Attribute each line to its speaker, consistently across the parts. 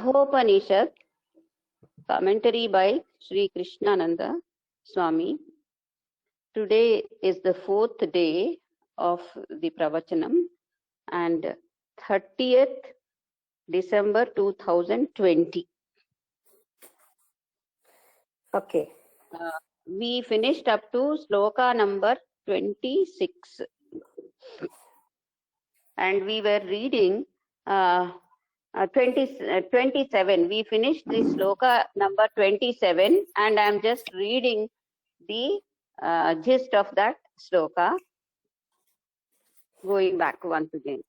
Speaker 1: Kathopanishad, commentary by Sri Krishnananda Swami. Today is the 4th day of the Pravachanam and 30th December 2020.
Speaker 2: Okay.
Speaker 1: We finished up to sloka number 26 and we were reading 27. We finished the sloka number 27 and I am just reading the gist of that sloka. Going back once again.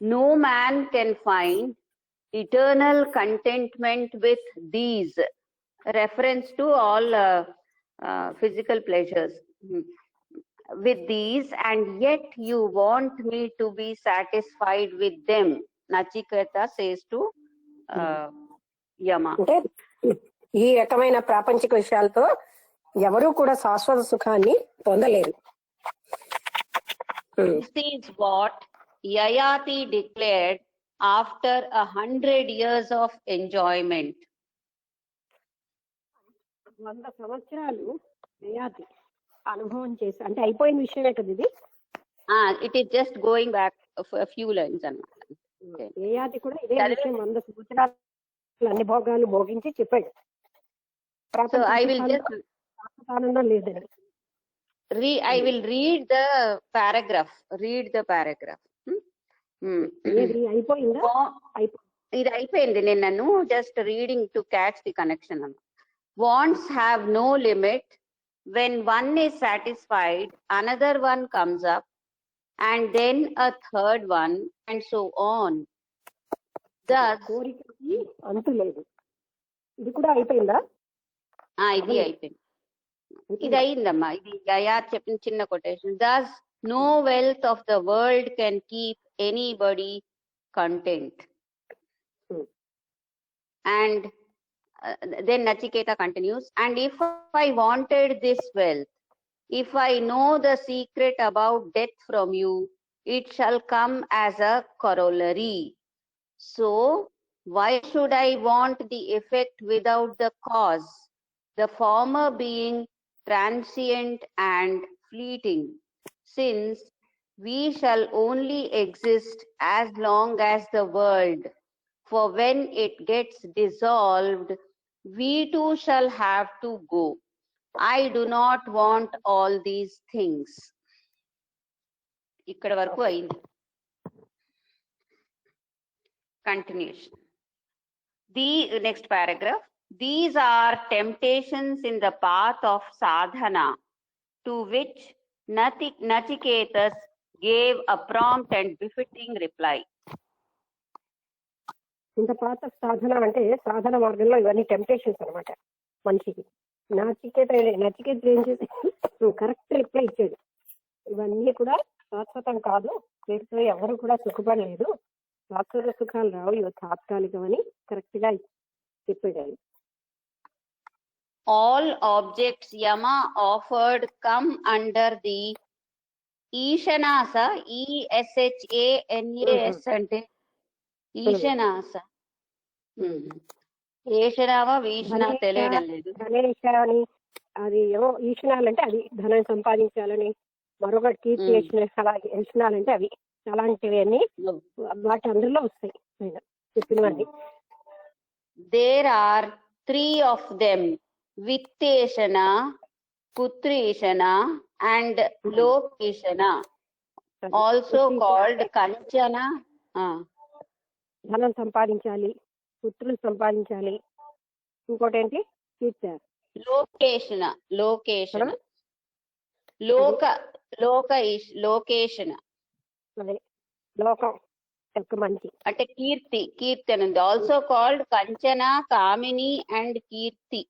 Speaker 1: No man can find eternal contentment with these. Reference to all physical pleasures. With these, and yet you want me to be satisfied with them. Nachiketa says to Yama.
Speaker 2: అంటే ఈ రకమైన ప్రాపంచిక విషయాలతో ఎవరు కూడా శాశ్వత సుఖాన్ని పొందలేరు.
Speaker 1: This is what Yayati declared after 100 years of enjoyment.
Speaker 2: 100 సంవత్సరాలు యయాతి అనుభవం చేసి అంటే అయిపోయిన విషయమే కదా ఇది.
Speaker 1: It is just going back a few lines అన్నమాట.
Speaker 2: యయాతి కూడా ఇదే విషయం 100 సంవత్సరాలు అన్ని భోగాలు భోగించి చెప్పాడు.
Speaker 1: So I will just
Speaker 2: ఆనందం లేదని.
Speaker 1: I will read the paragraph.
Speaker 2: ఇది అయిపోయిందా?
Speaker 1: ఇది అయిపోయింది. నేను just reading to catch the connection. Wants have no limit. When one is satisfied, another one comes up, and then a third one, and so on. Thus,
Speaker 2: కోరికకి అంతు లేదు. ఇది కూడా అయిపోయిందా?
Speaker 1: ఇది అయిపోయింది. ఇది అయిందమ్మా. ఇది గయా చెప్పిన చిన్న quotation. Thus, no wealth of the world can keep anybody content. And then Nachiketa continues, and if I wanted this wealth, if I know the secret about death from you, it shall come as a corollary. So, why should I want the effect without the cause, the former being transient and fleeting, since we shall only exist as long as the world, for when it gets dissolved, we too shall have to go. I do not want all these things. ఇక్కడ వరకు అయింది. Continuation. The next paragraph. These are temptations in the path of sadhana, to which Nachiketas gave a prompt and befitting reply.
Speaker 2: ఇంత పాత సాధన అంటే సాధన మార్గంలో ఇవన్నీ temptations అనమాట మనిషికి. నచికేత ఏం చేసి కరెక్ట్ రిప్లై ఇచ్చాడు. ఇవన్నీ కూడా శాశ్వతం కాదు, వీటితో ఎవరు కూడా సుఖపడలేదు, శాశ్వత సుఖాలు రావు, ఇవి తాత్కాలికమని కరెక్ట్ గా చెప్పాడు.
Speaker 1: All objects Yama offered come under the Ishanasa, ESHANAS అంటే ఈశనాస. ఏషనావా వీషణ తెలియడం లేదు.
Speaker 2: ధనేష అని అది ఏమో ఈశనాలంటే అది ధనం సంపాదించాలని, మరొకటి కీర్తి యశనాలంటే అవి అలాంటివి అన్ని వాటి అందులో వస్తాయి చెప్పినవన్నీ.
Speaker 1: There are 3 of them, Vitteshana, Putrishana and Lokeshana, also called Kanchana.
Speaker 2: ధనం సంపాదించాలి, పుత్రులు సంపాదించాలి, ఇంకోటి ఏంటి కీర్తి.
Speaker 1: లోకేషణ
Speaker 2: అదే లోకం యొక్క మంచి
Speaker 1: అంటే కీర్తి అని ఉంది. ఆల్సో కాల్డ్ కంచన, కామిని అండ్ కీర్తి.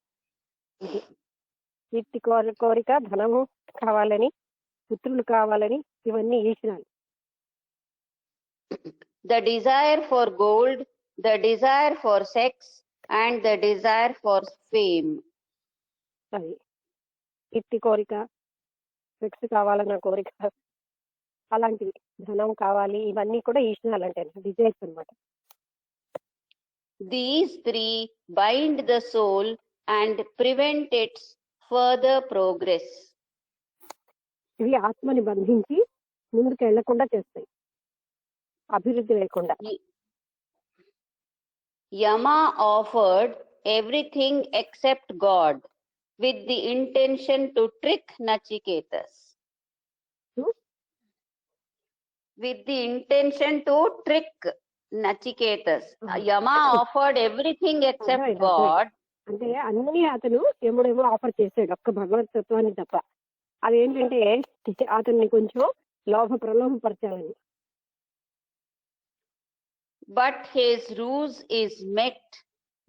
Speaker 2: కీర్తి కోరిక, ధనము కావాలని, పుత్రులు కావాలని, ఇవన్నీ ఈశ్వరాలు.
Speaker 1: The desire for gold, the desire for sex and the desire for fame.
Speaker 2: అది కీర్తి కోరిక, సెక్స్ కావాలన్న కోరిక, అలాంటివి ధనం కావాలి, ఇవన్నీ కూడా ఈశ్వరాలు అంటే డిజైర్స్ అనమాట.
Speaker 1: These three bind the soul and prevent its further progress.
Speaker 2: ఇవి ఆత్మని బంధించి ముందుకు వెళ్లకుండా చేస్తాయి, అభివృద్ధి లేకుండా.
Speaker 1: Yama offered everything except God with the intention to trick Nachiketas. With the intention to trick Nachiketas. Yama offered everything except God.
Speaker 2: అంటే అన్ని అతను యముడేమో ఆఫర్ చేశాడు, ఒక్క భగవత్ తత్వాన్ని తప్ప. అదేంటంటే అతన్ని కొంచెం ప్రలోభపరచాలని.
Speaker 1: But his ruse is met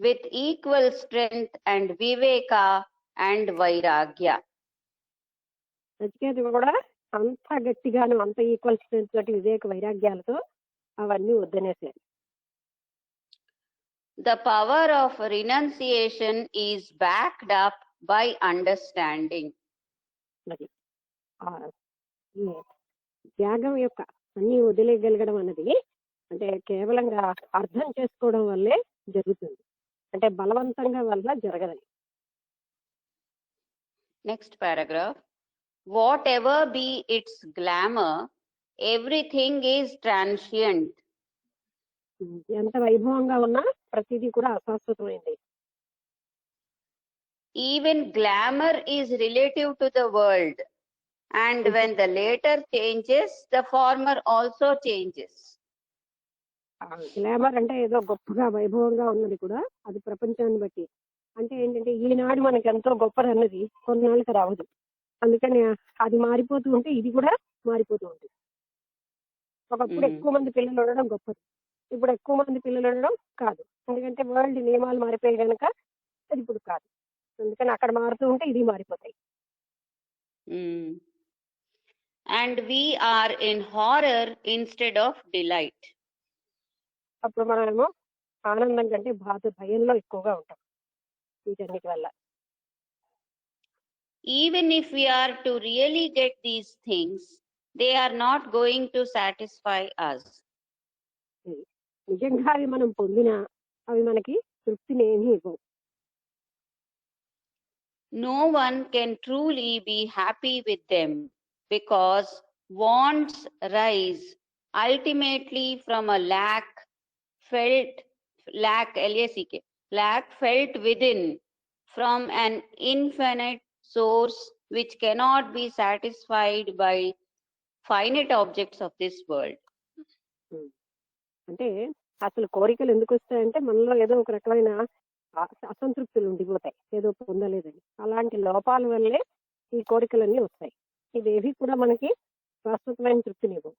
Speaker 1: with equal strength and viveka and vairagya.
Speaker 2: నచికేతుడు కూడా అంత గట్టిగాను అంత ఈక్వల్ స్ట్రెంత్ తోటి వివేక వైరాగ్యాలతో అవన్నీ వద్దనేసారు.
Speaker 1: The power of renunciation is backed up by understanding.
Speaker 2: మరి త్యాగం యొక్క అన్ని వదిలేయగలగడం అన్నది అంటే కేవలంగా అర్థం చేసుకోవడం వల్లే జరుగుతుంది, అంటే బలవంతంగా వల్ల జరగదని.
Speaker 1: Next paragraph. Whatever be its glamour, everything is transient.
Speaker 2: ఎంత వైభవంగా ఉన్నా ప్రతిదీ కూడా అశాశ్వతమైంది.
Speaker 1: Even glamour is relative to the world, and when the later changes, the former also changes.
Speaker 2: Glamour అంటే ఏదో గొప్పగా వైభవంగా ఉన్నది కూడా అది ప్రపంచాన్ని బట్టి. అంటే ఏంటంటే ఈనాడు మనకి ఎంతో గొప్పది అన్నది కొన్నాళ్ళకి రావదు, అందుకని అది మారిపోతూ ఉంటే ఇది కూడా మారిపోతూ ఉంటుంది. ఒకప్పుడు ఎక్కువ మంది పిల్లలు ఉండడం గొప్పది, ఇప్పుడు ఎక్కువ మంది పిల్లలు ఉండడం కాదు, ఎందుకంటే వరల్డ్ నియమాలు మారిపోయి కనుక అది ఇప్పుడు కాదు. అందుకని అక్కడ మారుతూ ఉంటే ఇది మారిపోతాయి.
Speaker 1: And we are in horror instead of delight.
Speaker 2: అప్పుడు మనమేమో ఆనందం కంటే భయంలో ఎక్కువగా ఉంటాం వీటన్నిటి వల్ల.
Speaker 1: Even if we are to really get these things, they are not going to satisfy us.
Speaker 2: నిజంగా అవి మనం పొందినా అవి మనకి తృప్తిని ఏమీ ఇవ్వవు.
Speaker 1: No one can truly be happy with them because wants rise ultimately from a lack felt within from an infinite source which cannot be satisfied by finite objects of this world.
Speaker 2: అంటే అసలు కోరికలు ఎందుకు వస్తాయంటే మనలో ఏదో ఒక రకమైన అసంతృప్తులు ఉండిపోతాయి, ఏదో పొందలేదని. అలాంటి లోపాల వల్లే ఈ కోరికలన్నీ వస్తాయి. ఇవేవి కూడా మనకి శాశ్వతమైన తృప్తినివ్వవు.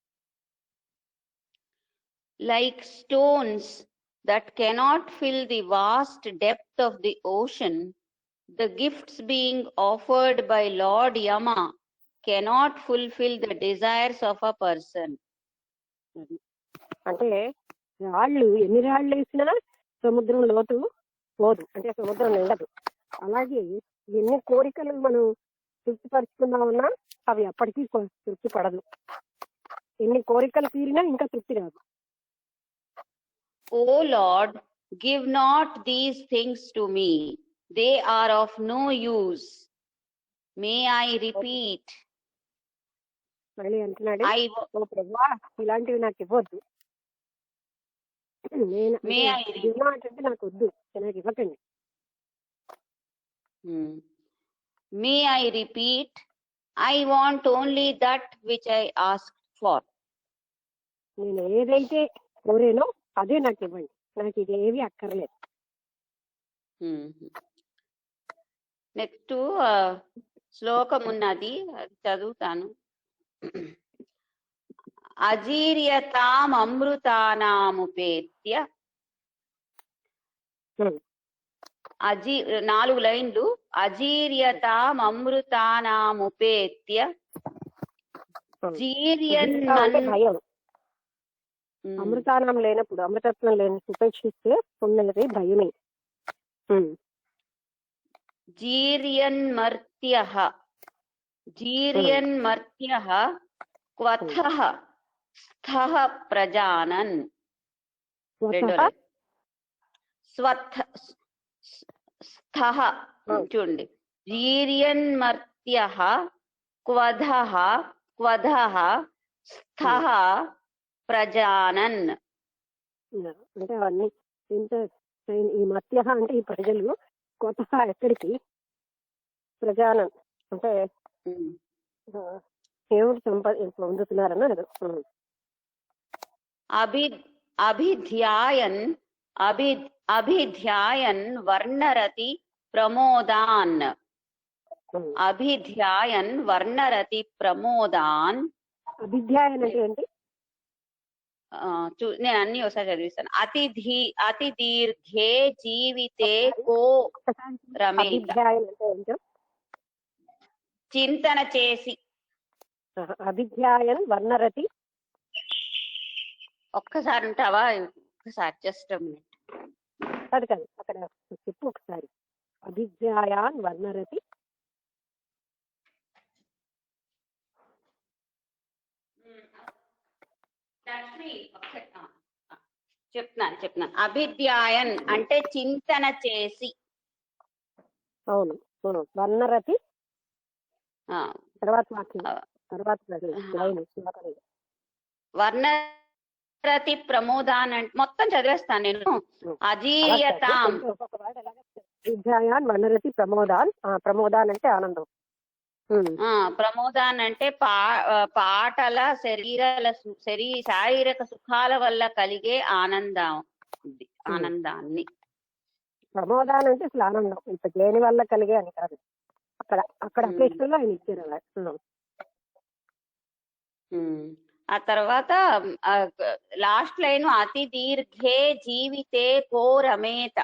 Speaker 1: Like stones that cannot fill the vast depth of the ocean, the gifts being offered by Lord Yama cannot fulfill the desires of a person.
Speaker 2: అంటే రాళ్ళు ఎన్ని రాళ్ళు వేసినా సముద్రం లోతు పోదు, అంటే సముద్రం నిండదు. అలాగే ఎన్ని కోరికలు మనం తృప్తిపరుచుకున్నామన్నా అవి అప్పటికీ తృప్తి పడదు. ఎన్ని కోరికలు తీరినా ఇంకా తృప్తి రాదు.
Speaker 1: O Lord, give not these things to me. They are of no use. May I repeat.
Speaker 2: మళ్ళీ అంటున్నాడు, ఓ ప్రభువా ఇలాంటివి నాకు ఇవ్వద్దు. అంటే నాకు వద్దు, నాకు ఇవ్వకండి.
Speaker 1: May I repeat, I want only that which I asked for.
Speaker 2: నేను ఏదైతే కోరేనో అదే నాకు ఇవ్వండి, నాకు ఇదేవి అక్కర్లేదు.
Speaker 1: నెక్స్ట్ శ్లోకం ఉన్నది, అది చదువుతాను. అజీర్యతామృతానాముపేత్య, 4 లైన్లు. అజీర్యతామృతానాముపేత్య జీర్యన్,
Speaker 2: అమృతానం లేనప్పుడు అమృతత్వం లేని ఉపేక్షిస్తే ఉన్నది భయమే.
Speaker 1: జీర్యన్మర్త్యః క్వథః స్థః ప్రజానన్. స్వత్ స్థః చూడండి, వీర్యన్మర్త్యః క్వధః క్వధః స్థః ప్రజానన్.
Speaker 2: అంటే అవన్నీ ఇంత ఈ మత్య అంటే ఈ ప్రజలు కొత్త ఎక్కడికి ప్రజానం అంటే ఏమిటి పొందుతున్నారని అది.
Speaker 1: అభిధ్యాయన్ అభిధ్యాయన్ వర్ణరతి ప్రమోదాన్. అభిధ్యాయన్ వర్ణరతి ప్రమోదాన్.
Speaker 2: అభిధ్యాయన్ అంటే ఏంటి?
Speaker 1: నేను అన్ని ఒకసారి చదివిస్తాను. అతి దీర్ఘే జీవితే కో రమేత. చింతన చేసి.
Speaker 2: అభిధ్యాయన్ వర్ణరతి.
Speaker 1: ఒక్కసారి ఉంటావా? ఒక్కసారి జస్ట్
Speaker 2: కాదు కాదు, అక్కడ చెప్పు ఒకసారి. అభిధ్యాయాన్ వర్ణరతి.
Speaker 1: చెప్తున్నాను. అభిధ్యాయన్ అంటే చింతన చేసి.
Speaker 2: అవును. వర్ణరతి తర్వాత
Speaker 1: వర్ణరతి ప్రమోదాన్ అంటే మొత్తం చదివేస్తాను నేను. అజీర్యతాం.
Speaker 2: అభిధ్యాయాన్ వర్ణరతి ప్రమోదాన్. ప్రమోదాన్ అంటే ఆనందం.
Speaker 1: ప్రమోదాన్ అంటే పాటల శారీరక సుఖాల వల్ల కలిగే ఆనందాన్ని.
Speaker 2: ప్రమోదాన్ అంటే అసలు ఆనందం, ఇప్పుడు దేని వల్ల కలిగే అని కాదు. అక్కడ అకేషన్లో ఆయన ఇచ్చారు.
Speaker 1: ఆ తర్వాత లాస్ట్ లైన్ అతి దీర్ఘే జీవితే ఘోరమేత.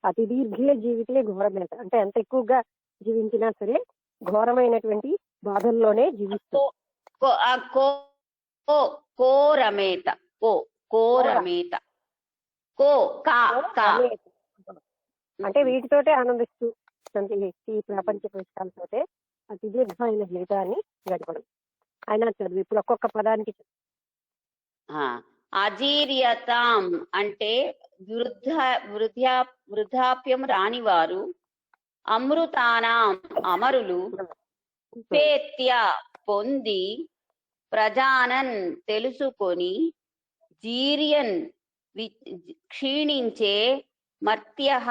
Speaker 2: అతి దీర్ఘే జీవితే ఘోరమేత అంటే ఎంత ఎక్కువగా జీవించినా సరే ఘోరమైనటువంటి బాధల్లోనే జీవిస్తాం.
Speaker 1: కోరమేత. కోరమేత.
Speaker 2: అంటే వీటితోటే ఆనందిస్తూ ఈ ప్రపంచ విషయాలతోటే అతి దీర్ఘమైన జీవితాన్ని గడపడం. ఆయన చదువు ఇప్పుడు ఒక్కొక్క పదానికి.
Speaker 1: అజీర్యతాం అంటే వృద్ధాప్యం రానివారు. అమృతానాం అమరులు. ఉపేత్య పొంది. ప్రజానన్ తెలుసుకొని. జీర్యన్ క్షీణించే. మర్త్యః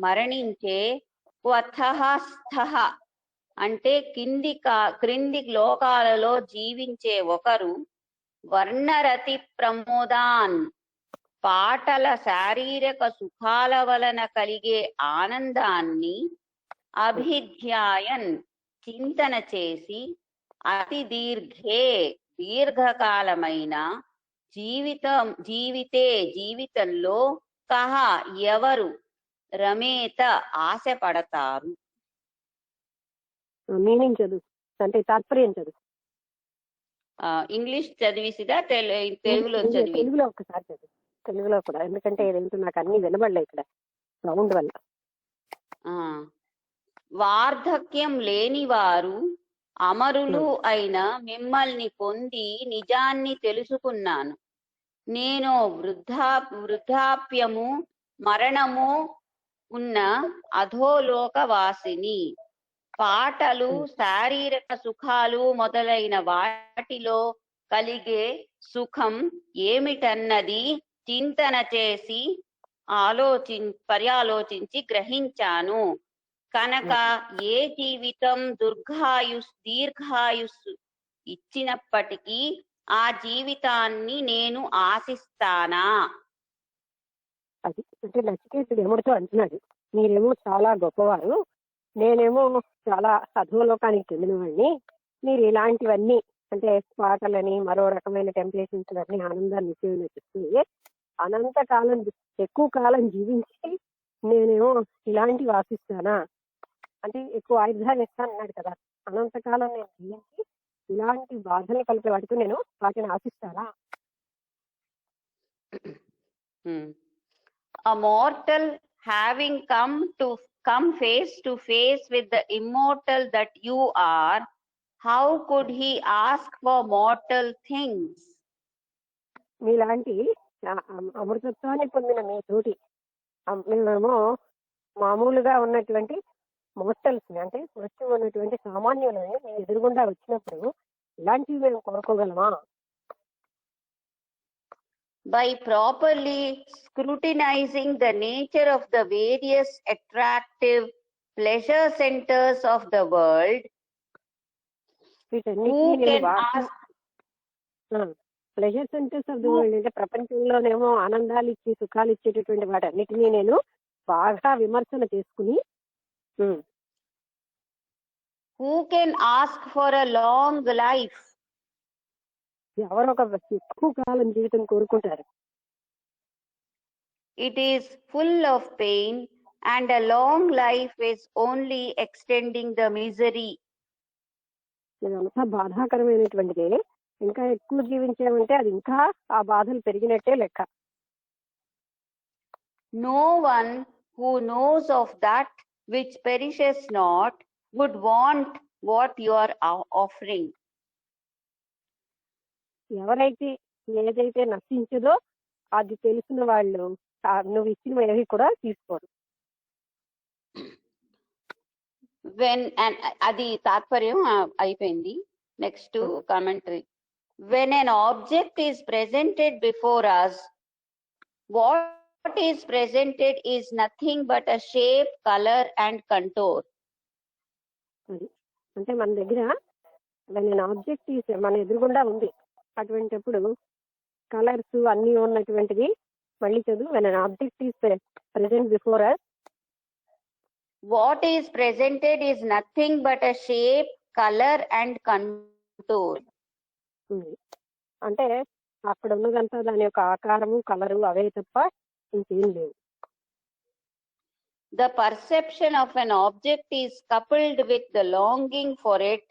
Speaker 1: మరణించే. క్వథః స్థః అంటే క్రింది లోకాలలో జీవించే ఒకరు. వర్ణరతి ప్రమోదాన్ పాటల శారీరక సుఖాల వలన కలిగే ఆనందాన్ని. అభిధ్యాయన్ చింతన చేసి. అతి దీర్ఘే దీర్ఘకాలమైన జీవితంలో కహ ఎవరు రమేత ఆశపడతారు.
Speaker 2: మీనింగ్ చదువు అంటే తాత్పర్యం చదువు.
Speaker 1: ఇంగ్లీష్ చదివిసిదా తెలుగులో చదివి?
Speaker 2: తెలుగులో ఒకసారి చదువు. తెలుగులో కూడా, ఎందుకంటే ఏదంటే నాకు అన్ని వినబడలే ఇక్కడ సౌండ్ వల్ల.
Speaker 1: వార్ధక్యం లేనివారు అమరులు అయిన మిమ్మల్ని పొంది నిజాన్ని తెలుసుకున్నాను. నేను వృద్ధాప్యము మరణము ఉన్న అధోలోకవాసిని. పాటలు శారీరక సుఖాలు మొదలైన వాటిలో కలిగే సుఖం ఏమిటన్నది చింతన చేసి పర్యాలోచించి గ్రహించాను. కనుక ఏ జీవితం దీర్ఘాయుస్సు ఇచ్చినప్పటికీ ఆ జీవితాన్ని నేను ఆశిస్తానా?
Speaker 2: అది అంటే నచికేతుడు ఎవరితో అంటున్నాడు, మీరేమో చాలా గొప్పవారు, నేనేమో చాలా అధోలోకానికి చెందినవాడిని. మీరు ఇలాంటివన్నీ అంటే పాటలని మరో రకమైన టెంప్టేషన్స్ అన్ని ఆనందాన్ని ఇచ్చేవి అనంతకాలం ఎక్కువ కాలం జీవించి నేనేమో ఇలాంటివి ఆశిస్తానా? అంటే ఎక్కువ ఆయుధాలు ఇస్తాను అన్నాడు కదా, అనంతకాలం నేను జీవించి ఇలాంటి బాధలు కలిపే వాటితో నేను వాటిని ఆశిస్తానా?
Speaker 1: A mortal having come face to face with the immortal that you are, how could he ask for mortal things?
Speaker 2: మీలాంటి అమృతత్వాన్ని పొందిన మీ తోటి మేమేమో మామూలుగా ఉన్నటువంటి మోర్టల్స్ అంటే మృత్యు ఉన్నటువంటి సామాన్యులని మీ ఎదురుగుండా వచ్చినప్పుడు ఇలాంటివి మేము కోరుకోగలమా?
Speaker 1: By properly scrutinizing the nature of the various attractive pleasure centers of the world, who can ask?
Speaker 2: Pleasure centres of the world అంటే ప్రపంచంలోనేమో ఆనందాలు ఇచ్చి సుఖాలు ఇచ్చేటటువంటి వాటన్నిటినీ నేను బాగా విమర్శన చేసుకుని
Speaker 1: who can ask for a long life?
Speaker 2: ఎవరో ఒక ఎక్కువ కాలం జీవితం కోరుకుంటారు.
Speaker 1: It is full of pain and a long life is only extending the misery.
Speaker 2: ఇదంతా బాధాకరమైనటువంటిదే. ఇంకా ఎక్కువ జీవించామంటే అది ఇంకా ఆ బాధలు పెరిగినట్టే లెక్క.
Speaker 1: No one who knows of that which perishes not would want what you are offering.
Speaker 2: ఎవరైతే ఏదైతే నశించదో అది తెలిసిన వాళ్ళు నువ్వు ఇచ్చిన ఏవి కూడా తీసుకోరు.
Speaker 1: అది తాత్పర్యం అయిపోయింది. Next commentary. When an object is presented before us, what is presented is nothing but a shape, color and contour.
Speaker 2: అంటే మన దగ్గర when an object is మన ఎదురుగుండా ఉంది, అటువంటిప్పుడు కలర్స్ అన్ని ఉన్నటువంటిది. మళ్ళీ చదువు. when an object is present before us,
Speaker 1: what is presented is nothing but a shape, color and contour.
Speaker 2: అంటే అక్కడ ఉన్నదంతా దాని యొక్క ఆకారము, కలరు అవే తప్ప ఇంకేం లేవు.
Speaker 1: The perception of an object is coupled with the longing for it,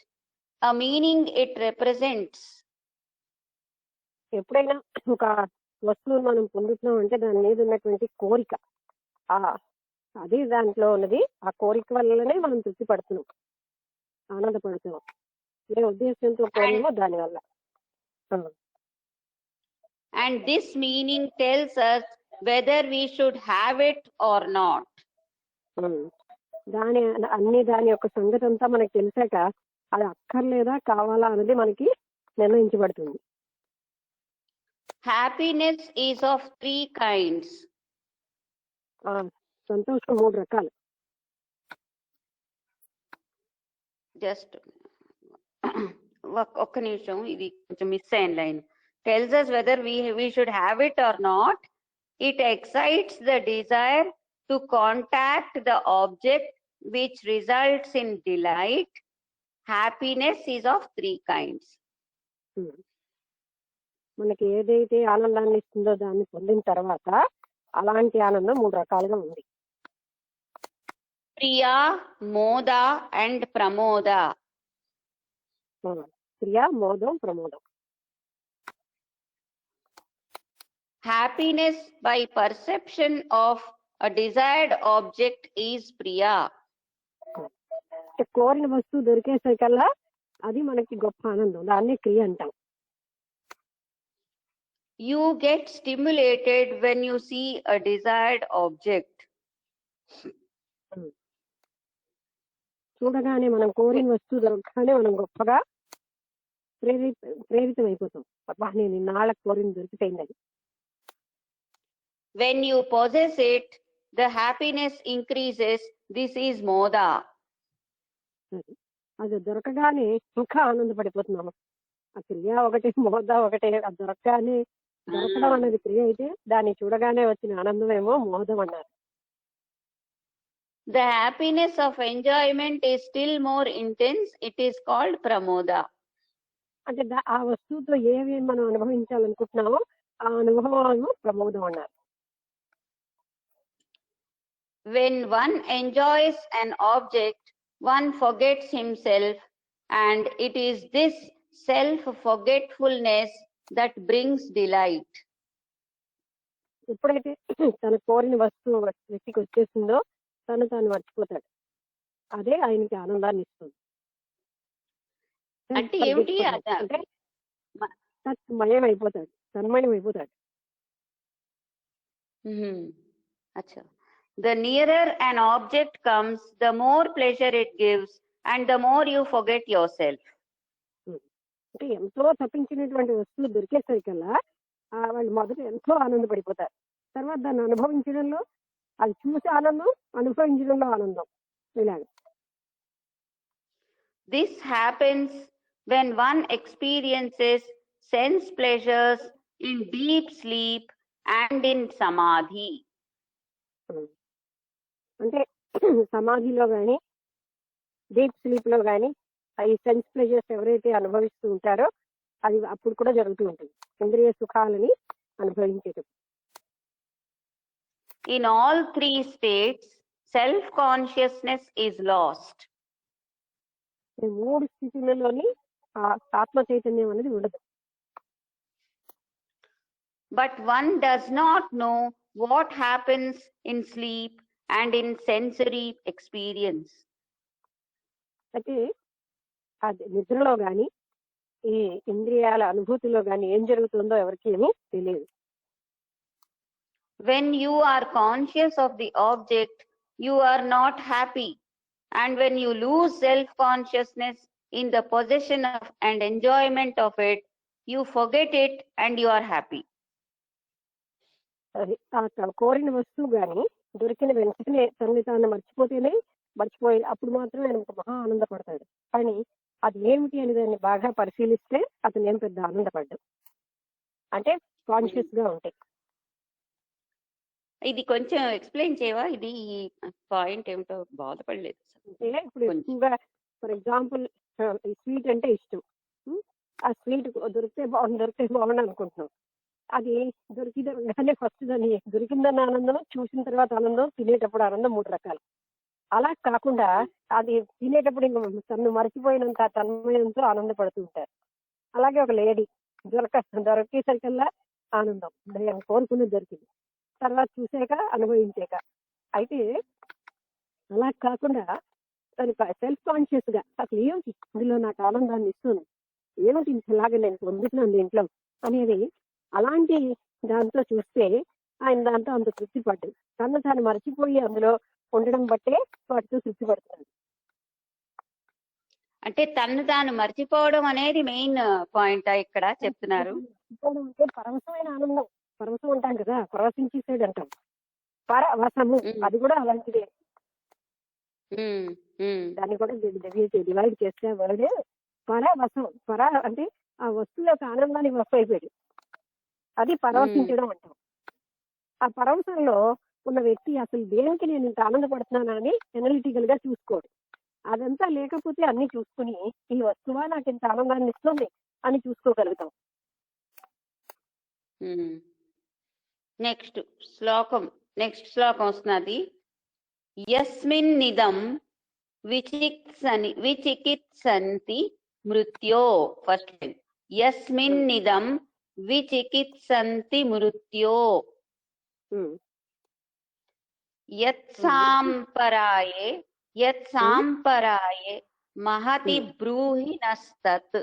Speaker 1: a meaning it represents.
Speaker 2: ఎప్పుడైనా ఒక వస్తువును మనం పొందుతున్నాం అంటే దాని మీద ఉన్నటువంటి కోరిక, అది దాంట్లో ఉన్నది. ఆ కోరిక వల్లనే మనం తృప్తి పడుతున్నాం, ఆనందపడుతున్నాం. ఏ ఉద్దేశంతో కోరేమో దానివల్ల.
Speaker 1: And this meaning tells us whether we should have it or not.
Speaker 2: దాని యొక్క సంగతి అంతా మనకి తెలిసాక అది అక్కర్లేదా కావాలా అనేది మనకి నిర్ణయించబడుతుంది.
Speaker 1: Happiness is of 3 kinds.
Speaker 2: సంతోషం 3 రకాలు.
Speaker 1: జస్ట్ ఒక్క నిమిషం, ఇది కొంచెం మిస్ అయిన line. tells us whether we should have it or not. It excites the desire to contact the object, which results in delight. Happiness is of 3 kinds.
Speaker 2: మనకి ఏదైతే ఆనందాన్ని ఇస్తుందో దాన్ని పొందిన తర్వాత అలాంటి ఆనందం 3 రకాలుగా ఉంది.
Speaker 1: ప్రియా, మోద అండ్ ప్రమోద.
Speaker 2: ప్రియా, మోదం, ప్రమోదం.
Speaker 1: Happiness by perception of a desired object is priya.
Speaker 2: కోరిన వస్తువు దొరికేసరికల్లా అది మనకి గొప్ప ఆనందం, దాన్ని క్రియ అంటాం.
Speaker 1: You get stimulated when you see a desired object.
Speaker 2: చూడగానే మనం కోరిన వస్తువు దొరకగానే మనం గొప్పగా ప్రేరితం అయిపోతాం. అబ్బా నేను ఇన్నాళ్ళకి కోరిన దొరికిపోయింది అది.
Speaker 1: When you possess it, the happiness increases. This is moda.
Speaker 2: అది దొరకగానే ఇంకా ఆనందపడిపోతున్నాము. ఆ క్రియ ఒకటి, మోద ఒకటే. అది దొరకగానే, దొరకడం అన్నది క్రియ అయితే దాన్ని చూడగానే వచ్చిన ఆనందమేమో మోదం అన్నారు.
Speaker 1: The happiness of enjoyment is still more intense. It is called pramoda.
Speaker 2: అంటే ఆ వస్తువుతో ఏవి మనం అనుభవించాలనుకుంటున్నామో ఆ అనుభవం ప్రమోదం అన్నారు.
Speaker 1: When one enjoys an object, one forgets himself, and it is this self-forgetfulness that brings delight.
Speaker 2: ఎప్పుడైతే తన కోరిన వస్తువు వ్యక్తికి వచ్చేసిందో తను తాను మర్చిపోతాడు. అదే ఆయనకి ఆనందాన్ని ఇస్తుంది.
Speaker 1: అంటే ఏమిటి?
Speaker 2: అంటే తన్మయం అయిపోతాడు.
Speaker 1: Acha. The nearer an object comes, the more pleasure it gives, and the more you forget yourself.
Speaker 2: అంటే ఎంతో తప్పించినటువంటి వస్తువులు దొరికేసరికల్లా వాళ్ళు మొదట ఎంతో ఆనందపడిపోతారు. తర్వాత దాన్ని అనుభవించడంలో, అది చూసి ఆనందం, అనుభవించడంలో ఆనందం. ఇలాగ
Speaker 1: This happens when one experiences sense pleasures in deep sleep and in samadhi.
Speaker 2: అంటే సమాధిలో కానీ డీప్ స్లీప్ లో కానీ ఈ సెన్స్ ప్లెజర్స్ ఎవరైతే అనుభవిస్తూ ఉంటారో అది అప్పుడు కూడా జరుగుతూ ఉంటుంది, ఇంద్రియ సుఖాలని అనుభవించేటప్పుడు.
Speaker 1: In all three states, self-consciousness is lost.
Speaker 2: ఈ మూడు స్థితులలోని ఆత్మ చైతన్యం అనేది ఉండదు.
Speaker 1: But one does not know what happens in sleep and in sensory experience.
Speaker 2: అయితే అది నిద్రలో కానీ ఈ ఇంద్రియాల అనుభూతిలో కానీ ఏం జరుగుతుందో ఎవరికి ఏమీ తెలియదు.
Speaker 1: When you are conscious of the object, you are not happy. And when you lose self-consciousness in the possession of and enjoyment of it, you forget it and you are happy.
Speaker 2: అది కోరిన వస్తువు కానీ దొరికిన వెంటనే తనని తాను మర్చిపోయి అప్పుడు మాత్రమే ఆయన మహా ఆనందపడతాడు. కానీ అది ఏమిటి అని దాన్ని బాగా పరిశీలిస్తే అతను ఏం పెద్ద ఆనందపడ్డాడు. అంటే కాన్షియస్ గా ఉంటాయి.
Speaker 1: ఇది కొంచెం ఎక్స్ప్లెయిన్ చేయవా? ఇది పాయింట్ ఏమిటో బాధపడలేదు.
Speaker 2: అంటే ఇప్పుడు ఎక్కువగా ఫర్ ఎగ్జాంపుల్ స్వీట్ అంటే ఇష్టం. ఆ స్వీట్ దొరికితే బాగుండు అనుకుంటున్నాం. అది దొరికిందనే ఫస్ట్ దాన్ని దొరికిందన్న ఆనందం, చూసిన తర్వాత ఆనందం, తినేటప్పుడు ఆనందం, 3 రకాలు. అలా కాకుండా అది తినేటప్పుడు తను మర్చిపోయినంత తన్మయంతో ఆనందపడుతూ ఉంటారు. అలాగే ఒక లేడీ దొరికేసరికల్లా ఆనందం, కోరుకునేది దొరికింది, తర్వాత చూసాక అనుభవించాక. అయితే అలా కాకుండా దాని సెల్ఫ్ కాన్షియస్ గా అసలు ఏమిటి ఇందులో నాకు ఆనందాన్ని ఇస్తుంది, ఏమిటి ఇలాగే నేను పొందుతున్నాను దీంట్లో అనేది అలాంటి దాంతో చూస్తే ఆయన దాంతో అంత తృప్తి పడ్డాడు. తాను మర్చిపోయి అందులో ఉండడం బట్టే వాటితో తృప్తి పడుతున్నాడు.
Speaker 1: అంటే తాను మర్చిపోవడం అనేది మెయిన్ పాయింట్ ఇక్కడ చెప్తున్నారు.
Speaker 2: అంటే పరవశమైన ఆనందం, పరవశం అంటాం కదా, పరవశించేసాడు అంటాం. పరవశము అది కూడా అలాంటిదే. దాన్ని కూడా డివైడ్ చేస్తే వర్డ్ పరవశం. అంటే ఆ వస్తువు యొక్క ఆనందానికి వస్తు అయిపోయాడు, అది పరవశించడం అంటాం. ఆ పరవశంలో ఉన్న వ్యక్తి అసలు దేనికి నేను ఇంత ఆనందపడుతున్నానా అని ఎనలిటికల్ గా చూసుకోడు. అదంతా లేకపోతే అన్ని చూసుకుని ఈ వస్తువా నాకు ఇంత ఆనందాన్ని ఇస్తుంది అని చూసుకోగలుగుతాం.
Speaker 1: నెక్స్ట్ శ్లోకం వస్తున్నది. యస్మిన్నిదం విచికిత్సంతి మృత్యో. First line. యస్మిన్నిదం విచికిత్సంతి మృత్యో యత్సాంపరాయే మహతి బ్రూహి నస్తత్.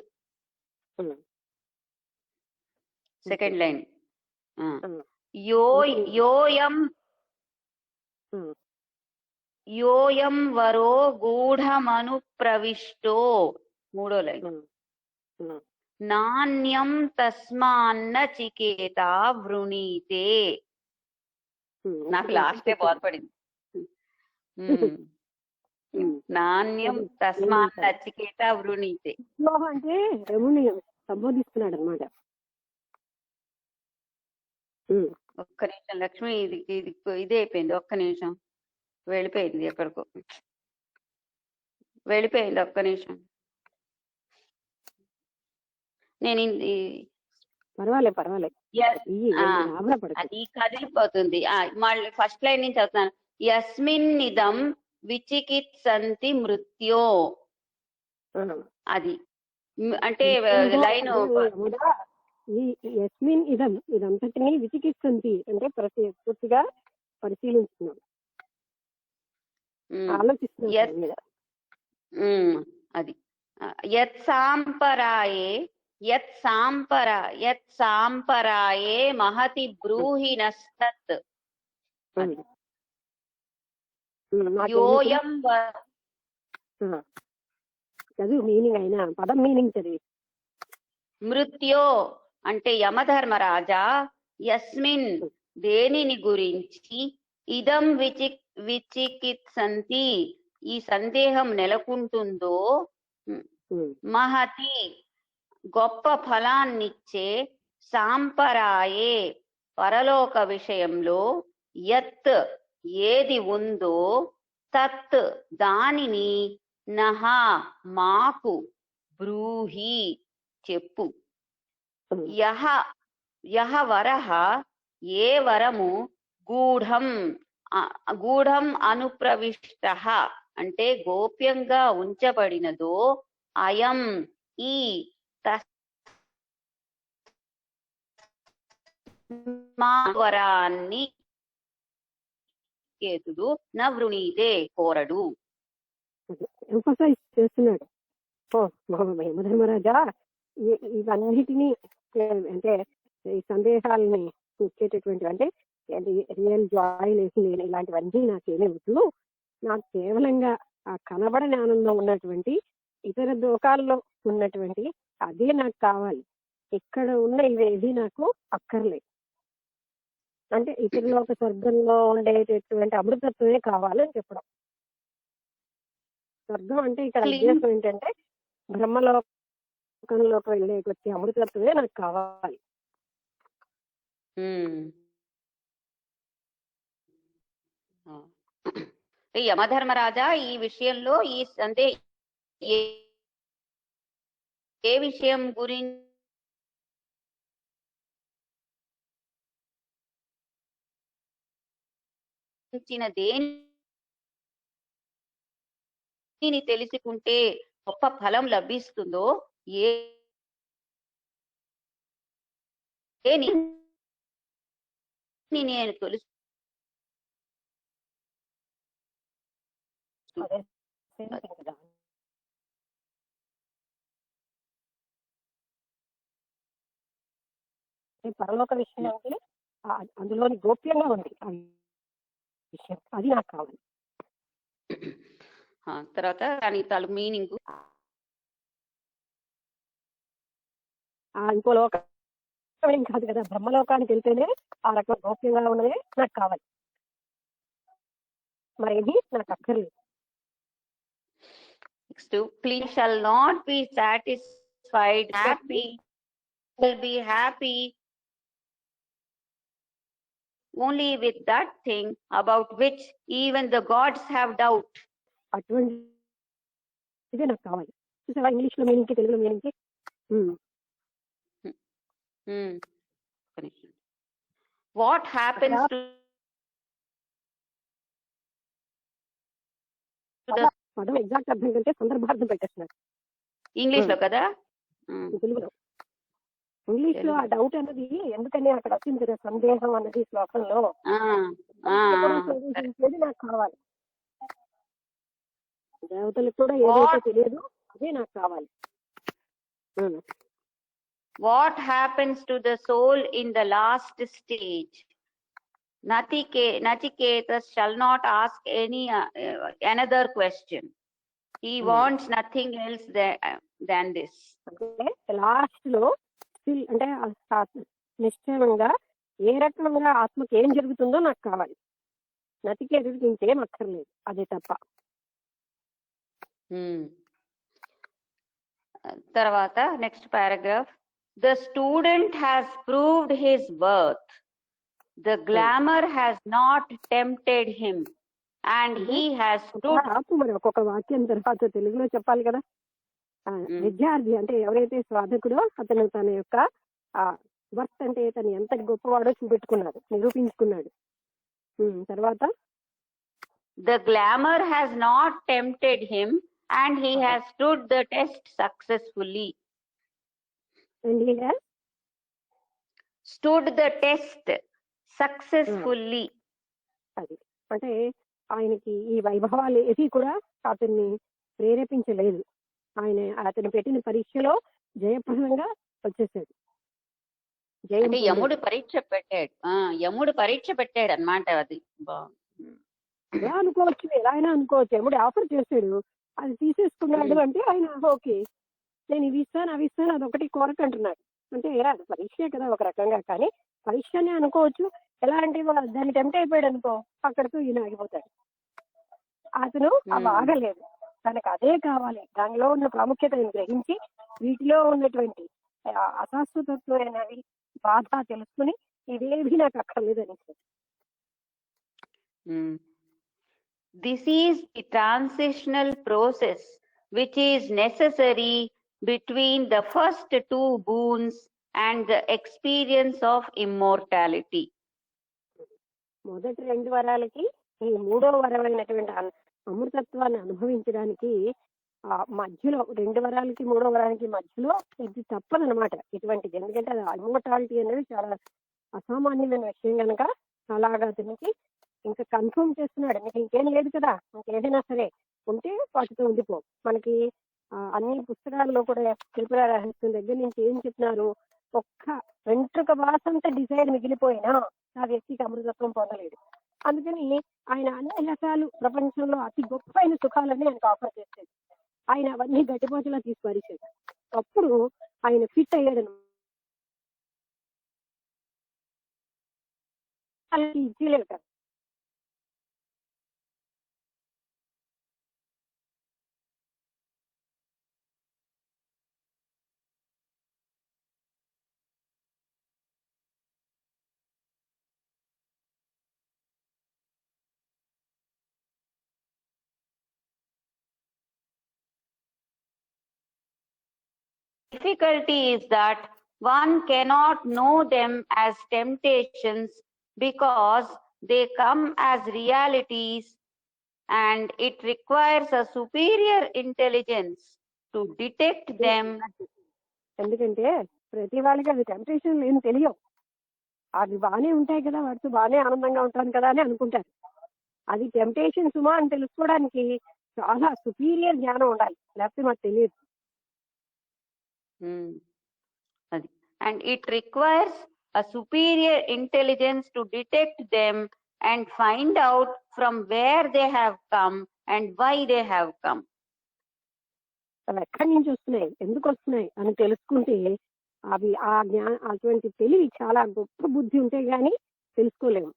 Speaker 1: Second line. యోయం వరో గూఢమను ప్రవిష్టో. మూడో లైన్. నాణ్యం తస్మాన్న చికేత వృణీతే. నాకు లాస్టే బాధపడింది. నాణ్యం తస్మాన్న చికేత వృణీతే
Speaker 2: అంటే రముని సంబోధిస్తున్నాడు అనమాట.
Speaker 1: ఒక్క నిమిషం లక్ష్మి, ఇది అయిపోయింది. ఒక్క నిమిషం, వెళ్ళిపోయింది ఎక్కడికో, వెళ్ళిపోయింది. ఒక్క నిమిషం, నేను
Speaker 2: పర్వాలేదు
Speaker 1: అది కదిలిపోతుంది. మళ్ళీ ఫస్ట్ లైన్ నుంచి చదువుతున్నాను. యస్మిన్నిదం విచికిత్సంతి మృత్యో. అది అంటే లైన్
Speaker 2: యస్మిన్ ఇదం, ఇదంతటిని విచికిత్సంతి అంటే పూర్తిగా పరిశీలించున్నాం, ఆలోచిస్తున్నాం.
Speaker 1: అది యత్సాంపరాయే మహతి బ్రూహి నస్తత్. అది.
Speaker 2: నాకు
Speaker 1: యోయం
Speaker 2: చదువు మీనింగ్ అయినా పదం మీనింగ్ చదివి.
Speaker 1: మృత్యో అంటే యమధర్మరాజా యస్మిన్ దేనిని గురించి ఇదం విచికిత్సంతి ఈ సందేహం నెలకొంటుందో మహతి గొప్ప ఫలాన్నిచ్చే సాంపరాయే పరలోక విషయంలో యత్ ఏది ఉందో తత్ దానిని నహ మాకు బ్రూహి చెప్పు. యహ వరహ ఏ వరము గూఢం అనుప్రవిష్టః అంటే గోప్యంగా ఉంచబడినదో అయం ఈ వరాన్ని కేతుడు నవృణీతే కోరడు.
Speaker 2: ఎంఫసైజ్ చేస్తున్నాడు. యమధర్మరాజా ఇవన్నిటినీ అంటే ఈ సందేహాలని ఇచ్చేటటువంటి అంటే రియల్ జాయ్ లేసింది ఇలాంటివన్నీ నాకేమీ వద్దు. నాకు కేవలంగా ఆ కనబడని ఆనందం ఉన్నటువంటి ఇతర లోకాల్లో ఉన్నటువంటి అదే నాకు కావాలి. ఇక్కడ ఉన్న ఇవేది నాకు అక్కర్లేదు. అంటే ఇతరులోక స్వర్గంలో ఉండేటటువంటి అమృతత్వమే కావాలని చెప్పడం. స్వర్గం అంటే ఇక్కడ ఉద్దేశం ఏంటంటే బ్రహ్మలోకంలోకి వెళ్ళేకొచ్చే అమృతత్వమే నాకు కావాలి.
Speaker 1: యమధర్మరాజా ఈ విషయంలో ఈ అంటే ఏ విషయం గురించిన దేనిని తెలుసుకుంటే గొప్ప ఫలం లభిస్తుందో నేను తెలుసు.
Speaker 2: పరలోక విషయం అంటే అందులోని గోప్యంగా ఉంది ఆ విషయం, అది నాకు కావాలి.
Speaker 1: తర్వాత దాని తాలూకు మీనింగ్
Speaker 2: ఇంకో లోకం ఏం కాదు కదా, బ్రహ్మలోకానికి వెళ్తేనే ఆ రకం గోప్యంగా ఉన్నదే నాకు కావాలి, మరేది నాకు అక్కర్లేదు.
Speaker 1: Please shall not be satisfied, happy, will be happy only with that thing about which even the gods have doubt.
Speaker 2: అటువంటి ఇదే నాకు కావాలి. చూసావా ఇంగ్లీష్ లో మీనింగ్ కి తెలుగులో మీనింగ్ కి.
Speaker 1: What happens to
Speaker 2: పదం ఎగ్జాక్ట్ అర్థం కంటే సందర్భార్థం పెట్టేస్తున్నారు
Speaker 1: ఇంగ్లీష్ లో కదా.
Speaker 2: తెలుగులో ఇంగ్లీష్ లో ఆ డౌట్ అన్నది ఎందుకని అక్కడ వచ్చింది కదా, సందేహం అన్నది శ్లోకంలో నాకు కావాలి. దేవతలకు కూడా ఏదైతే తెలియదు అదే నాకు కావాలి.
Speaker 1: What happens to the soul in the last stage? Nachiketas shall not ask any another question. He wants nothing else than this.
Speaker 2: Last లో అంటే నిశ్చయంగా ఏ రకంగా ఆత్మకి ఏం జరుగుతుందో నాకు కావాలి. నచికేతుడికి ఇంకేం అక్కర్లేదు, అదే తప్ప.
Speaker 1: తర్వాత next paragraph. The student has proved his worth. The glamour has not tempted him, and he has stood.
Speaker 2: మరి ఒక్కొక్క వాక్యం తర్వాత తెలుగులో చెప్పాలి కదా. విద్యార్థి అంటే ఎవరైతే సాధకుడో అతను తన యొక్క వర్త్ అంటే తను ఎంత గొప్పవాడో చూపెట్టుకున్నాడు, నిరూపించుకున్నాడు. తర్వాత
Speaker 1: The glamour has not tempted him, and he has stood the test successfully.
Speaker 2: And he has
Speaker 1: stood the test successfully.
Speaker 2: అది అంటే ఆయనకి ఈ వైభవాలు ఏది కూడా అతన్ని ప్రేరేపించలేదు. అతను పెట్టిన పరీక్షలో జయప్రదంగా వచ్చేసాడు. జయం
Speaker 1: అంటే
Speaker 2: పొందాడు.
Speaker 1: యముడు పరీక్ష పెట్టాడు అన్నమాట. అది
Speaker 2: ఎలా అనుకోవచ్చు, ఎలా అయినా అనుకోవచ్చు. యముడు ఆఫర్ చేశాడు, అది తీసేసుకున్నాడు అంటే ఆయన ఓకే నేను ఇవి ఇస్తాను అవి ఇస్తాను అదొకటి కోరక అంటున్నాడు. అంటే అది పరీక్షే కదా ఒక రకంగా, కానీ పరీక్షనే అనుకోవచ్చు. ఎలా అంటే దాన్ని టెంప్ట్ అయిపోయాడు అనుకో, అక్కడితో ఈయన ఆగిపోతాడు. అతను అవి ఆగలేదు, తనకు అదే కావాలి. దానిలో ఉన్న ప్రాముఖ్యతను గ్రహించి వీటిలో ఉన్నటువంటి అశాశ్వతత్వమైనవి బాధ తెలుసుకుని ఇవేవి నాకు అక్కర్లేదని.
Speaker 1: This is the transitional process which is necessary between the first two boons and the experience of immortality.
Speaker 2: మొదటి 2 వరాలకి ఈ 3వ వరమైనటువంటి అమృతత్వాన్ని అనుభవించడానికి మధ్యలో 2 వరాలకి 3వ వరానికి మధ్యలో ఇది తప్పదనమాట ఇటువంటిది. ఎందుకంటే అది ఇమ్మోర్టాలిటీ అనేది చాలా అసామాన్యమైన విషయం కనుక అలాగా అతనికి ఇంకా కన్ఫర్మ్ చేస్తున్నాడు. మీకు ఇంకేం లేదు కదా, ఇంకేదైనా సరే ఉంటే వాటితో ఉండిపో. మనకి అన్ని పుస్తకాల్లో కూడా త్రిపుర రహస్యం దగ్గర నుంచి ఏం చెప్తున్నారు, ఒక్క వెంట్రుక వాసంత డిజైర్ మిగిలిపోయినా ఆ వ్యక్తికి అమృతత్వం పొందలేడు. అందుకని ఆయన అన్ని రకాలు ప్రపంచంలో అతి గొప్పైన సుఖాలని ఆయనకు ఆఫర్ చేసేది. ఆయన అవన్నీ గడ్డిపోతలా తీసి పరిచేది. అప్పుడు ఆయన ఫిట్ అయ్యాడు. ఇచ్చేయలేదు కదా.
Speaker 1: Difficulty is that one cannot know them as temptations because they come as realities, and it requires a superior intelligence to detect them.
Speaker 2: ఎందుకంటే ప్రతి వాళ్ళకి అవి టెంప్టేషన్ ఏం తెలియవు. అవి బాగానే ఉంటాయి కదా, వాటితో బాగానే ఆనందంగా ఉంటాను కదా అని అనుకుంటారు. అది టెంప్టేషన్ సుమా అని తెలుసుకోవడానికి చాలా సుపీరియర్ జ్ఞానం ఉండాలి, లేకపోతే మాకు తెలియదు.
Speaker 1: And it requires a superior intelligence to detect them and find out from where they have come and why they have come.
Speaker 2: అవి ఎక్కడి నుంచి వస్తున్నాయి, ఎందుకు వస్తున్నాయి అని తెలుసుకుంటే అవి అటువంటి తెలివి చాలా గొప్ప బుద్ధి ఉంటే గానీ తెలుసుకోలేము.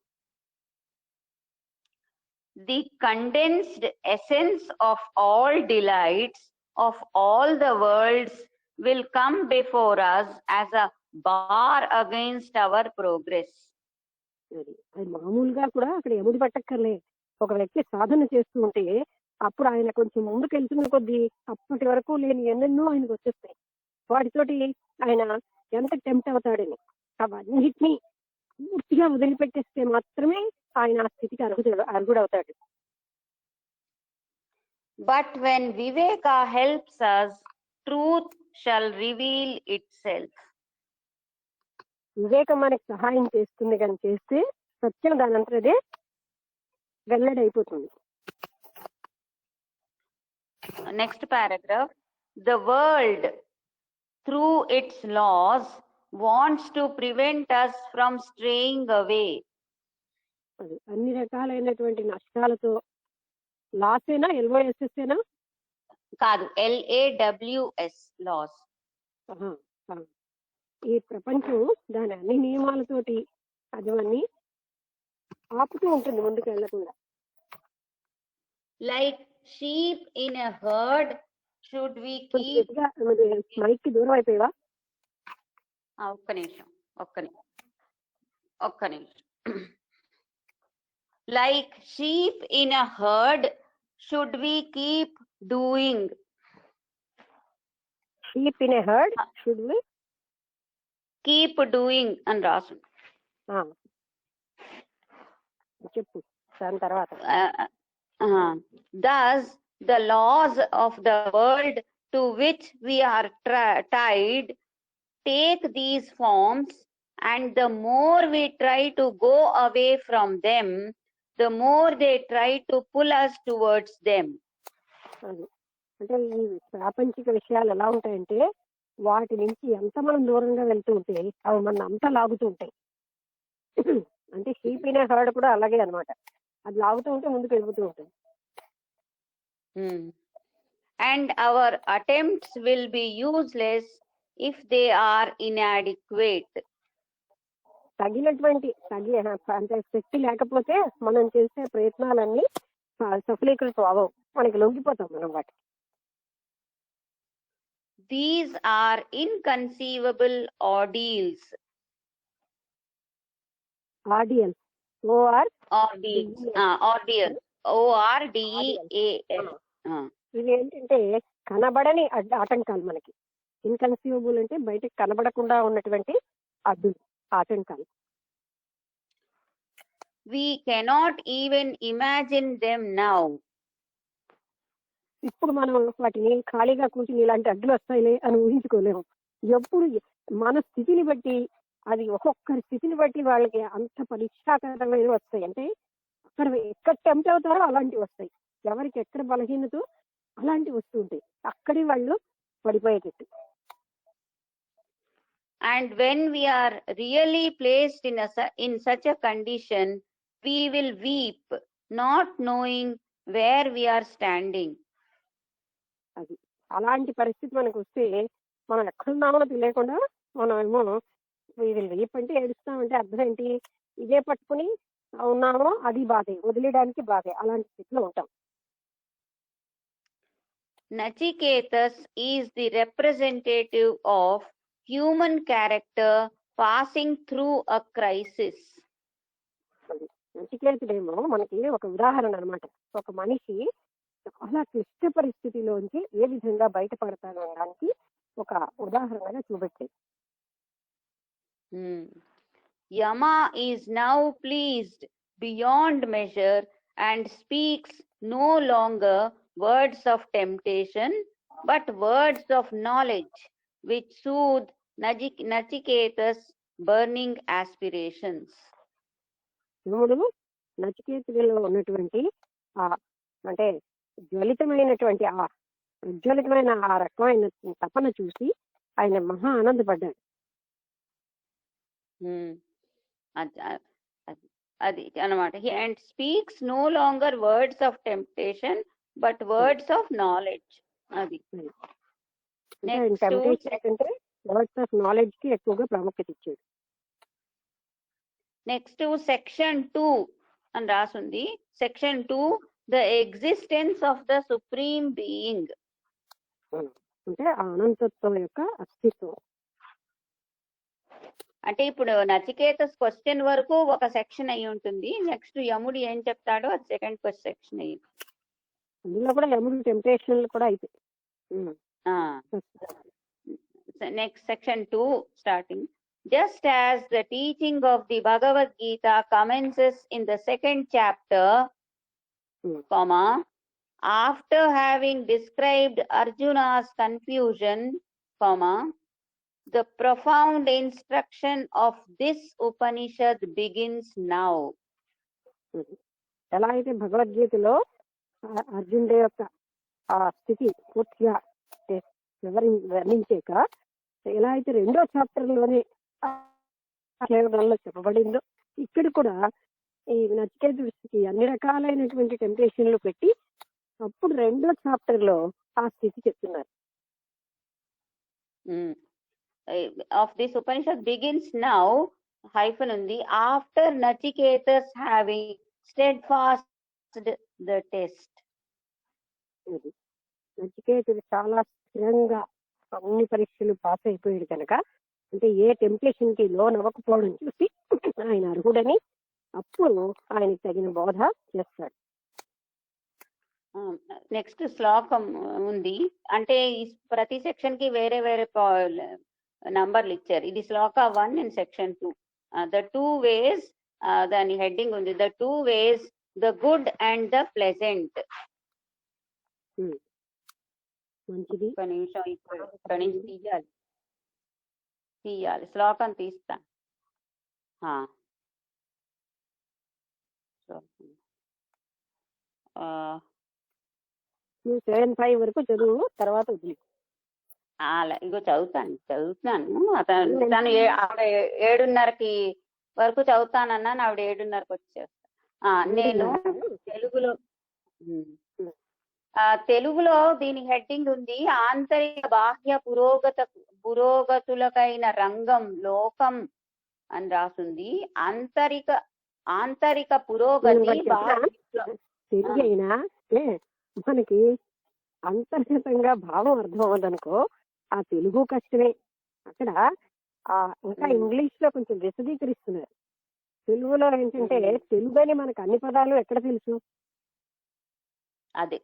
Speaker 1: The condensed essence of all delights of all the worlds will come before us as a bar against our progress.
Speaker 2: అది మామూలుగా కూడా అక్కడ ఎముడి పట్టక్కర్లే. ఒక వ్యక్తి సాధన చేస్తూ ఉంటే అప్పుడు ఆయన కొంచెం ముందుకు వెళ్తున్న కొద్దీ అప్పటి వరకు లేని ఎన్నెన్నో ఆయనకు వచ్చేస్తాయి. వాటితోటి ఆయన ఎంత టెంప్ట్ అవుతాడని అవన్నిటినీ పూర్తిగా వదిలిపెట్టేస్తే మాత్రమే ఆయన ఆ స్థితికి అర్హుడవుతాడు.
Speaker 1: But when Viveka helps us, truth shall reveal itself.
Speaker 2: వివేకం మనకి సహాయం చేస్తుంది కానీ చేస్తే సత్యం దానంతదే వెల్లడైపోతుంది.
Speaker 1: Next paragraph. The world, through its laws, wants to prevent us from straying away.
Speaker 2: అన్ని రకాలైనటువంటి నష్టాలతో, లాసేనా LOSS ఏనా
Speaker 1: కాదు, LAWS లాస్.
Speaker 2: ఈ ప్రపంచం దాని అన్ని నియమాలతోటి అదివన్నీ ఆపుతూ ఉంటుంది ముందుకు వెళ్ళకుండా.
Speaker 1: Like sheep in a herd, should we keep...
Speaker 2: mike కి దూరం అయిపోయావా?
Speaker 1: ఒక్క నిమిషం. Like sheep in a herd, should we keep doing?
Speaker 2: Sheep in a herd, should we
Speaker 1: keep doing అని రాసు.
Speaker 2: చెప్పు దాని తర్వాత.
Speaker 1: Thus the laws of the world to which we are tied take these forms, and the more we try to go away from them, the more they try to pull us towards them.
Speaker 2: అంటే ఈ ప్రాపంచిక విషయాలు ఎలా ఉంటాయంటే వాటి నుంచి ఎంత మనం దూరంగా వెళ్తూ ఉంటే అవి మన అంతా లాగుతూ ఉంటాయి. అంటే షీప్ ఇన్ హర్డ్ కూడా అలాగే అన్నమాట. అది లాగుతూ ఉంటే ముందుకు వెళ్ళిపోతూ ఉంటుంది.
Speaker 1: And our attempts will be useless if they are inadequate.
Speaker 2: తగినటువంటి అంటే శక్తి లేకపోతే మనం చేసే ప్రయత్నాలన్నీ సఫలీకృతం అవ్వవు, మనకి లొంగిపోతాం మనం వాటికి.
Speaker 1: These are inconceivable ordeals.
Speaker 2: Audience
Speaker 1: Ordeals. Ordeal. ORDEAL.
Speaker 2: ఇవి ఏంటంటే కనబడని ఆటంకాలు మనకి. ఇన్కన్సీవబుల్ అంటే బయటకు కనబడకుండా ఉన్నటువంటి అడ్డులు, ఆటంకాలు.
Speaker 1: We cannot even imagine them now.
Speaker 2: ఇప్పుడు మనం వాటిని ఖాళీగా కూర్చుని ఇలాంటి అడ్డులు వస్తాయిలే అని ఊహించుకోలేము. ఎప్పుడు మన స్థితిని బట్టి, అది ఒక్కొక్కరి స్థితిని బట్టి వాళ్ళకి అంత పరీక్షాకరమైన వస్తాయి. అంటే అక్కడ ఎక్కడ టెంప్ట్ అవుతారో అలాంటివి వస్తాయి, ఎవరికి ఎక్కడ బలహీనత అలాంటివి వస్తూ ఉంటాయి, అక్కడే వాళ్ళు పడిపోయేటట్టు.
Speaker 1: And when we are really placed in such a condition, we will weep, not knowing where we are standing.
Speaker 2: అది అలాంటి పరిస్థితి మనకు వస్తే మనం ఎక్కడున్నామో తెలియకుండా మనం ఏమో వీప్ అంటే ఏడుస్తామంటే అర్థం ఏంటి? ఇదే పట్టుకుని ఉన్నామో అది బాధే, వదిలేయడానికి బాధే, అలాంటి స్థితిలో ఉంటాం.
Speaker 1: Nachiketas is the representative of human character passing through a crisis.
Speaker 2: నచికేతుడేమో మనకి ఒక ఉదాహరణ అన్నమాట. ఒక మనిషి చాలా క్లిష్ట పరిస్థితిలోంచి ఏ విధంగా బయటపడతానడానికి ఒక ఉదాహరణగా చూపెట్టాడు.
Speaker 1: Yama is now pleased beyond measure and speaks no longer words of temptation, but words of knowledge which soothe Nachiketas' burning aspirations.
Speaker 2: యముడు నచికేతుడిలో ఉన్నటువంటి అంటే జ్వలితమైనటువంటి ఉజ్వలితమైన ఆ రకమైన తపన చూసి ఆయన మహా ఆనందపడ్డాడు.
Speaker 1: అది అన్నమాట. And speaks no longer words of temptation but words of knowledge. అది
Speaker 2: టెంప్టేషన్ అంటే వర్డ్స్ ఆఫ్ నాలెడ్జ్ కి ఎక్కువగా ప్రాముఖ్యత ఇచ్చాడు.
Speaker 1: నెక్స్ట్ సెక్షన్ 2 అని రాసుంది. Section 2, the existence of the supreme being.
Speaker 2: అంటే అనంతత్వం యొక్క అస్తిత్వం.
Speaker 1: అంటే ఇప్పుడు నచికేతస్ క్వశ్చన్ వరకు ఒక సెక్షన్ అయి ఉంటుంది. నెక్స్ట్ యముడు ఏం చెప్తాడో అది సెకండ్ సెక్షన్ అయ్యింది.
Speaker 2: అందులో కూడా యముడు టెంప్టేషన్ కూడా అయితే
Speaker 1: next section 2 starting. Just as the teaching of the Bhagavad Gita commences in the second chapter, after having described Arjuna's confusion, the profound instruction of this Upanishad begins now.
Speaker 2: ఎలా అయితే భగవద్గీతలో అర్జునుడి యొక్క ఆ స్థితి పూర్తిగా వర్ణించాక, ఎలా అయితే రెండో చాప్టర్లోనే కేవలంలో చెప్పబడిందో, ఇక్కడ కూడా ఈ నచికేతుడికి అన్ని రకాలైనటువంటి టెంప్టేషన్లు పెట్టి అప్పుడు రెండో చాప్టర్ లో ఆ స్థితి చెప్తున్నారు.
Speaker 1: Of this Upanishad begins now hyphen ఉంది. After Nachiketas having steadfasted the test.
Speaker 2: నచికేతుడు చాలా స్థిరంగా అన్ని పరీక్షలు పాస్ అయిపోయాడు కనుక, అంటే ఏ టెంప్టేషన్ కి లోన్ అవ్వకపోవడం చూసి ఆయన అర్హుడని అప్పుడు ఆయనకి తగిన బోధ చేస్తాడు.
Speaker 1: నెక్స్ట్ శ్లోకం ఉంది. అంటే ప్రతి సెక్షన్ కి వేరే వేరే నంబర్లు ఇచ్చారు. ఇది శ్లోక 1 అండ్ సెక్షన్ 2. ద 2 ways, దాని హెడ్డింగ్ ఉంది, the 2 ways, the good and the pleasant.
Speaker 2: మంచిది.
Speaker 1: ఒక నిమిషం, ఇక్కడ నుంచి తీయాలి శ్లోకం తీస్తా.
Speaker 2: 7:5 వరకు చదువు, తర్వాత వదిలి.
Speaker 1: ఇగో చదువుతున్నాను. తను ఆవిడ 7:30 వరకు చదువుతానన్నాను, ఆవిడ 7:30కి వచ్చేస్తా. నేను తెలుగులో దీని హెడ్డింగ్ ఉంది, ఆంతరిక బాహ్య పురోగతులకైన రంగం లోకం అని రాసింది. ఆంతరిక పురోగతి
Speaker 2: తెలుగు అయినా మనకి అంతర్గతంగా భావం అర్థం అవ్వదనుకో ఆ తెలుగు కష్టమే. అక్కడ ఇంకా ఇంగ్లీష్ లో కొంచెం విశదీకరిస్తున్నారు. తెలుగులో ఏంటంటే తెలుగు అని మనకు అన్ని పదాలు ఎక్కడ తెలుసు?
Speaker 1: అది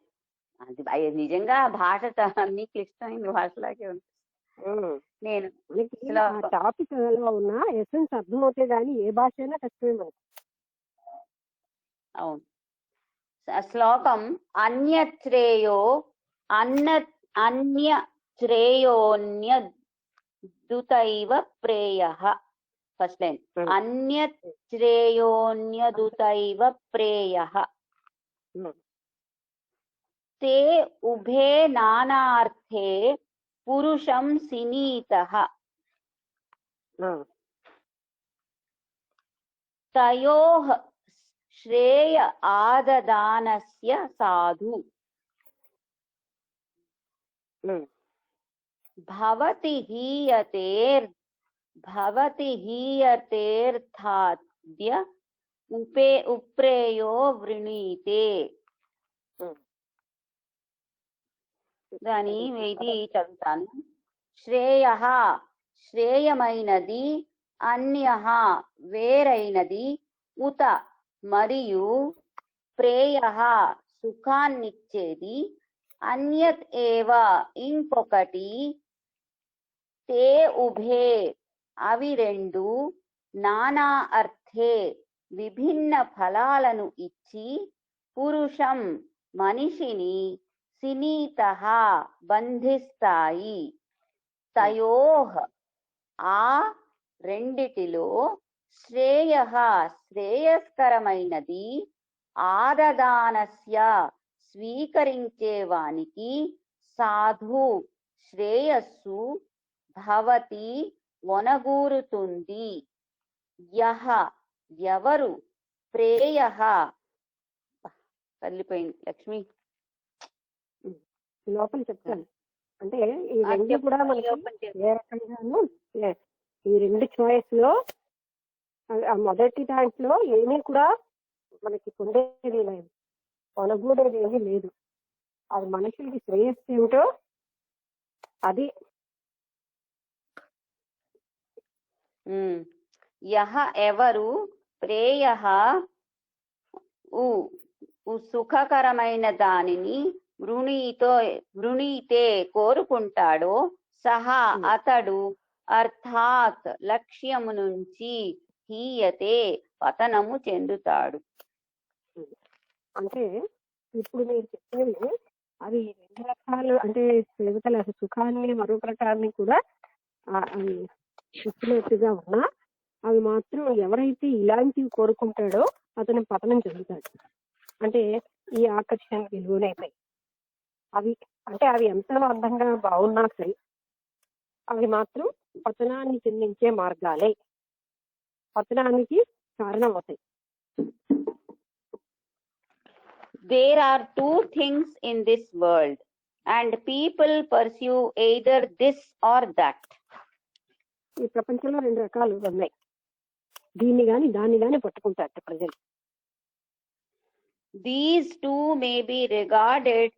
Speaker 1: నిజంగా భాష అన్ని క్లిష్టమైన భాషలాగే ఉంటుంది. నేను
Speaker 2: టాపిక్ లో ఉన్న ఎసెన్స్ అర్థమవుతే గానీ ఏ భాష అయినా కష్టమే మనకి.
Speaker 1: అవును. శ్లోకం అన్యశ్రేయోన్యదుతైవ ప్రేయః. ఫస్ట్ లైన్ అన్యశ్రేయోన్యదుతైవ ప్రేయః తే ఉభే నానార్థే పురుషం సినీతః తయోః శ్రేయ ఆదదానస్య సాధు భవతి హీయతేర్థాద్య ఉప్రేయో వృణీతే. దాని ఇది చదువుతాను. శ్రేయః శ్రేయమైనది, అన్యః వేరైనది, ఉత మరియు, ప్రేయః సుఖాన్నిచ్చేది, అన్యత్ ఏవ ఇంకొకటి, తే ఉభే అవి రెండు, నానా అర్థే విభిన్న ఫలాలను ఇచ్చి, పురుషం మనిషిని, సినీతః బంధిస్తాయి, తయోః ఆ రెండిటిలో, శ్రేయః శ్రేయస్కరమైనది, ఆదదానస్య స్వీకరించేవానికి, సాధు శ్రేయస్సు, భవతి ఒనగూరుతుంది, యః ఎవరు, ప్రేయః తల్లిపోయింది లక్ష్మి
Speaker 2: లోపల చెప్తాను. అంటే ఈ రెండు కూడా మనకి ఏ రకంగాను ఈ రెండు చాయిస్ లో ఆ మొదటి దాంట్లో ఏమీ కూడా మనకి పొందేది లేదు, కొనగూడేది ఏమీ లేదు. అది మనుషులకి శ్రేయస్సు ఏమిటో అది.
Speaker 1: యహ ఎవరు, ప్రేయః సుఖకరమైన దానిని, వృణీతే కోరుకుంటాడో, సహా అతడు, అర్థాత్ లక్ష్యము నుంచి, హీయతే పతనము చెందుతాడు.
Speaker 2: అంటే ఇప్పుడు మీరు చెప్పేది అవి రెండు రకాలు. అంటే దేవతల సుఖాన్ని మరొక రకాన్ని కూడా ఇచ్చినట్టుగా ఉన్నా అవి మాత్రం ఎవరైతే ఇలాంటివి కోరుకుంటాడో అతను పతనం చెందుతాడు. అంటే ఈ ఆకర్షణకి లోనైపోయి అవి అంటే అవి ఎంత అందంగా బాగున్నా సరే అవి మాత్రం పతనాన్ని చెందించే మార్గాలే, పతనానికి కారణం అవుతాయి.
Speaker 1: There are two things in this world and people pursue either this or that.
Speaker 2: ఈ ప్రపంచంలో రెండు రకాలు ఉన్నాయి, దీన్ని గాని దాన్ని గాని పట్టుకుంటారు ప్రజలు.
Speaker 1: These two may be regarded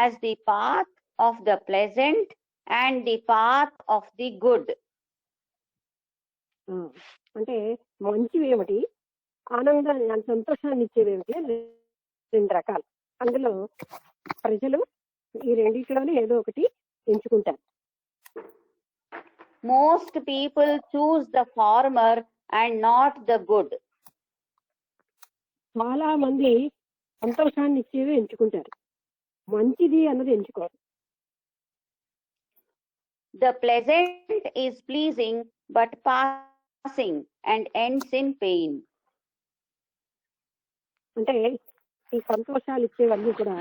Speaker 1: as the path of the pleasant and the path of the good.
Speaker 2: అంటే మంచివి ఏమిటి, ఆనందాన్ని సంతోషాన్ని ఇచ్చేవేమిటి రెండు రకాలు. అందులో ప్రజలు ఈ రెండిట్లోనే ఏదో ఒకటి ఎంచుకుంటారు.
Speaker 1: Most people choose the former and not the good.
Speaker 2: చాలా మంది సంతోషాన్ని ఇచ్చేవి ఎంచుకుంటారు, మంచిది అన్నది ఎంచుకోరు.
Speaker 1: The pleasant is pleasing but passing and ends in pain.
Speaker 2: అంటే ఈ సంతోషాలు ఇచ్చేవన్నీ కూడా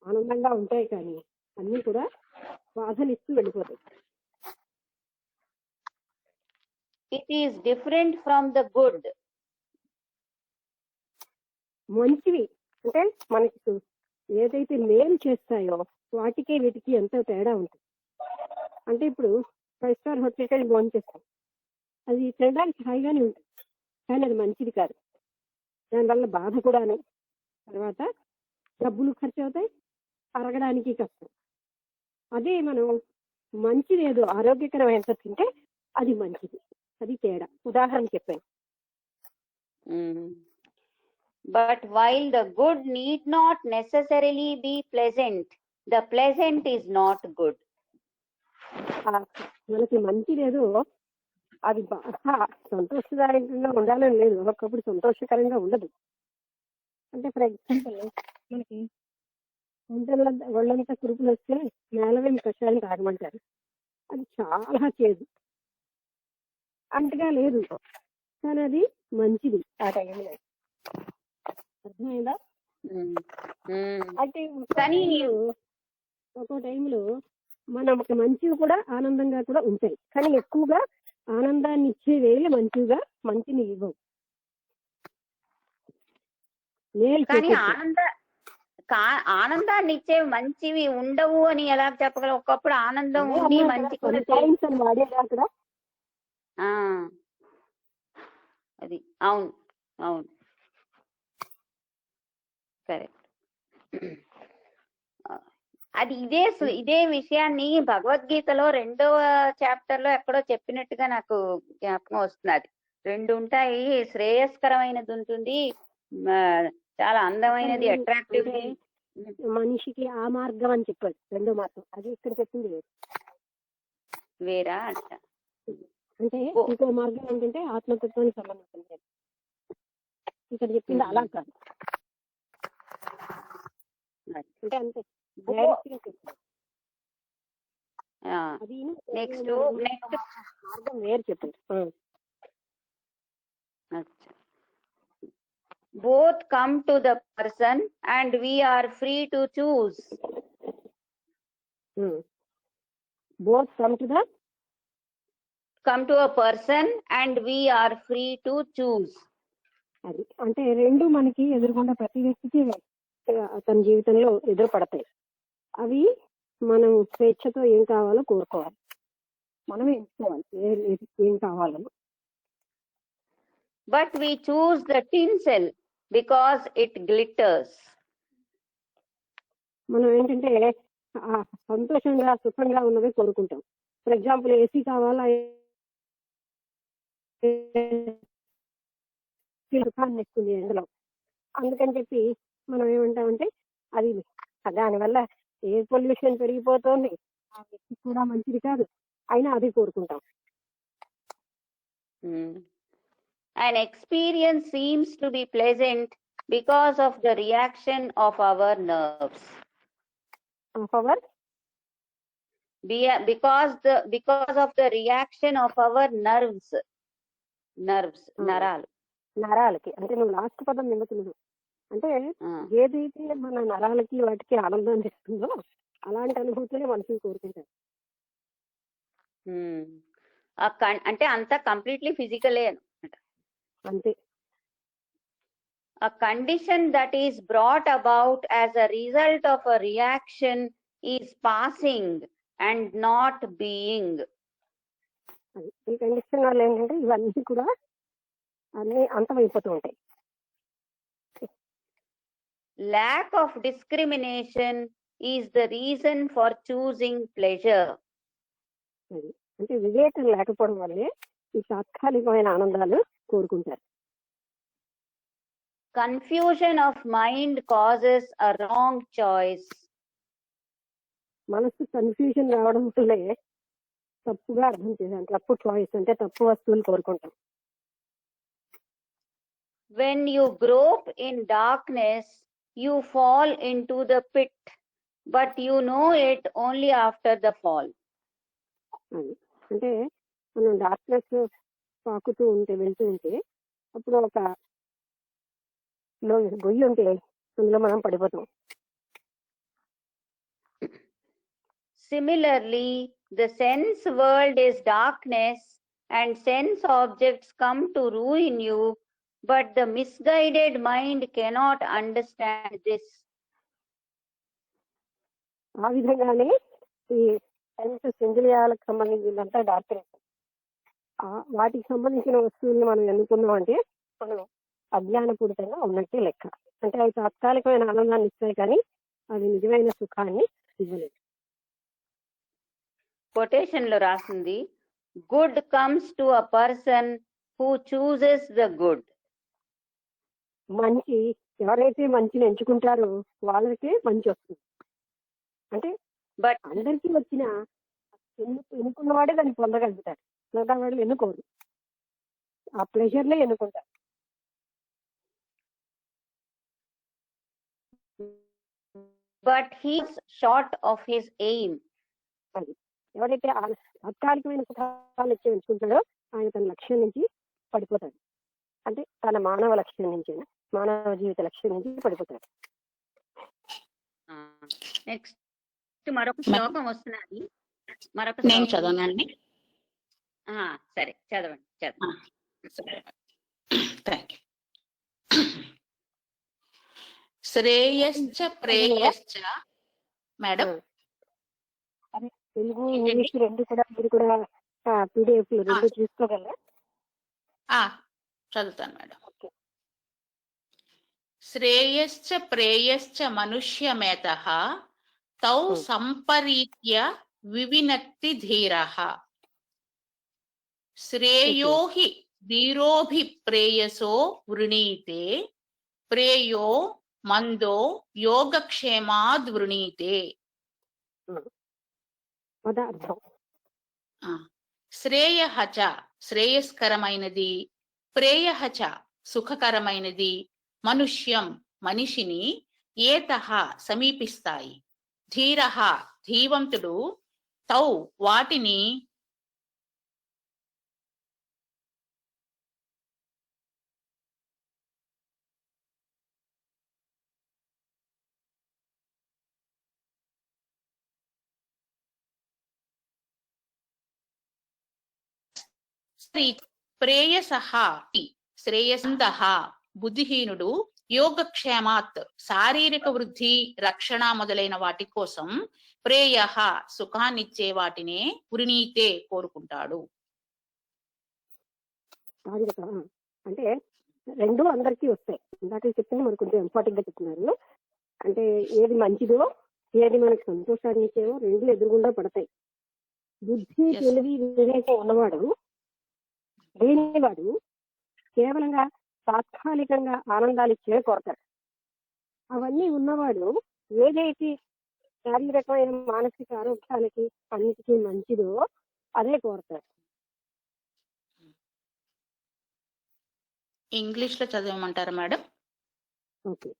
Speaker 2: ఆనందంగా ఉంటాయి కానీ అన్ని కూడా బాధనిస్తూ వెళ్ళిపోతాయి.
Speaker 1: it is different from the good.
Speaker 2: మంచివి అంటే మనకి ఏదైతే మేలు చేస్తాయో వాటికి వీటికి ఎంతో తేడా ఉంటుంది. అంటే ఇప్పుడు 5 స్టార్ హోటల్కి వెళ్ళి భోజనం చేస్తాం, అది తినడానికి హాయిగానే ఉంటుంది, కానీ అది మంచిది కాదు. దానివల్ల బాధ కూడాను, తర్వాత డబ్బులు ఖర్చు అవుతాయి, అరగడానికి కష్టం. అదే మనం మంచిది ఏదో ఆరోగ్యకరమైన తింటే అది మంచిది. అది తేడా. ఉదాహరణ చెప్పాను.
Speaker 1: But while the good need not necessarily be pleasant, the pleasant is not good.
Speaker 2: మనకి మంచిదేదో అది బాగా సంతోషదాయకంగా ఉండాలని లేదు, ఒకప్పుడు సంతోషకరంగా ఉండదు. అంటే ఫర్ ఎగ్జాంపుల్ మనకి ఒళ్ళంతా కురుపులు వస్తే నేలవేమి కషాయం తాగమంటారు, అది చాలా చేదు, అంతగా లేదు, కానీ అది మంచిది ఆ టైంలో. అర్థమైందా? అయితే
Speaker 1: కానీ
Speaker 2: ఒక్కో టైంలో మనకి మంచివి కూడా ఆనందంగా కూడా ఉంటాయి, కానీ ఎక్కువగా ఆనందాన్ని ఇచ్చే వేళ మంచిని ఇవ్వవు.
Speaker 1: కానీ ఆనందాన్ని ఇచ్చే మంచివి ఉండవు అని ఎలా చెప్పగలం? ఒకప్పుడు ఆనందం ఉండి మంచి
Speaker 2: వాడేదా అక్కడ?
Speaker 1: అది అవును అవును కరెక్ట్. అది ఇదే విషయాన్ని భగవద్గీతలో 2వ చాప్టర్ లో ఎక్కడో చెప్పినట్టుగా నాకు జ్ఞాపకం వస్తున్నది. 2 ఉంటాయి, శ్రేయస్కరమైనది ఉంటుంది, చాలా అందమైనది, అట్రాక్టివ్.
Speaker 2: మనిషికి ఆ మార్గం అని చెప్పాడు 2వ మార్గం, అది ఇక్కడ చెప్పింది
Speaker 1: వేరా అంట.
Speaker 2: అంటే ఇంకో మార్గం ఏంటంటే ఆత్మతత్వానికి సంబంధించింది, ఇక్కడ చెప్పింది అలా కాదు. అంటే అంతే
Speaker 1: నెక్స్ట్
Speaker 2: మార్గం వేరు చెప్పండి.
Speaker 1: both come to the person and we are free to choose.
Speaker 2: both come to
Speaker 1: a person and we are free to choose.
Speaker 2: అది అంటే 2 మనకి ఎదురుకుండా ప్రతి వ్యక్తికి తన జీవితంలో ఎదురుపడతాయి. అవి మనం స్వేచ్ఛతో ఏం కావాలో కోరుకోవాలి, మనమే ఎంచుకోవాలి ఏం కావాలని.
Speaker 1: But we choose the tinsel because it glitters.
Speaker 2: మనం ఏంటంటే సంతోషంగా సుఖంగా ఉన్నది కోరుకుంటాం. ఫర్ ఎగ్జాంపుల్ ఏసీ కావాలా, సుఖాన్ని ఇస్తుంది అందులో, అందుకని చెప్పి మనం ఏమంటామంటే అది దానివల్ల ఎయిర్ పొల్యూషన్ పెరిగిపోతుంది, ఆ వ్యక్తి కూడా మంచిది కాదు, అయినా అది కోరుకుంటాం.
Speaker 1: An experience seems to be pleasant because of the reaction of our nerves. Because of the reaction of our nerves.
Speaker 2: నరాలకి అంటే నువ్వు లాస్ట్ పదం నిమ్మతులు అంటే ఏదైతే మన నరాలకి వాటికి ఆనందాన్ని ఇస్తుందో అలాంటి అనుభూతులే మనుషులు కోరుకుంటారు.
Speaker 1: అంటే అంతా కంప్లీట్లీ ఫిజికలే అనమాట.
Speaker 2: అంతే.
Speaker 1: A condition that is brought about as a result of a reaction is passing and not being.
Speaker 2: ఈ కండిషన్ వల్ల ఏంటంటే ఇవన్నీ కూడా అన్ని అంతమైపోతూ ఉంటాయి.
Speaker 1: Lack of discrimination is the reason for choosing pleasure.
Speaker 2: అంటే వివేకం లేకపోవడం వల్లే ఈ తాత్కాలికమైన ఆనందాలు కోరుకుంటారు.
Speaker 1: Confusion of mind causes a wrong choice.
Speaker 2: మనసు కన్ఫ్యూజన్ రావడం వల్లే తప్పుగా అర్థం చేశాను, తప్పు చాయిస్ అంటే తప్పు వస్తువులు కోరుకుంటాం.
Speaker 1: When you grope in darkness, you fall into the pit, but you know it only after the fall.
Speaker 2: అంటే మనం డార్క్నెస్ పాకుతూ వెళ్తూ ఉంటే అప్పుడు ఒక గొయ్యి ఉంటే అందులో మనం పడిపోతాం.
Speaker 1: Similarly, the sense world is darkness and sense objects come to ruin you, but the misguided mind cannot understand this.
Speaker 2: ఆ విధంగానే ఈ సెన్సెస్ ఇంద్రియాలకు సంబంధించిందంతా డాక్టరేట్. వాటికి సంబంధించిన వస్తువుల్ని మనం ఎన్నుకున్నాం అంటే మనం అజ్ఞానపూరితంగా ఉన్నట్టే లెక్క. అంటే అవి తాత్కాలికమైన ఆనందాన్ని ఇస్తాయి కానీ అది నిజమైన సుఖాన్ని ఇవ్వలేదు.
Speaker 1: కొటేషన్ లో రాసింది, good comes to a person who chooses the good.
Speaker 2: మంచి ఎవరైతే మంచిని ఎంచుకుంటారో వాళ్ళకే మంచి వస్తుంది. అంటే
Speaker 1: బట్
Speaker 2: అందరికీ వచ్చిన ఎన్నుకున్నవాడే దాన్ని పొందగలుగుతారు, మిగతా వాళ్ళు ఎన్నుకోరు, ఆ ప్లెజర్లే ఎన్నుకుంటారు.
Speaker 1: But he's short of his aim.
Speaker 2: అది ఎవరైతే తాత్కాలికమైన సుఖాలు వచ్చి ఎంచుకుంటాడో ఆయన తన లక్ష్యం నుంచి పడిపోతాడు. అంటే తన మానవ లక్ష్యం నుంచి, మానవ జీవిత లక్ష్యం నుంచి పడిపోతాడు.
Speaker 1: నెక్స్ట్ మరొక శ్లోకం వస్తున్నది.
Speaker 3: నేను చదవనండి.
Speaker 1: సరే చదవండి.
Speaker 3: Thank you. శ్రేయశ్చ ప్రేయశ్చ. మేడం
Speaker 2: అదే తెలుగు ఇంగ్లీష్ రెండు కూడా మీరు కూడా పీడిఎఫ్ రెండు చూసుకోగలరా?
Speaker 3: చదువుతాను మేడం. శ్రేయశ్చ ప్రేయశ్చ మనుష్యమేతః తౌ సంపరీత్య వివినక్తి ధీరః. శ్రేయో హి ధీరోభిప్రేయసో వృణీతే ప్రేయో మందో యోగక్షేమాద్ వృణీతే. శ్రేయః చ శ్రేయస్కరమైనది, ప్రేయః చ సుఖకరమైనది, మనుష్యం మనిషిని ఏతః సమీపిస్తాయి, ధీరః ధీవంతుడు, తౌ వాటిని, ప్రేయసః శ్రేయసందః బుద్ధిహీనుడు, యోగక్షేమాత్ శారీరక వృద్ధి రక్షణ మొదలైన వాటి కోసం, ప్రేయః సుఖాన్నిచ్చే వాటినే, వృణీతే కోరుకుంటాడు.
Speaker 2: అంటే రెండు అందరికీ వస్తాయి. ఇందాక చెప్తే మనకు కొంచెం ఇంపార్టెంట్ గా చెప్తున్నారు. అంటే ఏది మంచిదో ఏది మనకు సంతోషాన్ని ఇచ్చేవో రెండు ఎదురుగుండా పడతాయి. బుద్ధి తెలివి వివేకం ఉన్నవాడు లేనివాడు కేవలంగా తాత్కాలికంగా ఆనందాలు ఇచ్చే కోరతాడు. అవన్నీ ఉన్నవాడు ఏదైతే శారీరకమైన మానసిక ఆరోగ్యాలకి అన్నిటికీ మంచిదో అదే కోరతాడు.
Speaker 3: ఇంగ్లీష్ లో చదవమంటారా madam?
Speaker 2: Okay.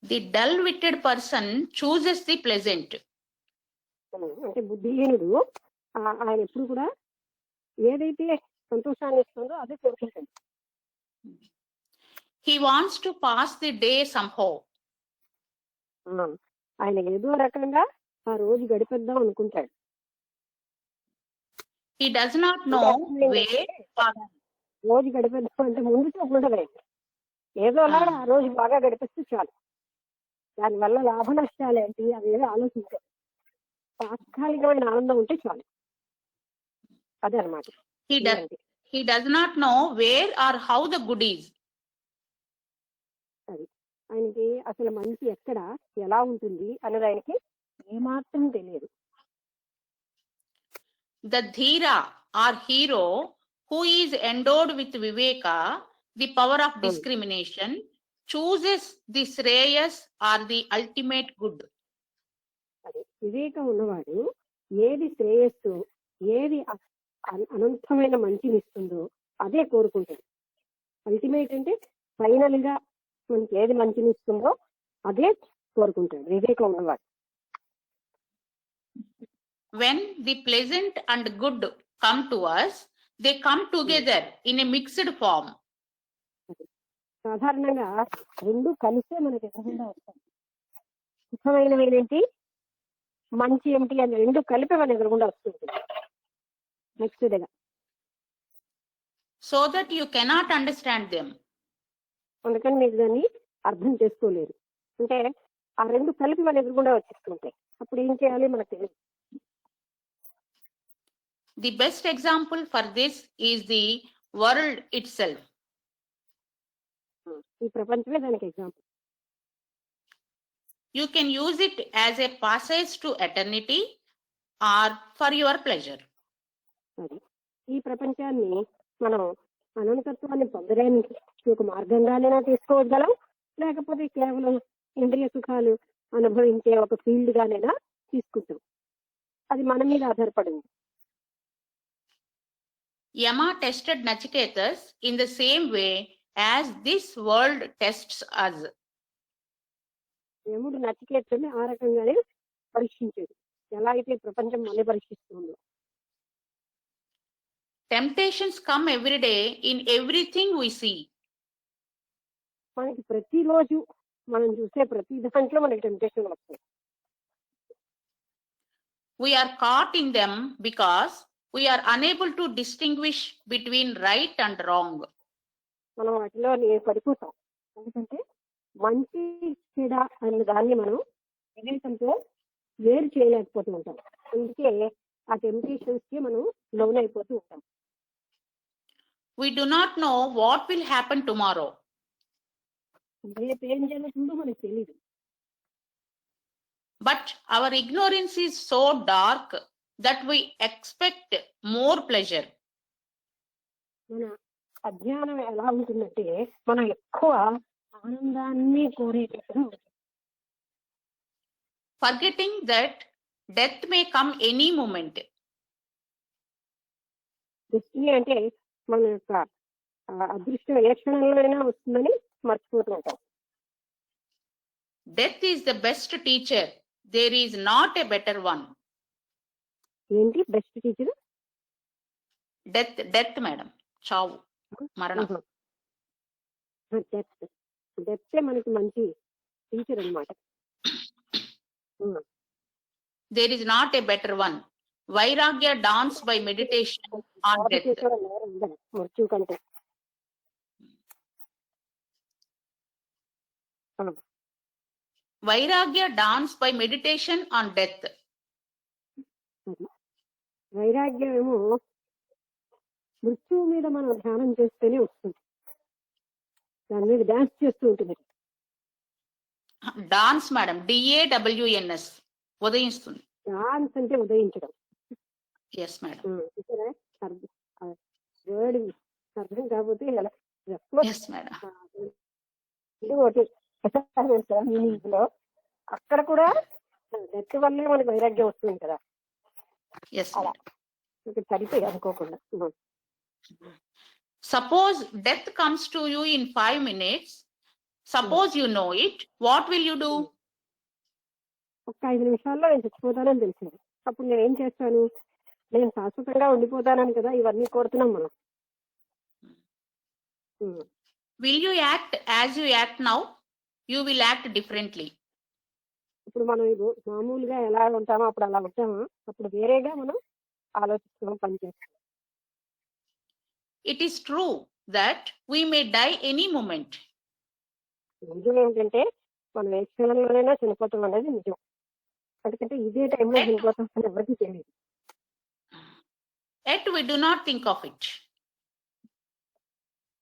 Speaker 3: The dull witted person chooses the pleasant.
Speaker 2: అంటే బుద్ధిహీనుడు ఆయన ఎప్పుడు కూడా ఏదైతే సంతోషాన్ని ఇస్తుందో అదే కోరుకుంటాడు.
Speaker 3: He wants to pass the day somehow.
Speaker 2: ఆయన ఏదో రకంగా ఆ రోజు గడిపేద్దాం అనుకుంటాడు.
Speaker 3: He does not know where.
Speaker 2: రోజు గడిపేద్దాం అంటే ముందుతో ఉండదు, ఏదోలా ఆ రోజు బాగా గడిపిస్తే చాలు. దానివల్ల లాభ నష్టాలు ఏంటి అవి ఆలోచించారు. తాత్కాలికమైన ఆనందం ఉంటే చాలు, అదే అనమాట.
Speaker 3: He does not know where or how the good is.
Speaker 2: అది ఆయనకి అసలు మంచి ఎక్కడ ఎలా ఉంటుంది అన్నది ఆయనకి ఏమాత్రం తెలియదు.
Speaker 3: The Dhira or hero who is endowed with Viveka, the power of discrimination, chooses the Shreyas or the ultimate good.
Speaker 2: అది వివేకం ఉన్నవాడు ఏది శ్రేయస్సు, ఏది అనంతమైన మంచిని ఇస్తుందో అదే కోరుకుంటాడు. అల్టిమేట్ అంటే ఫైనల్ గా మనకి ఏది మంచిని ఇస్తుందో అదే కోరుకుంటాడు వివేకం ఉన్నవాడు.
Speaker 3: When the pleasant and good come to us, they come together in a mixed form.
Speaker 2: సాధారణంగా రెండు కలిసే మనకి ఎదురుగుండా వస్తాయి. సుఖమైనవి ఏంటి, మంచి ఏమిటి అని రెండు కలిపి మన ఎదురుగుండా వస్తుంది. నెక్స్ట్ డేగా.
Speaker 3: so that you cannot understand them.
Speaker 2: అందుకని మీరు దాన్ని అర్థం చేసుకోలేరు. అంటే ఆ రెండు కలిపి మన ఎదురుగుండా వచ్చేస్తుంటాయి. అప్పుడు ఏం చేయాలి మనకు తెలియదు.
Speaker 3: The best example for this is the world itself.
Speaker 2: ఈ ప్రపంచమే దానికి example.
Speaker 3: You can use it as a passage to eternity or for your pleasure.
Speaker 2: అది ఈ ప్రపంచాన్ని మనం అనంతత్వాన్ని పొందడానికి ఒక మార్గంగానైనా తీసుకోవగలం, లేకపోతే కేవలం ఇంద్రియ సుఖాలు అనుభవించే ఒక ఫీల్డ్ గానైనా తీసుకుంటాం. అది మన మీద ఆధారపడింది.
Speaker 3: Yama tested Nachiketas in the same way as this world tests us.
Speaker 2: యముడు నచికేతుడిని ఆ రకంగానే పరీక్షించాడు, ఎలా అయితే ప్రపంచం మన పరీక్షిస్తుందో.
Speaker 3: Temptations come every day in everything we see.
Speaker 2: మనకి ప్రతిరోజు మనం చూసే ప్రతి దాంట్లో మనకి టెంప్టేషన్ వస్తుంది.
Speaker 3: We are caught in them because we are unable to distinguish between right and wrong.
Speaker 2: మనం వాటిలో పడిపోతాం. ఎందుకంటే మంచి చెడ అన్న దాన్ని మనం వివేకంతో వేరు చేయలేకపోతూ ఉంటాం. అందుకే ఆ టెంప్టేషన్స్ కి మనం లోన్ అయిపోతూ ఉంటాం.
Speaker 3: We do not know what will happen tomorrow.
Speaker 2: రేపు ఏం జరుగుతుందో మనకు తెలియదు.
Speaker 3: But our ignorance is so dark that we expect more pleasure.
Speaker 2: మన అజ్ఞానం ఎలా ఉంటుందంటే మనం ఎక్కువ ఆనందాన్ని కోరేటట్టుగా ఉంటుంది.
Speaker 3: Forgetting that death may come any moment.
Speaker 2: Destiny అంటే మన యొక్క అదృష్టం ఏ క్షణంలో అయినా వస్తుందని మర్చిపోతూ ఉంటాం.
Speaker 3: Death is the best teacher. There is not a better one.
Speaker 2: ఏంటి బెస్ట్ టీచర్?
Speaker 3: Death madam. చావు, మరణం.
Speaker 2: డెత్ మనకి మంచి టీచర్ అన్నమాట.
Speaker 3: There is not a better one. Vairagya dawns by meditation on death.
Speaker 2: మృత్యు కంటే
Speaker 3: Vairagya dawns by meditation on death.
Speaker 2: వైరాగ్యం ఏమో మృత్యువు మీద మనం ధ్యానం చేస్తేనే వస్తుంది. దాని మీద డాన్స్ చేస్తూ ఉంటుంది.
Speaker 3: Dance madam, DAWNS, ఉదయిస్తుంది.
Speaker 2: డాన్స్ అంటే ఉదయించడం.
Speaker 3: Yes madam.
Speaker 2: వర్డ్ అర్థం కాకపోతే
Speaker 3: ఎస్ మేడం.
Speaker 2: మీనింగ్ లో అక్కడ కూడా డెత్ వల్లే మనకి వైరాగ్యం వస్తుంది కదా. అలా సరిపోయి అనుకోకుండా.
Speaker 3: Suppose death comes to you in 5 minutes. Suppose you know it. What will you do?
Speaker 2: ఒక 5 నిమిషాల్లో నేను చచ్చిపోతానని తెలిసింది. అప్పుడు నేను ఏం చేస్తాను? నేను శాశ్వతంగా ఉండిపోతానని కదా ఇవన్నీ కోరుతున్నాం మనం.
Speaker 3: Will you act as you act now? You will act differently.
Speaker 2: ఇప్పుడు మనం మామూలుగా ఎలా ఉంటామో అప్పుడు అలా ఉంటామా? అప్పుడు వేరేగా మనం ఆలోచిస్తున్నాం, పనిచేస్తాం.
Speaker 3: It is true that we may die any moment.
Speaker 2: నిజం ఏమిటంటే మనం ఏ క్షణంలోనైనా చనిపోతాం అనేది నిజం. ఎందుకంటే ఇదే టైంలో చనిపోతాం అని ఎవరికి తెలియదు.
Speaker 3: Yet we do not think of it.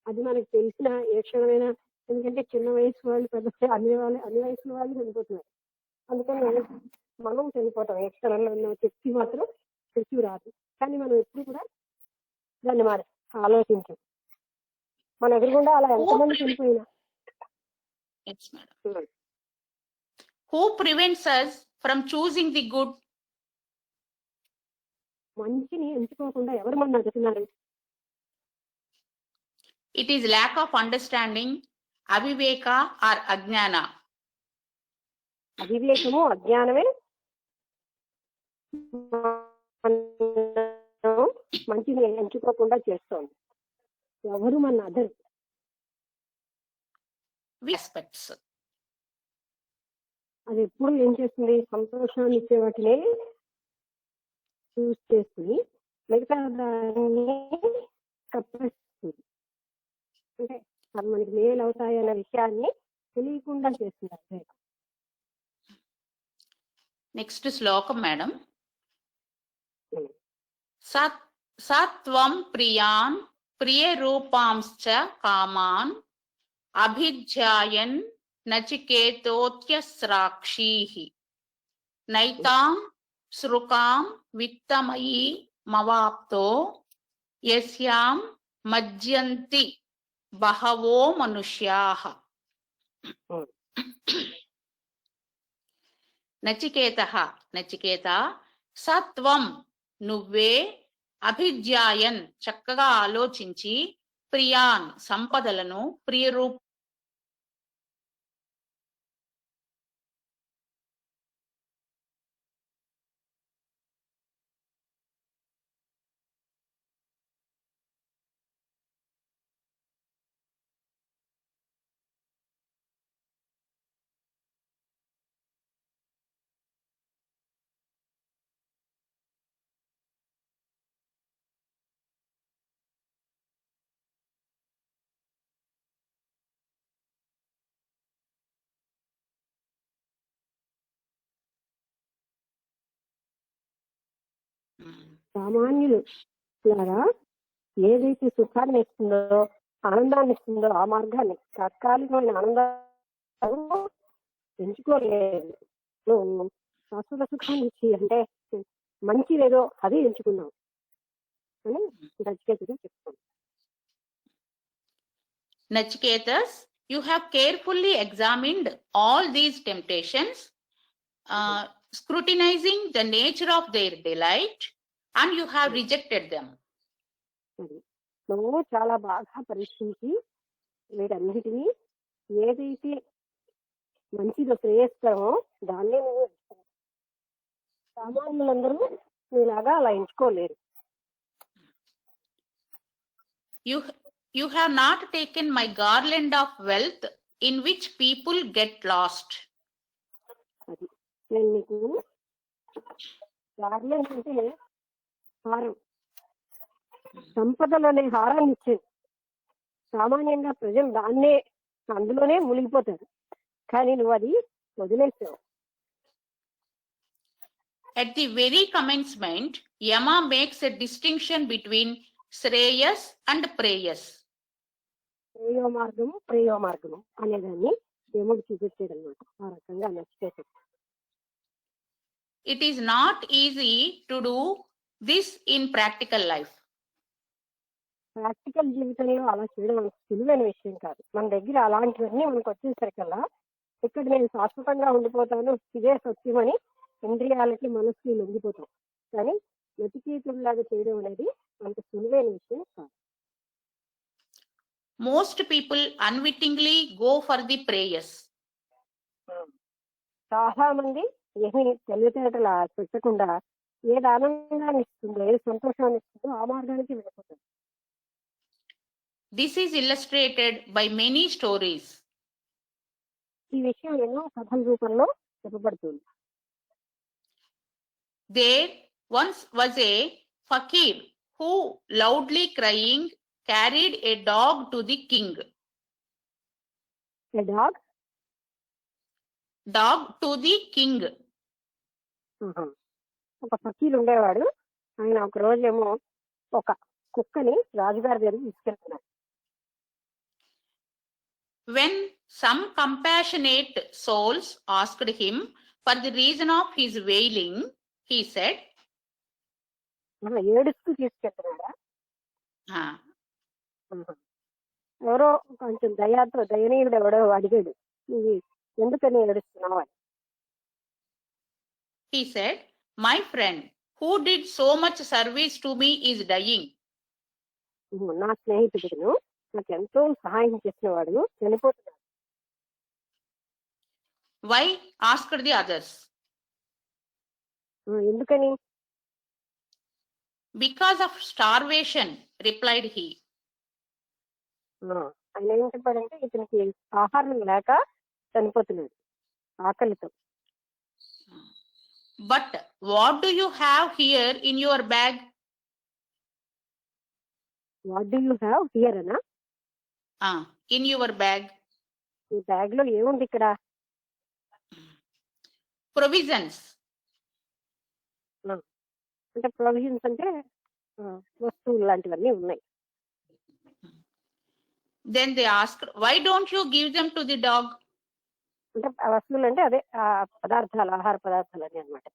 Speaker 2: అది మనకు తెలిసిన ఏ క్షణమైనా, ఎందుకంటే చిన్న వయసు వాళ్ళు, పెద్ద అన్ని వయసుల వాళ్ళు చనిపోతున్నారు. అందుకని మనం చనిపోతాం ఏ క్షణంలో ఉన్న శక్తి మాత్రం శక్తి రాదు. కానీ మనం ఎప్పుడు కూడా దాన్ని మరి ఆలోచించాం. మన ఎదురుగుండా అలా ఎంతమంది చనిపోయినా.
Speaker 3: Who prevents us from choosing the good?
Speaker 2: మంచిని ఎంచుకోకుండా ఎవరు మన అడుగుతున్నారు?
Speaker 3: It is lack of understanding, aviveka or ajnana.
Speaker 2: అవివేకము, అజ్ఞానమే మంచిని ఎంచుకోకుండా చేస్తోంది. ఎవరు మన అదర్
Speaker 3: Aspects.
Speaker 2: అది ఎప్పుడు ఏం చేస్తుంది? సంతోషాన్ని ఇచ్చే వాటినే చూస్ చేసుకుని మిగతా దాన్ని కప్పేస్తుంది. అంటే అది మనకి మేలు అవుతాయన్న విషయాన్ని తెలియకుండా చేస్తుంది అవివేకం.
Speaker 3: నెక్స్ట్ శ్లోకం మేడం.
Speaker 2: ఉం.
Speaker 3: సత్వం ప్రియాన్ ప్రియ రూపాంశ్చ కామాన్ అభిధ్యాయన్ నచికేతోత్యస్రాక్షీః నైతాం శృకాం విత్తమయీ మవాప్తో యస్యాం మజ్జంతి బహవో మనుష్యాః.
Speaker 2: ఉం.
Speaker 3: నచికేత సత్వం నువ్వే అభిధ్యాయన్ చక్కగా ఆలోచించి ప్రియాన్ సంపదలను ప్రియరూప
Speaker 2: సామాన్యులు లాగా ఏదైతే సుఖాన్ని ఇస్తుందో ఆనందాన్ని ఇస్తుందో ఆ మార్గాన్ని తాత్కాలికమైన ఆనందాన్ని ఎంచుకోలేదు. నువ్వు శాశ్వత సుఖాన్ని ఇచ్చి అంటే మంచిదేదో అది ఎంచుకున్నావు అని నచికేతుడు చెప్తాను.
Speaker 3: Nachiketas, you have carefully examined all these temptations, scrutinizing the nature of their delight, and you have rejected them.
Speaker 2: నువ్వు చాలా బాగా పరీక్షించి వీటన్నిటినీ ఏదైతే మంచిదో శ్రేయస్కరమో దాన్నే నువ్వు ఎంచుకున్నావు. సామాన్యులందరూ నీలాగా అలా ఎంచుకోలేరు.
Speaker 3: You have not taken my garland of wealth in which people get lost.
Speaker 2: అది నేను నీకు గార్లెండ్ అంటే హారం, సంపదలోనే హారాన్ని ఇచ్చేది. సామాన్యంగా ప్రజలు దాన్నే అందులోనే మునిగిపోతారు, కానీ నువ్వు అది వదిలేసావు.
Speaker 3: At the very commencement, Yama makes a distinction between Shreyas and Preyas.
Speaker 2: ప్రేయో మార్గము అనేదాన్ని యముడు చూపించాడు అనమాట. ఆ రకంగా నచ్చికేసాడు.
Speaker 3: It is not easy to do this in practical life.
Speaker 2: Practical జీవితంలో అలా చేయడం మనకు సులువైన విషయం కాదు. మన దగ్గర అలాంటివన్నీ మనకు వచ్చేసరికల్లా ఇక్కడ నేను శాశ్వతంగా ఉండిపోతాను, ఇదే సత్యమని ఇంద్రియాలకి మనసుకి లొంగిపోతాం. కానీ నచికేతుడిలాగా చేయడం అనేది అంత సులువైన విషయం కాదు.
Speaker 3: Most people unwittingly go for the Preyas.
Speaker 2: చాలా మంది ఏమి తెలివితేటలు పెట్టకుండా ఏది ఆనందాన్ని ఇస్తుందో ఏది సంతోషాన్ని ఇస్తుందో ఆ మార్గానికి వెళ్ళిపోతారు.
Speaker 3: This is illustrated by many stories.
Speaker 2: ఈ విషయం ఎన్నో కథల రూపంలో చెప్పబడుతుంది.
Speaker 3: There once was a fakir who, loudly crying, carried a dog to the king.
Speaker 2: A dog?
Speaker 3: Dog to the king.
Speaker 2: ఒక ఫకీర్ ఉండేవాడు. ఆయన ఒక రోజేమో ఒక కుక్కని రాజుగారి దగ్గరికి తీసుకెళ్తున్నాడు.
Speaker 3: When some compassionate souls asked him for the reason of his wailing, he said,
Speaker 2: ఏడుస్తూ తీసుకెళ్తున్నాడా?
Speaker 3: "Ah,
Speaker 2: ఎవరో కొంచెం దయనీయుడు ఎవడో అడిగాడు, నువ్వు ఎందుకని ఏడుస్తున్నావు అని.
Speaker 3: He said, my friend who did so much service to me is dying.
Speaker 2: నా స్నేహితుడును నాకు ఎంతో సహాయం చేసిన వాడు చనిపోతున్నాడు.
Speaker 3: Why? Asked the others.
Speaker 2: ఎందుకని?
Speaker 3: Because of starvation, replied he.
Speaker 2: ఆయన ఏం చెప్పాడంటే ఇతనికి ఆహారం లేక చనిపోతున్నాడు, ఆకలితో.
Speaker 3: But what do you have here in your bag?
Speaker 2: What do you have here అనా?
Speaker 3: In your bag.
Speaker 2: ఈ బ్యాగ్ లో ఏముంది ఇక్కడ?
Speaker 3: Provisions.
Speaker 2: అంటే ప్రొవిజన్స్ అంటే వస్తువులు లాంటివన్నీ ఉన్నాయి.
Speaker 3: Then they asked, why don't you give them to the dog?
Speaker 2: అంటే ఆ వస్తువులు అంటే అదే ఆ పదార్థాలు, ఆహార పదార్థాలు అని అనమాట.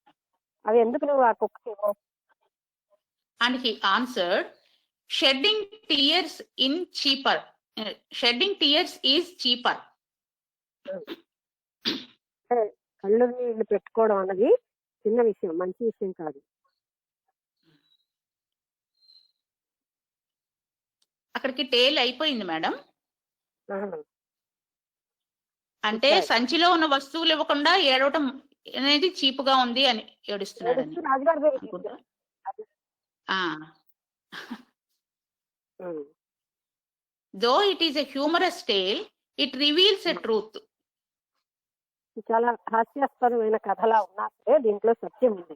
Speaker 2: అవి ఎందుకు నువ్వు ఆ కుక్కకి ఇవ్వవు?
Speaker 3: And he answered, shedding tears is cheaper.
Speaker 2: కళ్ళు నీళ్లు పెట్టుకోవడం అన్నది చిన్న విషయం, మంచి విషయం కాదు.
Speaker 3: అక్కడికి టేల్ అయిపోయింది మేడం.
Speaker 2: ఆహా.
Speaker 3: అంటే సంచిలో ఉన్న వస్తువులు ఇవ్వకుండా ఏడవటం అనేది చీపుగా ఉంది అని ఏడుస్తున్నాడని.
Speaker 2: రాజుగారి దగ్గరికి
Speaker 3: అనుకుంటా. Though it is a humorous tale, it reveals a truth.
Speaker 2: చాలా హాస్యాస్పదమైన కథలా ఉన్నా సరే దీంట్లో సత్యం ఉంది.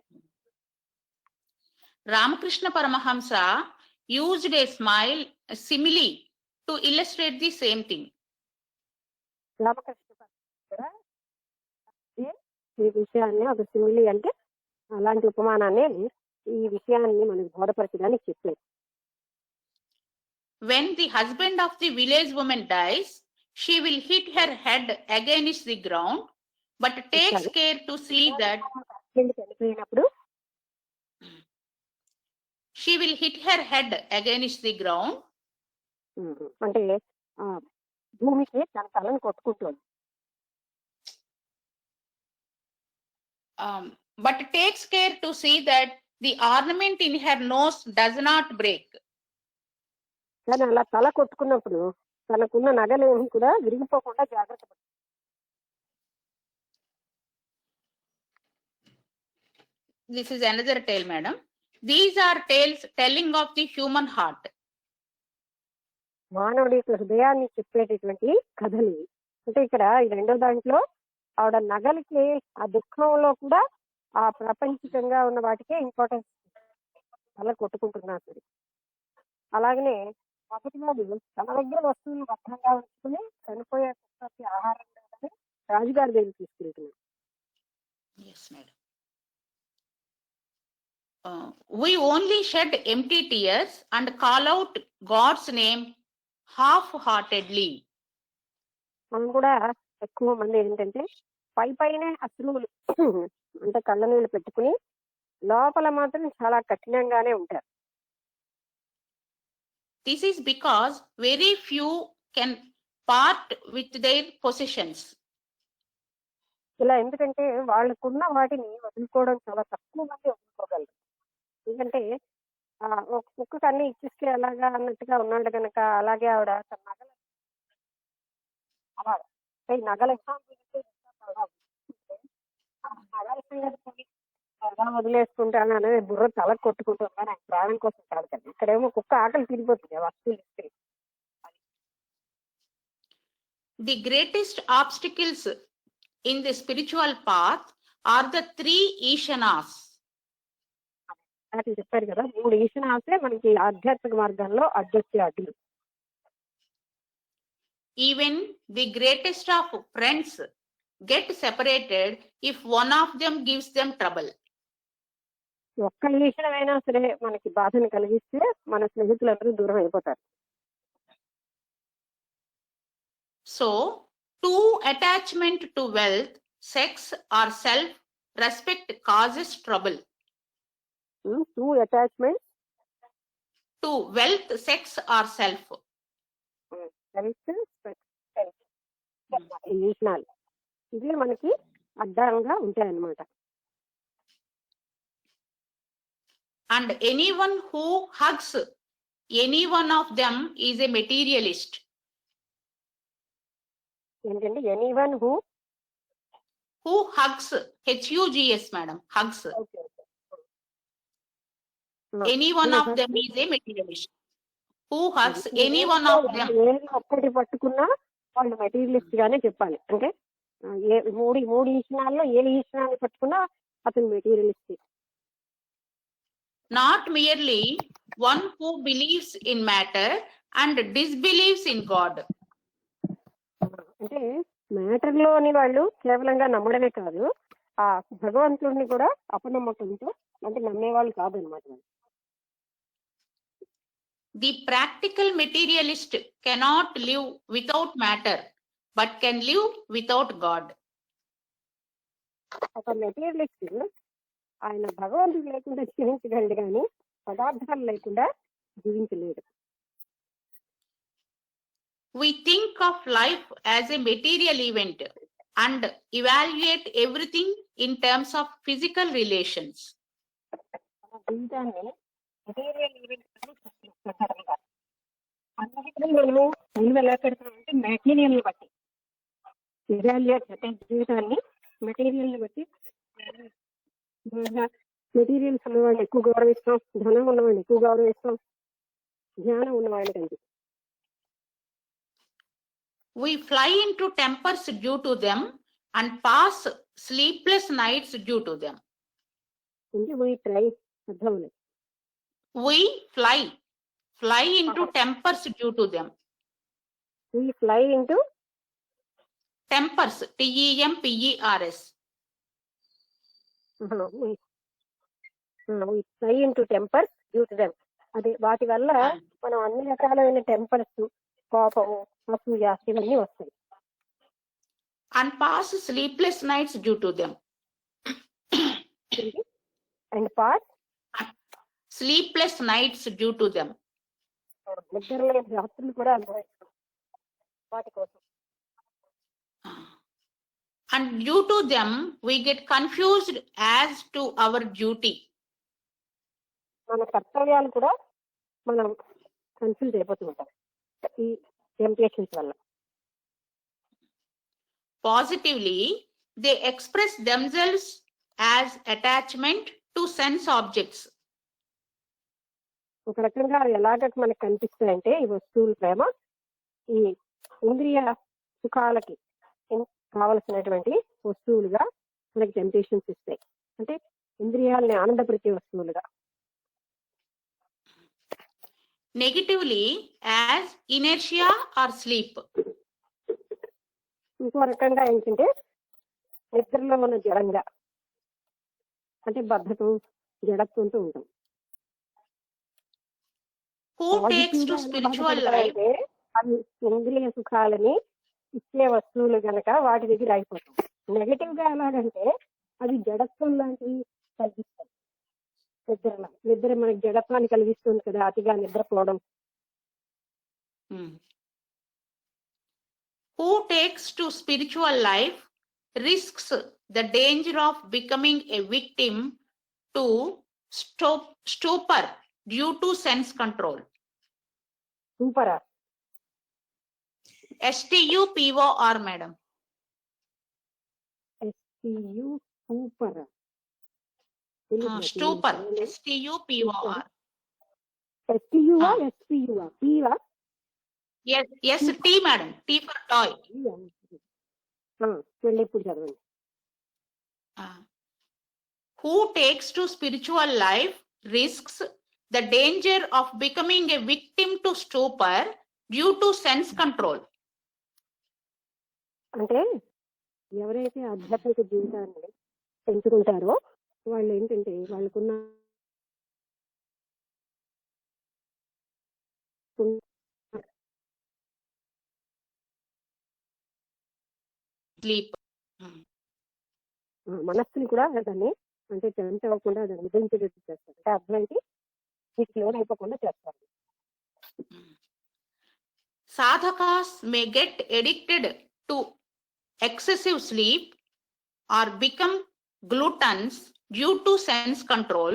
Speaker 3: Ramakrishna Paramahamsa used a simile to illustrate the same thing.
Speaker 2: Ramakrishna కూడా ఈ విషయాన్ని ఒక సిమిలి అంటే అలాంటి ఉపమానాన్ని ఈ విషయాన్ని మనకు బోధపరచడానికి చెప్పారు.
Speaker 3: When the husband of the village woman dies, she will hit her head against the ground, but takes care to see that
Speaker 2: చనిపోయినప్పుడు
Speaker 3: she will hit her head against the ground.
Speaker 2: అంటే భూమికి తన తలను కొట్టుకుంటుంది.
Speaker 3: But takes care to see that the ornament in her nose does not break.
Speaker 2: కానీ అలా తల కొట్టుకున్నప్పుడు తనకున్న నగలేమి కూడా విరిగిపోకుండా జాగ్రత్త పడుతుంది.
Speaker 3: This is another tale, madam. These are tales telling of the human heart.
Speaker 2: మానవుడి యొక్క హృదయాన్ని చెప్పేటటువంటి కథలు. అంటే ఇక్కడ ఈ రెండో దాంట్లో ఆవిడ నగలకి ఆ దుఃఖంలో కూడా ఆ ప్రపంచికంగా ఉన్న వాటికే ఇంపార్టెన్స్ అలా కొట్టుకుంటున్నారు. అలాగనే మొదటివాడు తన దగ్గర వస్తువులు భద్రంగా ఉంచుకుని చనిపోయే కుక్కకి ఆహారం లేదని రాజుగారి దగ్గర తీసుకెళ్తున్నాడు.
Speaker 3: Yes, madam. We only shed empty tears and call out God's name half-heartedly.
Speaker 2: మనం కూడా ఎక్కువ మంది ఏంటంటే పైనే అశ్రువులు అంటే కళ్ళ నీళ్ళు పెట్టుకుని లోపల మాత్రం చాలా కఠినంగానే ఉంటారు.
Speaker 3: This is because very few can part with their possessions.
Speaker 2: ఇలా ఎందుకంటే వాళ్ళకున్న వాటిని వదులుకోవడం చాలా తక్కువ మంది వదులుకోగలరు. ఎందుకంటే ఒక కుక్కకు అన్ని ఇచ్చేస్తే అలాగా అన్నట్టుగా ఉన్నాడు కనుక అలాగే ఆవిడ తన నగల అలా నగల ఎలా వదిలేసుకుంటాను అనేది బుర్ర తల కొట్టుకుంటుందా నాకు ప్రాణం కోసం కాదు కదా. ఇక్కడేమో కుక్క ఆకలి తిరిగిపోతుంది వస్తువులు ఇస్తే.
Speaker 3: The greatest obstacles in the spiritual path are the 3 Ishanas.
Speaker 2: అది చెప్పారు కదా, 3 ఈశానాసే మనకి ఆధ్యాత్మిక మార్గంలో అడ్డొచ్చే అడ్డులు.
Speaker 3: Even the greatest of friends get separated if one of them gives them trouble.
Speaker 2: ఒక్క ఈశానమైనా సరే మనకి బాధను కలిగిస్తే మన స్నేహితులందరూ దూరం అయిపోతారు.
Speaker 3: So, to attachment to wealth, sex or self-respect causes trouble.
Speaker 2: To attachment
Speaker 3: To wealth, sex or self.
Speaker 2: ఈశానాలు ఇవి మనకి అడ్డంగా ఉంటాయన్నమాట.
Speaker 3: And anyone who hugs any one of them is a materialist.
Speaker 2: ఏంటంటే anyone who
Speaker 3: hugs, HUGS madam, hugs. Any one of them is a materialist. Who hugs any one of them.
Speaker 2: ఏది ఒక్కటి పట్టుకున్నా వాళ్ళు materialist గానే చెప్పాలి. అంటే మూడు ఈశానాల్లో ఏ ఈశానాన్ని పట్టుకున్నా అతను materialist.
Speaker 3: not merely one who believes in matter and disbelieves in God.
Speaker 2: అంటే మ్యాటర్ లోని వాళ్ళు కేవలంగా నమ్మడమే కాదు, ఆ భగవంతుడిని కూడా అపనమ్మకంతో అంటే నమ్మేవాళ్ళు కాదనమాట.
Speaker 3: The practical materialist cannot live without matter, but can live without God.
Speaker 2: ఒక మెటీరియలిస్ట్ ఆయన భగవంతుడు లేకుండా జీవించగలడు కానీ పదార్థాలు లేకుండా జీవించలేడు.
Speaker 3: We think of life as a material event and evaluate everything in terms of physical relations.
Speaker 2: జీవితాన్ని మెటీరియల్ ఈవెంట్ అన్నిటికీ మనం విలువ ఎలా పెడతామంటే మెటీరియల్ ని బట్టి ఇవాల్యుయేట్, అంటే జీవితాన్ని మెటీరియల్ ని బట్టి. మెటీరియల్స్ ఉన్నవాడిని ఎక్కువ గౌరవిస్తాం, ధనం ఉన్నవాడిని ఎక్కువ గౌరవిస్తాం, జ్ఞానం ఉన్నవాడిని కంటే.
Speaker 3: We fly into tempers due to them and pass sleepless nights due to them.
Speaker 2: అంటే we try అర్థం లేదు.
Speaker 3: We fly into tempers due to them.
Speaker 2: We fly into
Speaker 3: Tempers, TEMPERS.
Speaker 2: we fly into tempers due to them. అదే వాటి వల్ల మనం అన్ని రకాలైన టెంపర్స్, కోపము, అసూయ ఇవన్నీ వస్తాయి.
Speaker 3: And pass sleepless nights due to them.
Speaker 2: And pass
Speaker 3: Sleepless nights due to them.
Speaker 2: నిద్రలేని రాత్రులు కూడా అనుభవిస్తాం వాటి కోసం.
Speaker 3: And due to them, we get confused as to our duty.
Speaker 2: మన కర్తవ్యాలు కూడా మనం కన్ఫ్యూజ్ అయిపోతూ ఉంటాం ఈ టెంప్టేషన్స్ వల్ల.
Speaker 3: Positively, they express themselves as attachment to sense objects.
Speaker 2: ఒక రకంగా ఎలాగ మనకు కనిపిస్తాయంటే ఈ వస్తువుల ప్రేమ ఈ ఇంద్రియ సుఖాలకి కావలసినటువంటి వస్తువులుగా మనకి టెంప్టేషన్స్ ఇస్తాయి, అంటే ఇంద్రియాలని ఆనందపరిచే వస్తువులుగా.
Speaker 3: Negatively, as inertia or sleep.
Speaker 2: ఇంకో రకంగా ఏంటంటే నిద్రలో ఉన్న జడంగా, అంటే బద్ధకం, జడత్వంతో ఉంటాం.
Speaker 3: Who takes to spiritual life?
Speaker 2: అవి ఇంద్రియ సుఖాలని ఇచ్చే వస్తువులు గనక వాటి దగ్గర అయిపోతాం. నెగటివ్ గా ఎలాగంటే అవి జడత్వం లాంటివి కలిగిస్తాయి. నిద్ర మనకి జడత్వాన్ని కలిగిస్తుంది కదా, అతిగా నిద్రపోవడం.
Speaker 3: Who takes to spiritual life risks the danger of becoming a victim to stupor due to sense control.
Speaker 2: సూపరా?
Speaker 3: STUPOR, madam.
Speaker 2: STU సూపరా?
Speaker 3: Stupor. STUPOR.
Speaker 2: STUవా SPUవా? Pవా?
Speaker 3: Yes, T, madam. T for toy.
Speaker 2: మళ్ళీ ఇప్పుడు చదవండి.
Speaker 3: Who takes to spiritual life risks the danger of becoming a victim to stupor due to sense control.
Speaker 2: అంటే ఎవరైతే ఆధ్యాత్మిక జీవితాన్ని పెంచుకుంటారో వాళ్ళు ఏంటంటే వాళ్ళకున్న
Speaker 3: Sleep.
Speaker 2: మనస్సుని కూడా దాన్ని అంటే టెంప్ట్ అవ్వకుండా దాన్ని విధించేటట్టు చేస్తారు. అంటే అర్థమైంది వీటికి లోన్ అయిపోకుండా చేస్తారు.
Speaker 3: Sadhakas may get addicted to excessive sleep or become gluttons due to sense control.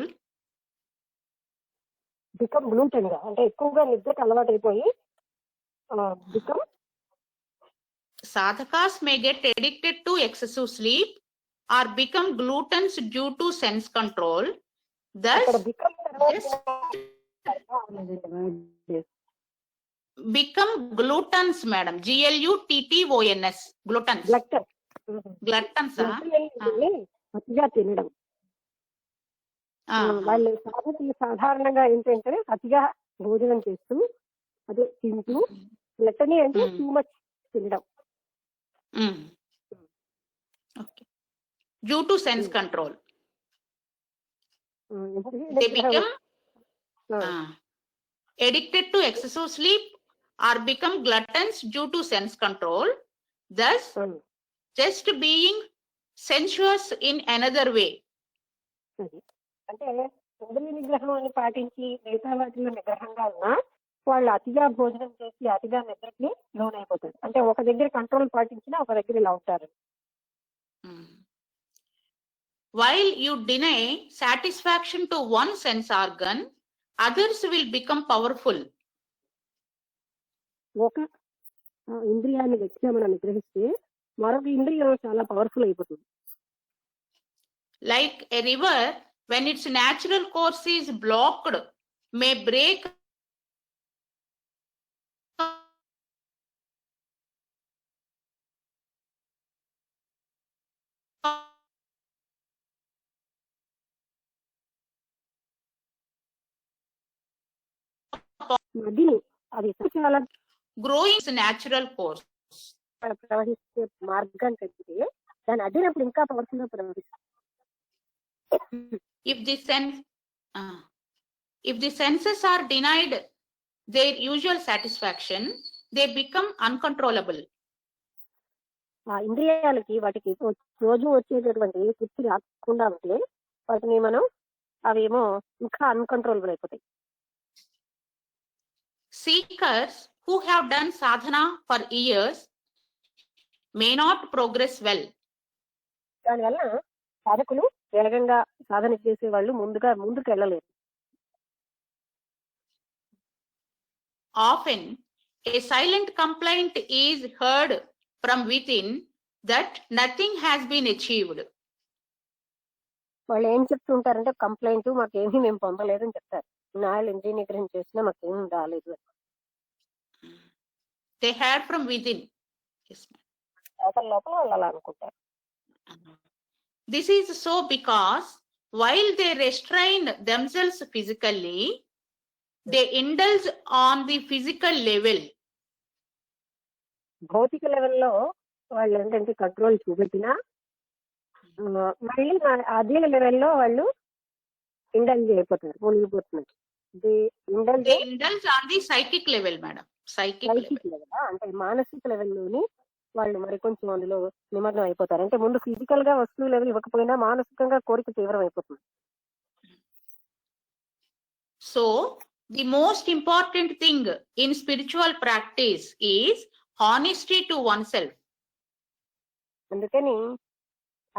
Speaker 2: Become gluten గా అంటే ఎక్కువగా నిద్రకు అలవాటు అయిపోయి become.
Speaker 3: Sadhakas may get addicted to excessive sleep or become gluttons due to sense control. Thus, become gluttons, madam. GLUTTONS. Gluttons. Gluttons.
Speaker 2: అతిగా తినడం. వాళ్ళు సాధకులు సాధారణంగా ఏంటంటే అతిగా భోజనం చేస్తూ అదే తింటూ లెటనీ అంటే టూ మచ్ తినడం.
Speaker 3: Due to sense control, they become addicted to excessive sleep or become gluttons due to sense control, thus just being sensuous in another way.
Speaker 2: అంటే ఇంద్రియ నిగ్రహాన్ని పాటించి మిగతా వాటిలో నిగ్రహంగా ఉన్నా వాళ్ళు అతిగా భోజనం చేసి అతిగా నిద్రకి లోనైపోతారు. అంటే ఒక దగ్గర కంట్రోల్ పాటించినా ఒక దగ్గర ఇలా ఉంటారు.
Speaker 3: While you deny satisfaction to one sense organ, others will become powerful.
Speaker 2: ఒక ఇంద్రియాన్ని గట్టిగా మనం నిగ్రహిస్తే మరొక ఇంద్రియం చాలా పవర్ఫుల్ అయిపోతుంది.
Speaker 3: Like a river, when its natural course is blocked, may break
Speaker 2: నదిని అది చాలా
Speaker 3: growing its natural course.
Speaker 2: ప్రవహించే మార్గం తగ్గితే దాన్ని అడ్డినప్పుడు ఇంకా పవర్ఫుల్ గా ప్రవహిస్తుంది.
Speaker 3: If the senses are denied their usual satisfaction, they become uncontrollable.
Speaker 2: ఆ ఇంద్రియాలకి వాటికి రోజు వచ్చేటటువంటి తృప్తి రాకుండా ఉంటే వాటిని మనం అవేమో ఇంకా అన్కంట్రోలబుల్ అయిపోతాయి.
Speaker 3: Seekers who have done sadhana for years may not progress well.
Speaker 2: దానివల్ల సాధకులు వేగంగా సాధన చేసే వాళ్ళు ముందుకు వెళ్ళలేరు.
Speaker 3: Often a silent complaint is heard from within that nothing has been achieved.
Speaker 2: వాళ్ళు ఏం చెప్తుంటారంటే కంప్లైంట్ మాకేమీ మేము పొందలేదని చెప్తారు. నాళ్ళు ఇంద్రియ నిగ్రహం చేసినా మాకేం రాలేదు.
Speaker 3: They heard from within.
Speaker 2: లోపల వాళ్ళు అలా అనుకుంటారు.
Speaker 3: This is so because while they restrain themselves physically, they indulge on the physical level.
Speaker 2: భౌతిక లెవెల్లో వాళ్ళు ఏంటంటే కంట్రోల్ చూపెట్టినా మళ్ళీ అదే లెవెల్లో వాళ్ళు ఇండల్జ్ అయిపోతారు, మునిగిపోతున్నారు.
Speaker 3: They indulge on the psychic level, madam. Psychic
Speaker 2: level అంటే మానసిక లెవెల్లోని వాళ్ళు మరి కొంచెం అందులో నిమగ్నం అయిపోతారు. అంటే ముందు ఫిజికల్ గా వస్తువు లెవెల్ ఇవ్వకపోయినా మానసికంగా కోరిక తీవ్రం అయిపోతుంది.
Speaker 3: So the most important thing in spiritual practice is honesty to oneself.
Speaker 2: అందుకని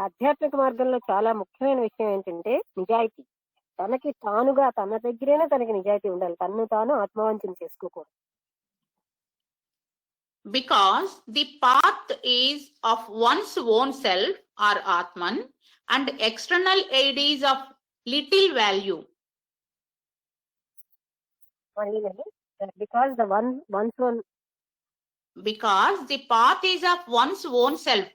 Speaker 2: ఆధ్యాత్మిక మార్గంలో చాలా ముఖ్యమైన విషయం ఏంటంటే నిజాయితీ. తనకి తానుగా తన దగ్గరైనా తనకి నిజాయితీ ఉండాలి. తన్ను తాను ఆత్మవంచన చేసుకోకూడదు.
Speaker 3: Because the path is of one's own self or Atman and external aid is of little value.
Speaker 2: Because
Speaker 3: the path is of one's own self.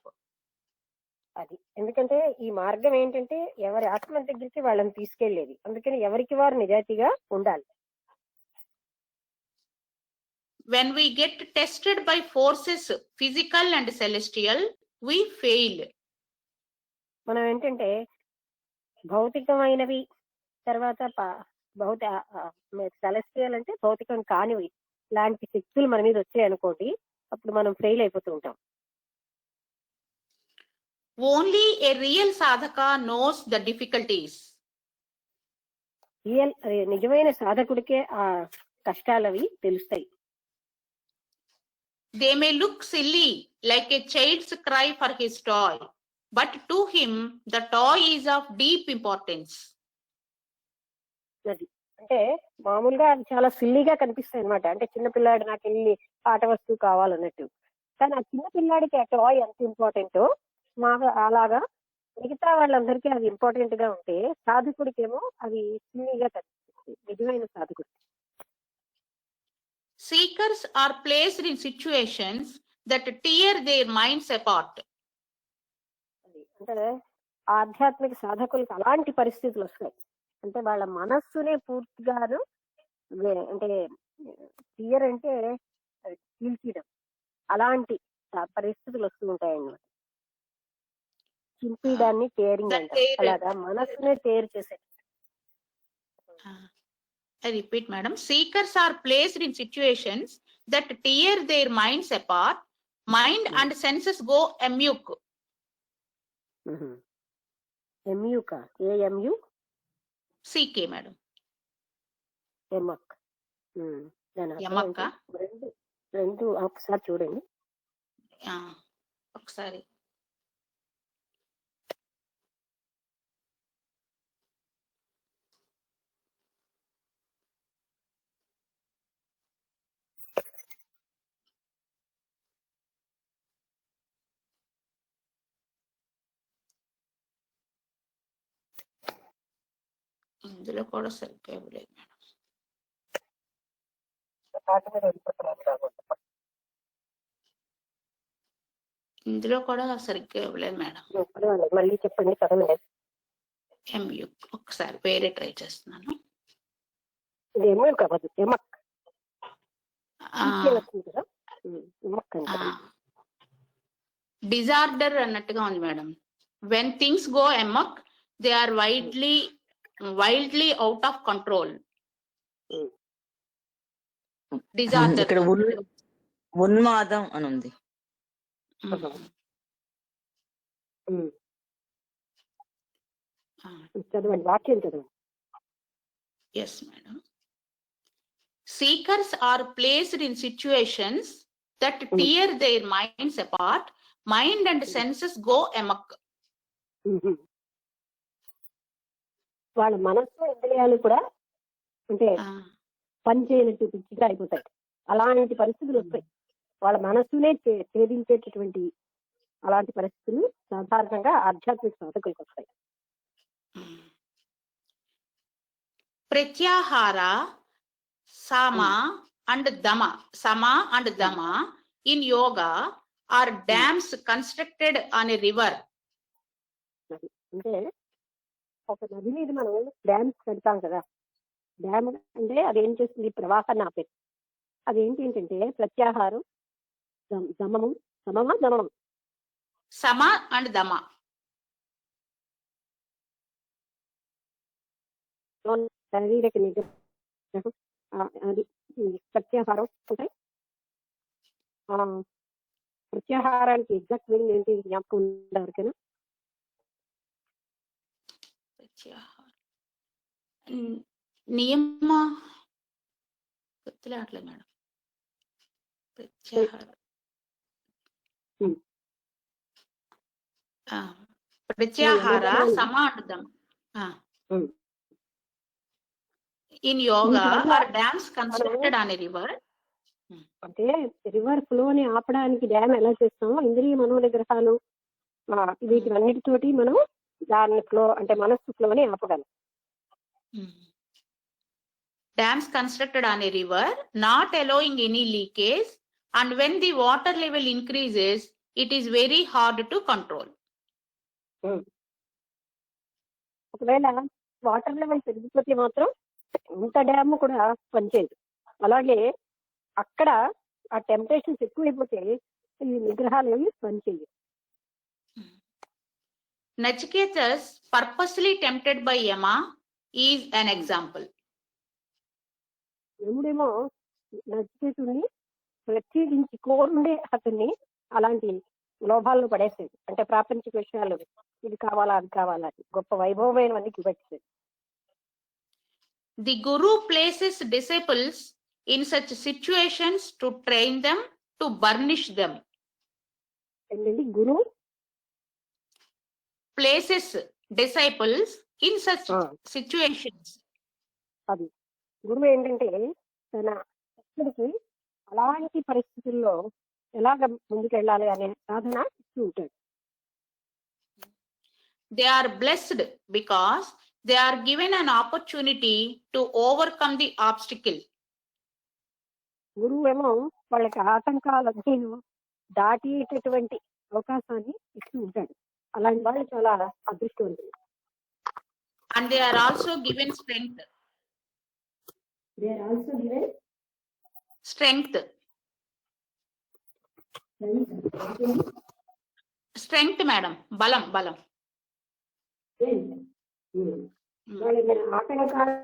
Speaker 2: అది ఎందుకంటే ఈ మార్గం ఏంటంటే ఎవరి ఆత్మ దగ్గరికి వాళ్ళని తీసుకెళ్లేది. అందుకని ఎవరికి వారు నిజాయితీగా ఉండాలి.
Speaker 3: When we get tested by forces, physical and celestial, we fail.
Speaker 2: మనం ఏంటంటే భౌతికమైనవి తర్వాత సెలెస్టియల్ అంటే భౌతికం కానివి లాంటి శక్తులు మన మీద వచ్చాయి అనుకోండి, అప్పుడు మనం ఫెయిల్ అయిపోతూ ఉంటాం.
Speaker 3: Only a real sadhaka knows the difficulties.
Speaker 2: నిజమైన సాధకుడికే ఆ కష్టాలవి తెలుస్తాయి.
Speaker 3: They may look silly, like a child's cry for his toy, but to him the toy is of deep importance.
Speaker 2: అంటే మామూలుగా అది చాలా సిల్లీగా కనిపిస్తాయి అనమాట. అంటే చిన్నపిల్లాడు నాకు వెళ్ళి ఆట వస్తువు కావాలన్నట్టు, కానీ ఆ చిన్న పిల్లాడికి ఆ టాయ్ ఎంత ఇంపార్టెంటో అలాగా మిగతా వాళ్ళందరికీ అది ఇంపార్టెంట్ గా ఉంటే సాధకుడికేమో అది సిల్లీగా కనిపిస్తుంది నిజమైన సాధకుడు.
Speaker 3: Seekers are placed in situations that tear their minds apart.
Speaker 2: అంటే ఆధ్యాత్మిక సాధకులకు అలాంటి పరిస్థితులు వస్తాయి. అంటే వాళ్ళ మనస్సునే పూర్తిగాను అంటే ఫియర్ అంటే చీల్చడం అలాంటి పరిస్థితులు వస్తూ ఉంటాయన్నమాట. చింపేయడాన్ని టేరింగ్ అంటారు. అలాగా మనస్సునే టేర్ చేసే.
Speaker 3: I repeat, madam. Seekers are placed in situations that tear their minds apart. Mind and senses go amok.
Speaker 2: MUK, AMU?
Speaker 3: CK, madam.
Speaker 2: ఎమక్.
Speaker 3: ఎమక్క?
Speaker 2: రెండు ఒకసారి చూడండి.
Speaker 3: ఒకసారి ఇందులో కూడా సరిగ్గా ఇవ్వలేదు మేడం. ఇందులో కూడా సరిగ్గా ఇవ్వలేదు మేడం.
Speaker 2: మళ్ళీ చెప్పండి.
Speaker 3: MU ఒకసారి వేరే ట్రై చేస్తున్నాను. డిజార్డర్ అన్నట్టుగా ఉంది madam. When things go amok they are wildly out of control. Disorder
Speaker 4: ఇక్కడ ఉన్మాదం అని ఉంది.
Speaker 2: చదవండి, వాక్యం చదవండి.
Speaker 3: Yes, madam. Seekers are placed in situations that tear their minds apart. Mind and senses go amok.
Speaker 2: వాళ్ళ మనస్సు ఇంద్రియాలు కూడా అంటే పని చేయనట్టు పిచ్చిగా అయిపోతాయి. అలాంటి పరిస్థితులు వస్తాయి. వాళ్ళ మనస్సునే ఛేదించేటటువంటి అలాంటి పరిస్థితులు సాధారణంగా ఆధ్యాత్మిక సాధకులకు వస్తాయి.
Speaker 3: ప్రత్యాహార sama and dama in yoga are dams constructed on a river.
Speaker 2: అంటే ఒక నది మీద మనం డ్యామ్స్ కడతాం కదా. డ్యామ్ అంటే అదేం చేస్తుంది? ప్రవాహాన్ని ఆపేది. అదేంటి ఏంటంటే ప్రత్యాహారం, దమనం
Speaker 3: sama and dama.
Speaker 2: శారీరక నిగ్రహం, అది ప్రత్యాహారం అంటే ప్రత్యాహారానికి ఎగ్జాక్ట్ మీనింగ్ ఏంటి జ్ఞాపకం ఉందా ఎవరికైనా?
Speaker 3: నియమ గుర్తులేట్లేదు మేడం. ప్రత్యాహార సమార్థం in yoga are dams constructed on a river.
Speaker 2: అంటే రివర్ ఫ్లోని ఆపడానికి డ్యామ్ ఎలా చేస్తామో ఇంద్రియ మనోనిగ్రహాలు వీటివన్నిటితోటి మనం దాని ఫ్లో అంటే మనస్సు ఫ్లోని ఆపగలం.
Speaker 3: Dams constructed on a river, not allowing any leakage, and when the water level increases, it is very hard to control.
Speaker 2: ఒకవేళ వాటర్ లెవెల్ పెరిగిపోతే మాత్రం ఇంత డ్యామ్ కూడా పనిచేయదు. అలాగే అక్కడ ఆ టెంప్టేషన్స్ ఎక్కువైపోతే ఈ నిగ్రహాలు ఏవి పనిచేయవు.
Speaker 3: Nachiketas purposely tempted by Yama is an example.
Speaker 2: యముడేమో నచికేతుడిని ప్రత్యేకించి కోరుండే అతన్ని అలాంటి లోభాల్లో పడేసేది. అంటే ప్రాపంచిక విషయాలు, ఇది కావాలా అది కావాలా, గొప్ప వైభవమైనవన్నీ చూపెట్టేది.
Speaker 3: The Guru places disciples in such situations to train them, to burnish them.
Speaker 2: ఏంటంటే గురు
Speaker 3: places disciples in such situations.
Speaker 2: అది గురువు ఏంటంటే తన శిష్యుడికి అలాంటి పరిస్థితుల్లో ఎలాగ ముందుకెళ్ళాలి అనే సాధన ఇస్తూ ఉంటాడు.
Speaker 3: They are blessed because they are given an opportunity to overcome the obstacle.
Speaker 2: గురువు ఏమో వాళ్ళకి ఆటంకాలన్నీ దాటేటటువంటి అవకాశాన్ని ఇస్తూ ఉంటాడు. అలాంటి వాళ్ళు చాలా అదృష్టవంతులు.
Speaker 3: and they are also given strength.
Speaker 2: They are also given
Speaker 3: Strength. Strength, madam. Balam, balam.
Speaker 2: వాళ్ళకి ఆటంకాలు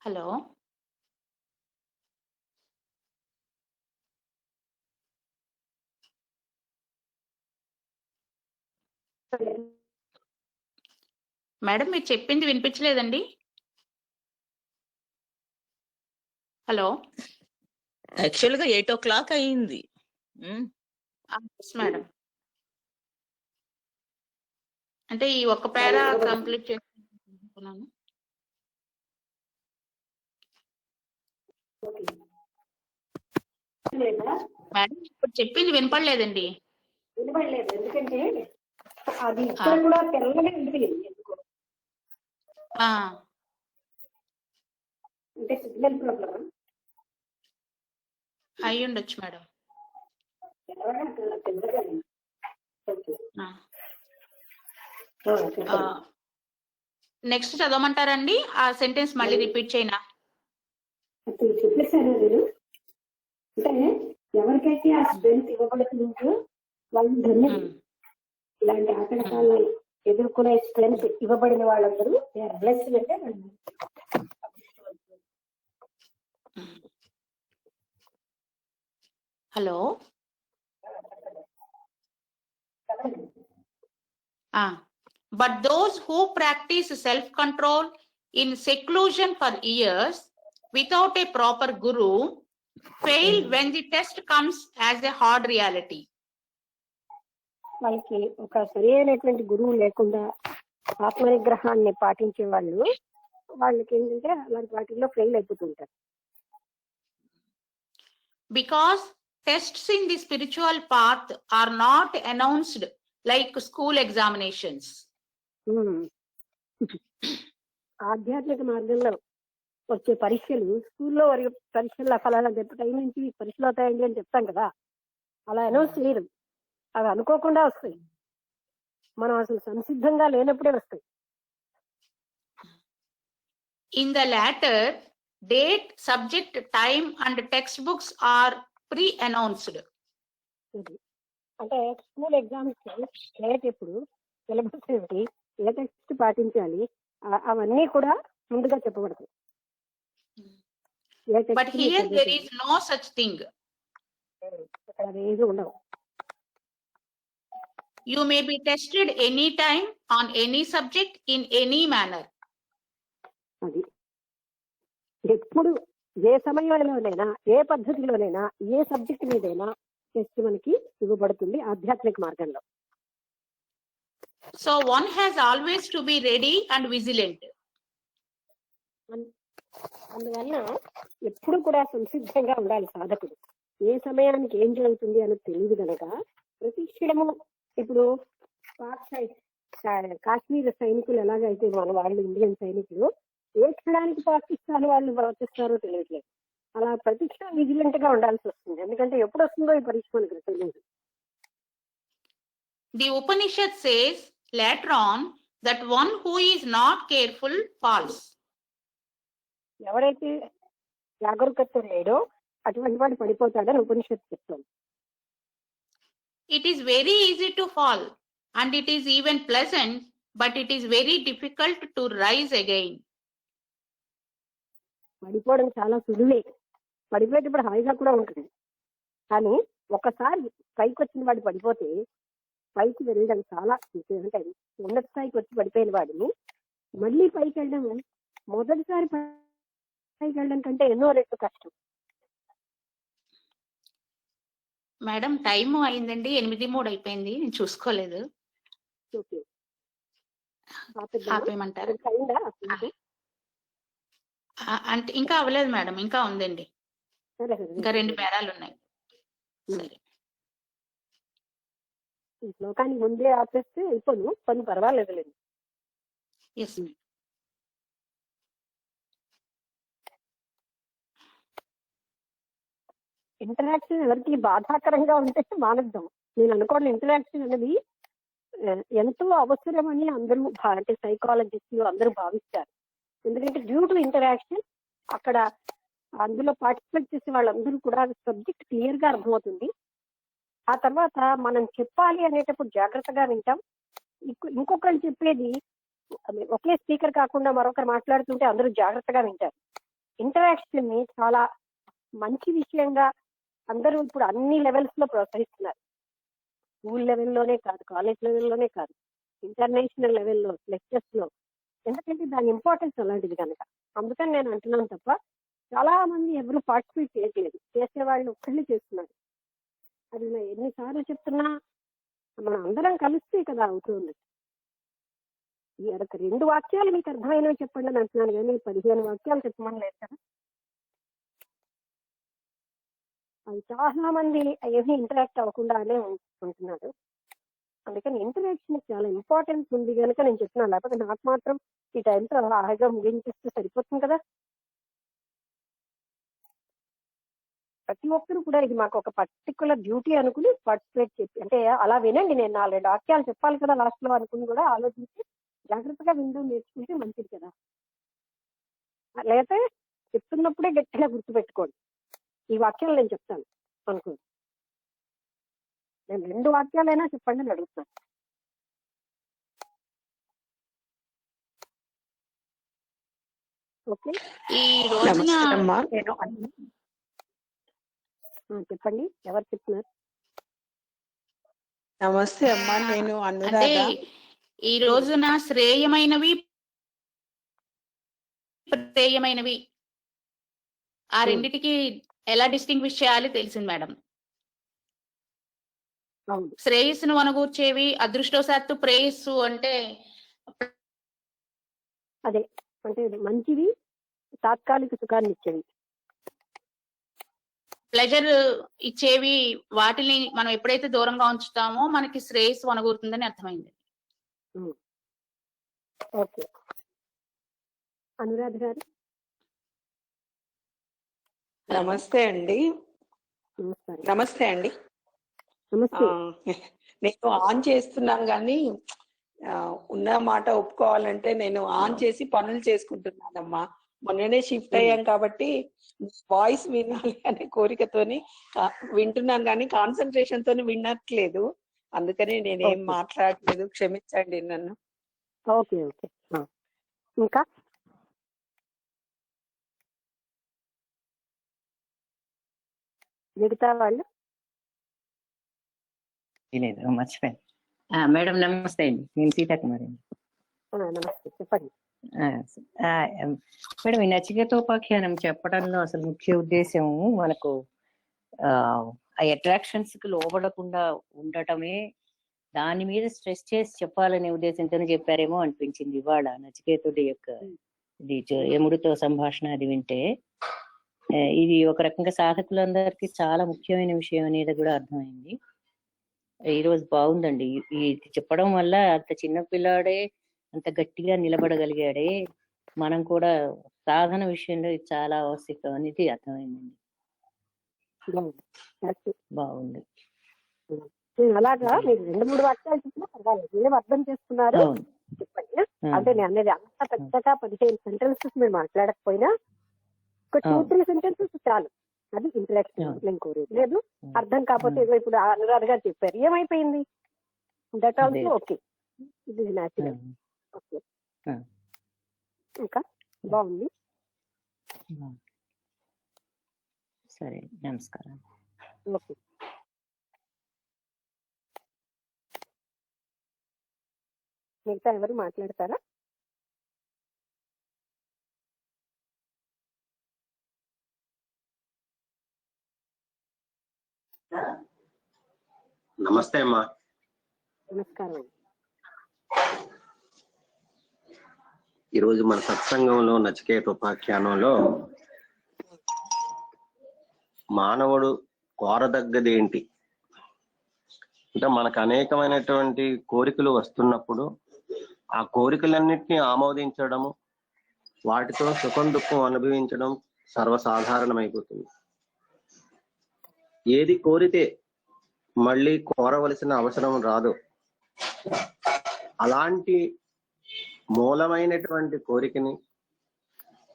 Speaker 3: Hello. మేడం మీరు చెప్పింది వినిపించలేదండి. హలో.
Speaker 4: యాక్చువల్ గా 8 o'clock అయింది.
Speaker 3: మేడం అంటే ఈ ఒక్క పేరా కంప్లీట్ చేసుకున్నాను. మేడం ఇప్పుడు చెప్పింది వినపడలేదండి.
Speaker 2: వినపడలేదు ఎందుకంటే అది ఇక్కడ కూడా తెల్లగా వినిపించింది ఎందుకో. అంటే సిగ్నల్ ప్రాబ్లమ్
Speaker 3: అయి ఉండొచ్చు మేడం. నెక్స్ట్ చదవమంటారండి? ఆ సెంటెన్స్ మళ్ళీ రిపీట్ చేయనా?
Speaker 2: చెప్పేశారు మీరు. అంటే ఎవరికైతే ఆ స్ట్రెంత్ ఇవ్వబడుతుందో వాళ్ళు ధన్యులు. ఇలాంటి ఆటంకాలను ఎదుర్కొనే స్ట్రెంత్ ఇవ్వబడిన వాళ్ళందరూ బ్లెస్డ్ అంటే
Speaker 3: hello. But those who practice self-control in seclusion for years without a proper guru fail when the test comes as a hard reality.
Speaker 2: వాళ్ళకి ఒక సరి అయినటువంటి గురువు లేకుండా ఆత్మనిగ్రహాన్ని పాటించే వాళ్ళకి ఏంటంటే అలాంటి వాటిల్లో fail అయిపోతుంటారు.
Speaker 3: Because tests in the spiritual path are not announced like school examinations.
Speaker 2: ఆధ్యాత్మిక మార్గంలో వచ్చే పరీక్షలు స్కూల్లో పరీక్షలు ఫలానా టైం నుంచి పరీక్షలు అవుతాయండి అని చెప్తాం కదా, అలా అనౌన్స్ చేయరు. అవి అనుకోకుండా వస్తాయి. మనం అసలు సంసిద్ధంగా లేనప్పుడే వస్తాయి.
Speaker 3: In the latter, date, subject, time and textbooks are pre-announced.
Speaker 2: అంటే స్కూల్ ఎగ్జామ్స్ డేట్ ఎప్పుడు, సిలబస్ ఏమిటి, ఏ టెక్స్ట్ పాటించాలి, అవన్నీ కూడా ముందుగా చెప్పబడతాయి.
Speaker 3: But here there is no such thing.
Speaker 2: అక్కడ ఏది ఉండవు.
Speaker 3: You may be tested anytime on any subject in any manner.
Speaker 2: అది ఎప్పుడు ఏ సమయంలోనైనా ఏ పద్ధతిలోనైనా ఏ సబ్జెక్ట్ మీదైనా టెస్ట్ మనకి ఇవ్వబడుతుంది ఆధ్యాత్మిక మార్గంలో.
Speaker 3: So one has always to be ready and vigilant.
Speaker 2: అందువల్ల ఎప్పుడు కూడా సంసిద్ధంగా ఉండాలి సాధకుడు. ఏ సమయానికి ఏం జరుగుతుంది అని తెలియదు కనుక ప్రతి క్షణము ఇప్పుడు కాశ్మీర్ సైనికులు ఎలాగైతే మన వాళ్ళు ఇండియన్ సైనికులు ఏ క్షణానికి పాకిస్తాన్ వాళ్ళు ప్రవర్తిస్తారో తెలియట్లేదు. అలా ప్రతి క్షణం విజిలెంట్ గా ఉండాల్సి వస్తుంది. ఎందుకంటే ఎప్పుడు వస్తుందో ఈ పరీక్ష మనకు తెలియదు.
Speaker 3: The Upanishad says later on that one who is not careful falls.
Speaker 2: ఎవరైతే జాగరూకత లేడో అటువంటి వాడు పడిపోతాడని ఉపనిషత్తు చెప్తుంది.
Speaker 3: It is very easy to fall and it is even pleasant, but it is very difficult to rise again.
Speaker 2: పడిపోవడం చాలా సులువే, పడిపోయేటప్పుడు హాయిగా కూడా ఉంటుంది. కానీ ఒకసారి పైకి వచ్చిన వాడు పడిపోతే పైకి వెళ్ళడం చాలా అంటే ఉన్నత స్థాయికి వచ్చి పడిపోయిన వాడిని మళ్ళీ పైకి వెళ్ళడం మొదటిసారి పైకి వెళ్ళడం కంటే ఎన్నో రెట్లు కష్టం.
Speaker 3: మేడం టైం అయిందండి, 8:03 అయిపోయింది, నేను చూసుకోలేదు. ఆపేయమంటారు? అంటే ఇంకా అవ్వలేదు మేడం, ఇంకా ఉందండి, ఇంకా 2 పేరాలు ఉన్నాయి. సరే,
Speaker 2: ఈ శ్లోకానికి ముందే ఆపేస్తే అయిపోను, పని పర్వాలేదు.
Speaker 3: Yes madam.
Speaker 2: ఇంటరాక్షన్ ఎవరికి బాధాకరంగా ఉంటే మానద్దాం. నేను అనుకోవడం ఇంటరాక్షన్ అనేది ఎంతో అవసరమని అందరూ అంటే సైకాలజిస్టులు అందరూ భావిస్తారు. ఎందుకంటే డ్యూ టు ఇంటరాక్షన్ అక్కడ అందులో పార్టిసిపేట్ చేసే వాళ్ళందరూ కూడా సబ్జెక్ట్ క్లియర్ గా అర్థమవుతుంది. ఆ తర్వాత మనం చెప్పాలి అనేటప్పుడు జాగ్రత్తగా వింటాం. ఇంకొకళ్ళు చెప్పేది ఒకే స్పీకర్ కాకుండా మరొకరు మాట్లాడుతుంటే అందరూ జాగ్రత్తగా వింటారు. ఇంటరాక్షన్ ని చాలా మంచి విషయంగా అందరూ ఇప్పుడు అన్ని లెవెల్స్ లో ప్రోత్సహిస్తున్నారు. స్కూల్ లెవెల్లోనే కాదు, కాలేజ్ లెవెల్లోనే కాదు, ఇంటర్నేషనల్ లెవెల్లో, లెక్చర్స్ లో. ఎందుకంటే దాని ఇంపార్టెన్స్ అలాంటిది కనుక. అందుకని నేను అంటున్నాను తప్ప చాలా మంది ఎవరు పార్టిసిపేట్ చేయట్లేదు. చేసేవాళ్ళు ఒక్కళ్ళు చేస్తున్నారు. అది నేను ఎన్నిసార్లు చెప్తున్నా మనం అందరం కలిస్తే కదా అవుతుంది. ఈ 2 వాక్యాలు మీకు అర్థమైనవి చెప్పండి అని అంటున్నాను, కానీ 15 వాక్యాలు చెప్పమని లేదు కదా. అది చాలా మంది ఏమీ ఇంటరాక్ట్ అవ్వకుండానే ఉంటున్నారు. అందుకని ఇంటరాక్షన్ చాలా ఇంపార్టెన్స్ ఉంది కనుక నేను చెప్తున్నాను. లేకపోతే నాకు మాత్రం ఈ టైంతో హాయిగా ముగించేస్తే సరిపోతుంది కదా. ప్రతి ఒక్కరు కూడా ఇది మాకు ఒక పర్టికులర్ డ్యూటీ అనుకుని పార్టిసిపేట్ చెప్పి, అంటే అలా వినండి, నేను 4 వాక్యాలు చెప్పాలి కదా లాస్ట్ లో అనుకుని కూడా ఆలోచించి జాగ్రత్తగా వినడం నేర్చుకుంటే మంచిది కదా. లేకపోతే చెప్తున్నప్పుడే గట్టిగా గుర్తుపెట్టుకోండి. ఈ వాక్యాలు నేను చెప్తాను అనుకోండి, నేను 2 వాక్యాలైనా చెప్పండి అని అడుగుతాను. ఓకే,
Speaker 3: ఈ రోజున
Speaker 2: చెప్పండి, ఎవరు చెప్తున్నారు?
Speaker 5: నమస్తే అమ్మా, నేను
Speaker 3: అంటే
Speaker 5: అనురాధ.
Speaker 3: ఈ రోజున శ్రేయమైనవి ప్రేయమైనవి ఆ రెండిటికి ఎలా డిస్టింగ్విష్ చేయాలి తెలిసింది మేడం.
Speaker 2: అవును,
Speaker 3: శ్రేయస్సును వనగూర్చేవి, అదృష్టవశాత్తు ప్రేయస్సు అంటే
Speaker 2: అదే అంటే మంచివి, తాత్కాలిక సుఖాన్ని ఇచ్చేవి,
Speaker 3: ప్లెజర్ ఇచ్చేవి. వాటిని మనం ఎప్పుడైతే దూరంగా ఉంచుతామో మనకి శ్రేయస్సు వనగూరుతుందని అర్థమైంది.
Speaker 2: ఓకే, అనురాధ గారు.
Speaker 5: నమస్తే అండి. నమస్తే అండి.
Speaker 2: నమస్తే.
Speaker 5: నేను ఆన్ చేస్తున్నాను కానీ ఉన్న మాట ఒప్పుకోవాలంటే నేను ఆన్ చేసి పనులు చేసుకుంటున్నానమ్మా. మొన్ననే షిఫ్ట్ అయ్యాం కాబట్టి వాయిస్ వినాలి అనే కోరికతోని వింటున్నాను కానీ కాన్సన్ట్రేషన్ తోని వినట్లేదు. అందుకని నేనేం మాట్లాడలేదు, క్షమించండి నన్ను.
Speaker 2: Okay okay. ఇంకా మిగతా వాళ్ళు
Speaker 6: లేదు, మర్చిపోయాను. మేడం నమస్తే అండి, నేను సీతాకుమారి అండి.
Speaker 2: నమస్తే, చెప్పండి.
Speaker 6: మేడం, ఈ నచికేతోపాఖ్యానం చెప్పడంలో అసలు ముఖ్య ఉద్దేశం మనకు ఆ అట్రాక్షన్స్ కి లోబడకుండా ఉండటమే, దాని మీద స్ట్రెస్ చేసి చెప్పాలనే ఉద్దేశంతోనే చెప్పారేమో అనిపించింది ఇవాళ నచికేతుడి యొక్క ఇది యముడితో సంభాషణ అది వింటే. ఇది ఒక రకంగా సాధకులందరికీ చాలా ముఖ్యమైన విషయం అనేది కూడా అర్థమైంది. ఈ రోజు బాగుందండి. ఇది చెప్పడం వల్ల అంత చిన్న పిల్లాడే అంత గట్టిగా నిలబడగలిగాడే, మనం కూడా సాధన విషయంలో ఇది చాలా ఆవశ్యకం అనేది అర్థమైందండి. బాగుంది.
Speaker 2: అలాగా మీరు 2-3 వాక్యాలు చెప్పినా పర్వాలేదు, ఏం అర్థం చేసుకున్నారు చెప్పండి. అంటే నేను అనేది అంత పెద్దగా 15 సెంటెన్సెస్ మీరు మాట్లాడకపోయినా ఒక 2-3 సెంటెన్సెస్ చాలు. అది ఇంటరాక్షన్. నేను కోరేది లేదు. అర్థం కాకపోతే ఏదో ఇప్పుడు అనురాధ గారు చెప్పారు, ఏమైపోయింది, దట్ ఆల్సో ఓకే, ఇది న్యాచురల్. ఓకే, ఇంకా బాగుంది.
Speaker 6: సరే, నమస్కారం.
Speaker 2: ఓకే, మిగతా ఎవరు మాట్లాడతారా?
Speaker 7: నమస్తే అమ్మా.
Speaker 2: నమస్కారం.
Speaker 7: ఈరోజు మన సత్సంగంలో నచికేతోపాఖ్యానంలో మానవుడు కోరదగ్గదేంటి అంటే, మనకు అనేకమైనటువంటి కోరికలు వస్తున్నప్పుడు ఆ కోరికలన్నింటినీ ఆమోదించడము, వాటితో సుఖం దుఃఖం అనుభవించడం సర్వసాధారణమైపోతుంది. ఏది కోరితే మళ్ళీ కోరవలసిన అవసరం రాదు. అలాంటి మూలమైనటువంటి కోరికని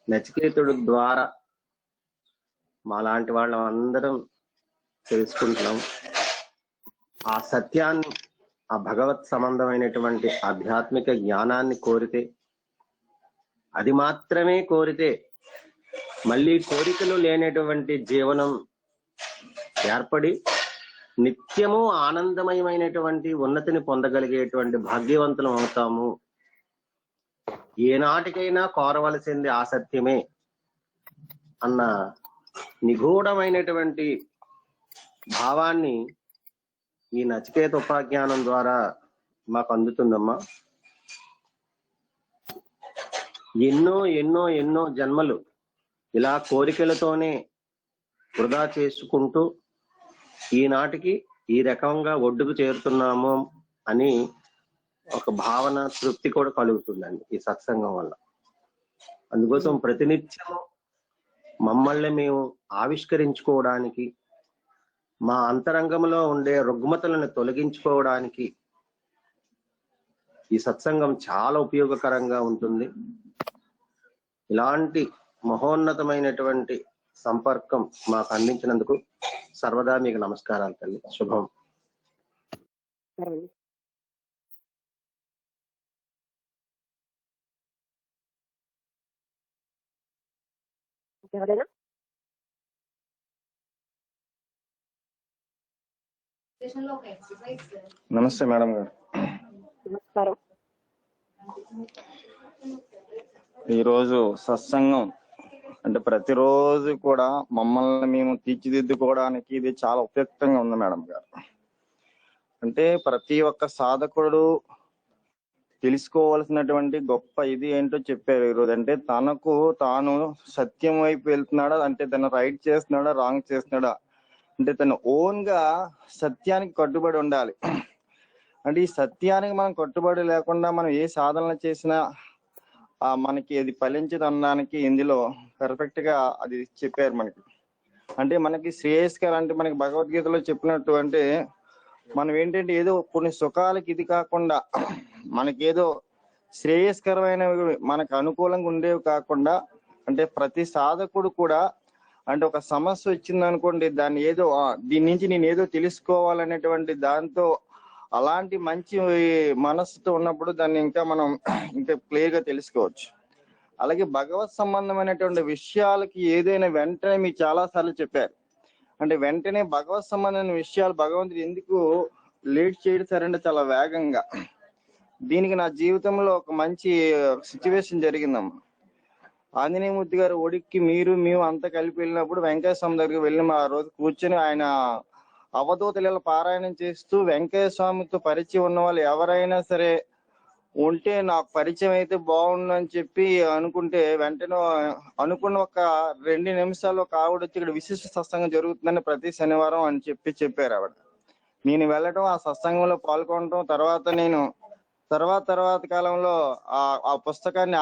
Speaker 7: నచికేతుడు ద్వారా మాలాంటి వాళ్ళం అందరం తెలుసుకుంటున్నాం. ఆ సత్యాన్ని, ఆ భగవత్ సంబంధమైనటువంటి ఆధ్యాత్మిక జ్ఞానాన్ని కోరితే, అది మాత్రమే కోరితే మళ్ళీ కోరికలు లేనటువంటి జీవనం ఏర్పడి నిత్యము ఆనందమయమైనటువంటి ఉన్నతిని పొందగలిగేటువంటి భాగ్యవంతులం అవుతాము. ఏనాటికైనా కోరవలసింది ఆ సత్యమే అన్న నిగూఢమైనటువంటి భావాన్ని ఈ నచికేత ఉపాఖ్యానం ద్వారా మాకు అందుతుందమ్మా. ఎన్నో ఎన్నో ఎన్నో జన్మలు ఇలా కోరికలతోనే వృధా చేసుకుంటూ ఈనాటికి ఈ రకంగా ఒడ్డుకు చేరుతున్నాము అని ఒక భావన, తృప్తి కూడా కలుగుతుందండి ఈ సత్సంగం వల్ల. అందుకోసం ప్రతినిత్యం మమ్మల్ని మేము ఆవిష్కరించుకోవడానికి, మా అంతరంగంలో ఉండే రుగ్మతలను తొలగించుకోవడానికి ఈ సత్సంగం చాలా ఉపయోగకరంగా ఉంటుంది. ఇలాంటి మహోన్నతమైనటువంటి సంపర్కం మాకు అందించినందుకు సర్వదా మీకు నమస్కారాలు తల్లి. శుభం.
Speaker 2: ఎవరైనా
Speaker 8: నమస్తే మేడం గారు.
Speaker 2: నమస్కారం.
Speaker 8: ఈరోజు సత్సంగం అంటే ప్రతిరోజు కూడా మమ్మల్ని మేము తీర్చిదిద్దుకోవడానికి ఇది చాలా ఉపయుక్తంగా ఉంది మేడం గారు. అంటే ప్రతి ఒక్క సాధకుడు తెలుసుకోవాల్సినటువంటి గొప్ప ఇది ఏంటో చెప్పారు ఈరోజు. అంటే తనకు తాను సత్యం వైపు వెళ్తున్నాడా, అంటే తను రైట్ చేస్తున్నాడా, రాంగ్ చేస్తున్నాడా, అంటే తను ఓన్ గా సత్యానికి కట్టుబడి ఉండాలి. అంటే ఈ సత్యానికి మనం కట్టుబడి లేకుండా మనం ఏ సాధనలు చేసినా మనకి అది ఫలించదు అనడానికి ఇందులో పర్ఫెక్ట్ గా అది చెప్పారు మనకి. అంటే మనకి శ్రేయస్కరం అంటే మనకి భగవద్గీతలో చెప్పినట్టు, అంటే మనం ఏంటంటే ఏదో కొన్ని సుఖాలకి ఇది కాకుండా మనకేదో శ్రేయస్కరమైనవి మనకు అనుకూలంగా ఉండేవి కాకుండా, అంటే ప్రతి సాధకుడు కూడా అంటే ఒక సమస్య వచ్చింది అనుకోండి, దాన్ని ఏదో దీని నుంచి నేను ఏదో తెలుసుకోవాలనేటువంటి దాంతో అలాంటి మంచి మనస్సుతో ఉన్నప్పుడు దాన్ని ఇంకా మనం ఇంకా క్లియర్ గా తెలుసుకోవచ్చు. అలాగే భగవత్ సంబంధమైనటువంటి విషయాలకి ఏదైనా వెంటనే మీరు చాలా సార్లు చెప్పారు. అంటే వెంటనే భగవత్ సంబంధమైన విషయాలు భగవంతుడు ఎందుకు లేట్ చేయడం చాలా వేగంగా. దీనికి నా జీవితంలో ఒక మంచి సిచ్యువేషన్ జరిగిందమ్మా. ఆంజనేయమూర్తి గారు ఒడికి మేము అంతా కలిపి వెళ్ళినప్పుడు వెంకయ్య స్వామి దగ్గరికి వెళ్ళి ఆ రోజు కూర్చొని ఆయన అవధూత లీల పారాయణం చేస్తూ వెంకయ్య స్వామితో పరిచయం ఉన్న వాళ్ళు ఎవరైనా సరే ఉంటే నాకు పరిచయం అయితే బాగుండు అని చెప్పి అనుకుంటే, వెంటనే అనుకున్న ఒక 2 నిమిషాల్లో ఒక ఆవిడ వచ్చి ఇక్కడ విశిష్ట సత్సంగం జరుగుతుందని ప్రతి శనివారం అని చెప్పారు ఆవిడ. నేను వెళ్ళటం, ఆ సత్సంగంలో పాల్గొనడం, తర్వాత కాలంలో ఆ పుస్తకాన్ని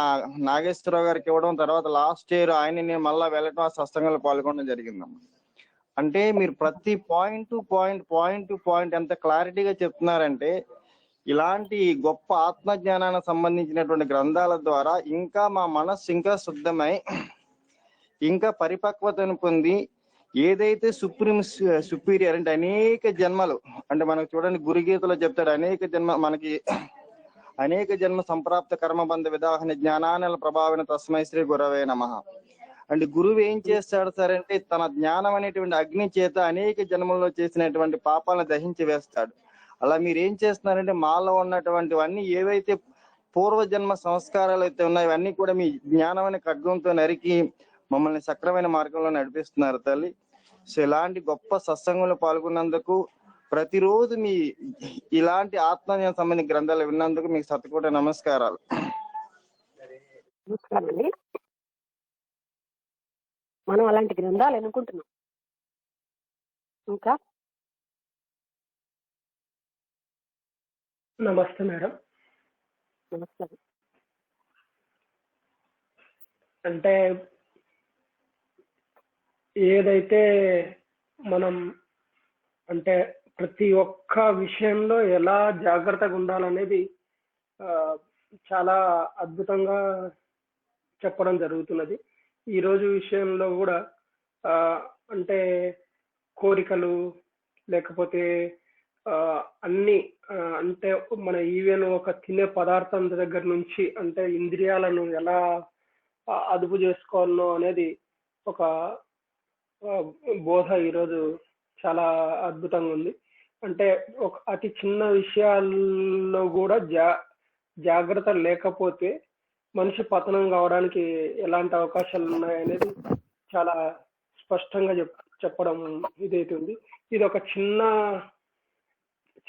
Speaker 8: నాగేశ్వరరావు గారికి ఇవ్వడం, తర్వాత లాస్ట్ ఇయర్ ఆయన నేను మళ్ళా వెళ్ళటం, ఆ సత్సంగంలో పాల్గొనడం జరిగిందమ్మా. అంటే మీరు ప్రతి పాయింట్ ఎంత క్లారిటీగా చెప్తున్నారంటే, ఇలాంటి గొప్ప ఆత్మజ్ఞానానికి సంబంధించినటువంటి గ్రంథాల ద్వారా ఇంకా మా మనస్సు ఇంకా శుద్ధమై ఇంకా పరిపక్వతను పొంది ఏదైతే సుపీరియర్ అంటే అనేక జన్మలు, అంటే మనకు చూడండి గురుగీతలో చెప్తాడు అనేక జన్మ సంప్రాప్త కర్మబంధ విదాహన జ్ఞానాల ప్రభావిన తస్మై శ్రీ గురవే నమః. అంటే గురువు ఏం చేస్తాడు సార్ అంటే తన జ్ఞానం అనేటువంటి అగ్ని చేత అనేక జన్మల్లో చేసినటువంటి పాపాలను దహించి వేస్తాడు. అలా మీరు ఏం చేస్తున్నారంటే మాలో ఉన్నటువంటివన్నీ ఏవైతే పూర్వజన్మ సంస్కారాలు అయితే ఉన్నాయో ఇవన్నీ కూడా మీ జ్ఞానమైన ఖడ్గంతో నరికి మమ్మల్ని సక్రమైన మార్గంలో నడిపిస్తున్నారు తల్లి. సో ఇలాంటి గొప్ప సత్సంగంలో పాల్గొన్నందుకు, ప్రతిరోజు మీ ఇలాంటి ఆత్మజ్ఞానం సంబంధించిన గ్రంథాలు విన్నందుకు మీకు శతకోటి నమస్కారాలు.
Speaker 2: నమస్కారం అండి. మనం అలాంటి గ్రంథాలు ఎన్నుకుంటున్నాం. ఇంకా
Speaker 9: నమస్తే మేడం.
Speaker 2: నమస్కారం.
Speaker 9: అంటే ఏదైతే మనం అంటే ప్రతి ఒక్క విషయంలో ఎలా జాగ్రత్తగా ఉండాలనేది చాలా అద్భుతంగా చెప్పడం జరుగుతున్నది. ఈరోజు విషయంలో కూడా అంటే కోరికలు లేకపోతే అన్ని అంటే మన ఈవెన్ ఒక తినే పదార్థం దగ్గర నుంచి అంటే ఇంద్రియాలను ఎలా అదుపు చేసుకోవాలో అనేది ఒక బోధ ఈరోజు చాలా అద్భుతంగా ఉంది. అంటే ఒక అతి చిన్న విషయాల్లో కూడా జాగ్రత్త లేకపోతే మనిషి పతనం కావడానికి ఎలాంటి అవకాశాలు ఉన్నాయనేది చాలా స్పష్టంగా చెప్పడం ఇదైతుంది. ఇది ఒక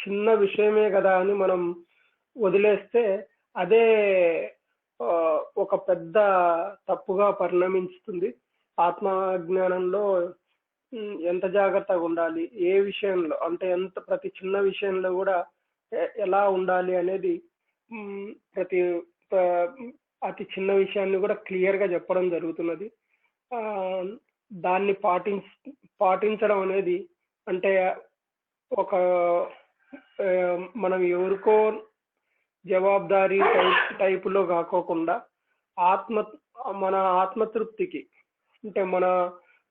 Speaker 9: చిన్న విషయమే కదా అని మనం వదిలేస్తే అదే ఒక పెద్ద తప్పుగా పరిణమిస్తుంది. ఆత్మజ్ఞానంలో ఎంత జాగ్రత్తగా ఉండాలి, ఏ విషయంలో అంటే ప్రతి చిన్న విషయంలో కూడా ఎలా ఉండాలి అనేది అతి చిన్న విషయాన్ని కూడా క్లియర్ గా చెప్పడం జరుగుతున్నది. దాన్ని పాటించడం అనేది అంటే ఒక మనం ఎవరికో జవాబుదారీ టైపులో కాకోకుండా మన ఆత్మతృప్తికి అంటే మన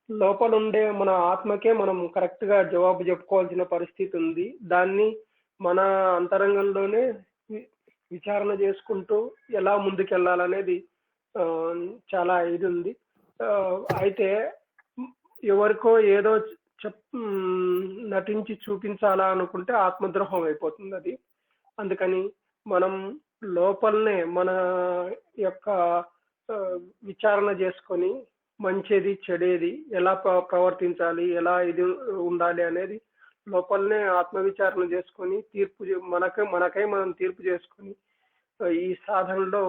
Speaker 9: లోపల ఉండే మన ఆత్మకే మనం కరెక్ట్ గా జవాబు చెప్పుకోవాల్సిన పరిస్థితి ఉంది. దాన్ని మన అంతరంగంలోనే విచారణ చేసుకుంటూ ఎలా ముందుకెళ్ళాలనేది చాలా ఇది ఉంది. అయితే ఎవరికో ఏదో నటించి చూపించాలా అనుకుంటే ఆత్మద్రోహం అయిపోతుంది అది. అందుకని మనం లోపలనే మన యొక్క విచారణ చేసుకొని మంచిది చెడేది ఎలా ప్రవర్తించాలి, ఎలా ఇది ఉండాలి అనేది లోపలనే ఆత్మవిచారణ చేసుకొని మనకై మనం తీర్పు చేసుకొని ఈ సాధనలో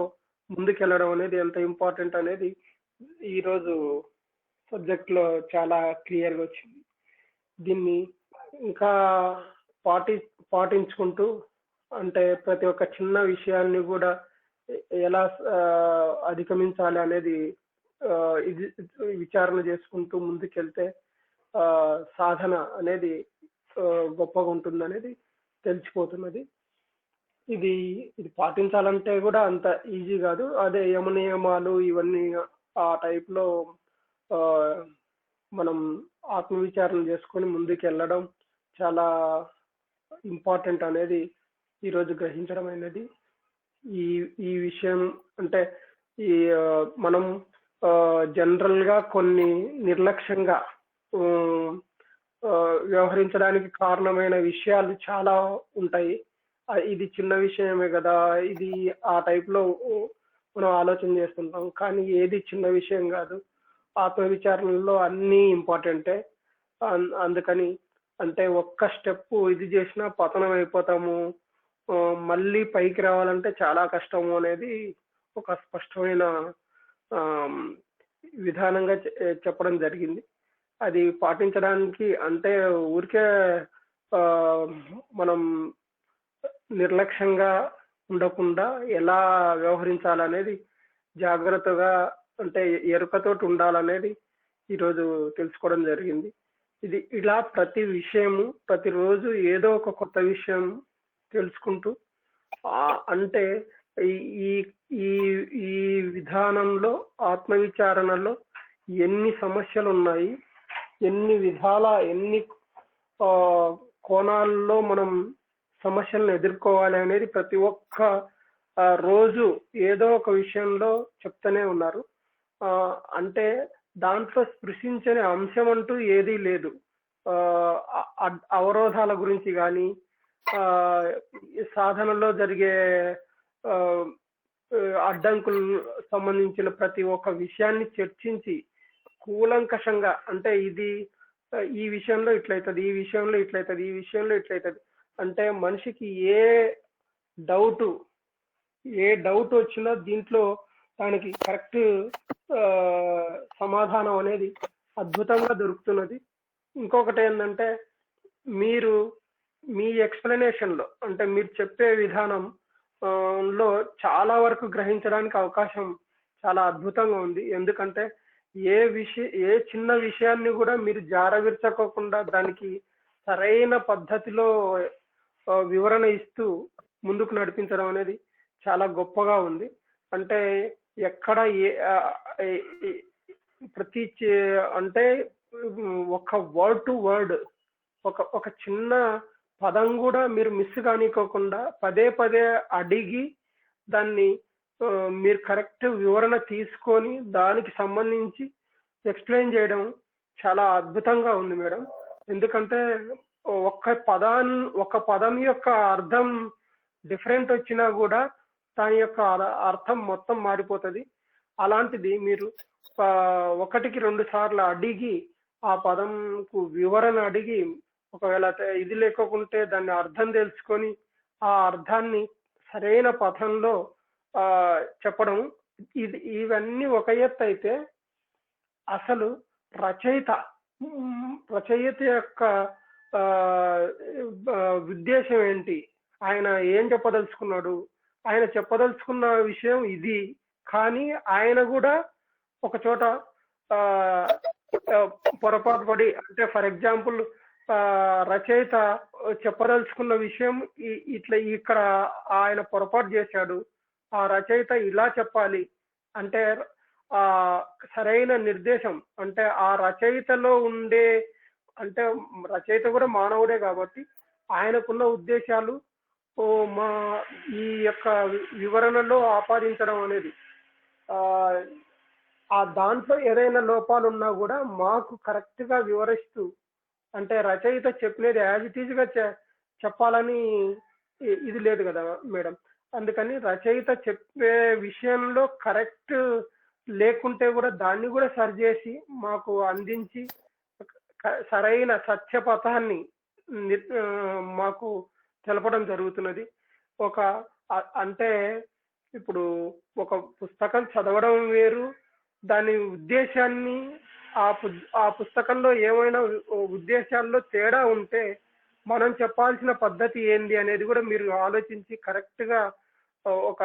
Speaker 9: ముందుకెళ్ళడం అనేది ఎంత ఇంపార్టెంట్ అనేది ఈరోజు సబ్జెక్ట్ లో చాలా క్లియర్ గా వచ్చింది. దీన్ని ఇంకా పాటించుకుంటూ అంటే ప్రతి ఒక్క చిన్న విషయాన్ని కూడా ఎలా అధిగమించాలి అనేది ఇది విచారణ చేసుకుంటూ ముందుకెళ్తే సాధన అనేది గొప్పగా ఉంటుంది అనేది తెలిసిపోతున్నది. ఇది పాటించాలంటే కూడా అంత ఈజీ కాదు. అదే యమనియమాలు ఇవన్నీ ఆ టైప్ లో మనం ఆత్మవిచారణ చేసుకొని ముందుకు వెళ్ళడం చాలా ఇంపార్టెంట్ అనేది ఈరోజు గ్రహించడం అనేది. ఈ విషయం అంటే ఈ మనం జనరల్ గా కొన్ని నిర్లక్ష్యంగా వ్యవహరించడానికి కారణమైన విషయాలు చాలా ఉంటాయి. ఇది చిన్న విషయమే కదా, ఇది ఆ టైప్ లో మనం ఆలోచన చేస్తుంటాం. కానీ ఏది చిన్న విషయం కాదు. ఆత్మవిచారణలో అన్నీ ఇంపార్టెంటే. అందుకని అంటే ఒక్క స్టెప్ ఇది చేసినా పతనం అయిపోతాము, మళ్ళీ పైకి రావాలంటే చాలా కష్టము అనేది ఒక స్పష్టమైన విధానంగా చెప్పడం జరిగింది. అది పాటించడానికి అంటే ఊరికే మనం నిర్లక్ష్యంగా ఉండకుండా ఎలా వ్యవహరించాలనేది జాగ్రత్తగా అంటే ఎరుకతోటి ఉండాలనేది ఈరోజు తెలుసుకోవడం జరిగింది. ఇది ఇలా ప్రతి విషయము ప్రతిరోజు ఏదో ఒక కొత్త విషయం తెలుసుకుంటూ అంటే ఈ ఈ విధానంలో ఆత్మవిచారణలో ఎన్ని సమస్యలు ఉన్నాయి, ఎన్ని కోణాల్లో మనం సమస్యలను ఎదుర్కోవాలి అనేది ప్రతి ఒక్క రోజు ఏదో ఒక విషయంలో చెప్తూనే ఉన్నారు. అంటే దాంట్లో స్పృశించని అంశం అంటూ ఏదీ లేదు. అవరోధాల గురించి కానీ సాధనలో జరిగే అడ్డంకులు సంబంధించిన ప్రతి ఒక్క విషయాన్ని చర్చించి కూలంకషంగా అంటే ఈ విషయంలో ఇట్లయితది, ఈ విషయంలో ఇట్లయితది, ఈ విషయంలో ఇట్లయితది అంటే మనిషికి ఏ డౌట్ వచ్చినా దీంట్లో దానికి కరెక్ట్ సమాధానం అనేది అద్భుతంగా దొరుకుతున్నది. ఇంకొకటి ఏంటంటే మీరు మీ ఎక్స్ప్లెనేషన్ లో అంటే మీరు చెప్పే విధానం లో చాలా వరకు గ్రహించడానికి అవకాశం చాలా అద్భుతంగా ఉంది. ఎందుకంటే ఏ చిన్న విషయాన్ని కూడా మీరు జారవిర్చకోకుండా దానికి సరైన పద్ధతిలో వివరణ ఇస్తూ ముందుకు నడిపించడం అనేది చాలా గొప్పగా ఉంది. అంటే ఎక్కడ ప్రతి అంటే ఒక వర్డ్ టు వర్డ్ ఒక చిన్న పదం కూడా మీరు మిస్ కానికోకుండా పదే పదే అడిగి దాన్ని మీరు కరెక్ట్ వివరణ తీసుకొని దానికి సంబంధించి ఎక్స్ప్లెయిన్ చేయడం చాలా అద్భుతంగా ఉంది మేడం. ఎందుకంటే ఒక పదం యొక్క అర్థం డిఫరెంట్ వచ్చినా కూడా దాని యొక్క అర్థం మొత్తం మారిపోతుంది. అలాంటిది మీరు 1-2 సార్లు అడిగి ఆ పదంకు వివరణ అడిగి ఒకవేళ ఇది లేకుంటే దాన్ని అర్థం తెలుసుకొని ఆ అర్థాన్ని సరైన పథంలో చెప్పడం ఇవన్నీ ఒక ఎత్తు అయితే అసలు రచయిత యొక్క ఉద్దేశం ఏంటి, ఆయన ఏం చెప్పదలుచుకున్నాడు, ఆయన చెప్పదలుచుకున్న విషయం ఇది, కానీ ఆయన కూడా ఒక చోట పొరపాటు పడి, అంటే ఫర్ ఎగ్జాంపుల్ రచయిత చెప్పదలుచుకున్న విషయం ఇక్కడ ఆయన పొరపాటు చేశాడు, ఆ రచయిత ఇలా చెప్పాలి అంటే సరైన నిర్దేశం అంటే ఆ రచయితలో ఉండే, అంటే రచయిత కూడా మానవుడే కాబట్టి ఆయనకున్న ఉద్దేశాలు ఈ యొక్క వివరణలో ఆపాదించడం అనేది ఆ దాంట్లో ఏదైనా లోపాలు ఉన్నా కూడా మాకు కరెక్ట్ గా వివరిస్తూ, అంటే రచయిత చెప్పినది యాజ్ ఇట్ ఈజ్ గా చెప్పాలని ఇది లేదు కదా మేడం. అందుకని రచయిత చెప్పే విషయంలో కరెక్ట్ లేకుంటే కూడా దాన్ని కూడా సరి చేసి మాకు అందించి సరైన సత్యపథాన్ని మాకు తెలపడం జరుగుతున్నది. అంటే ఇప్పుడు ఒక పుస్తకం చదవడం వేరు, దాని ఉద్దేశాన్ని ఆ పుస్తకంలో ఏమైనా ఉద్దేశాల్లో తేడా ఉంటే మనం చెప్పాల్సిన పద్ధతి ఏంది అనేది కూడా మీరు ఆలోచించి కరెక్ట్ గా ఒక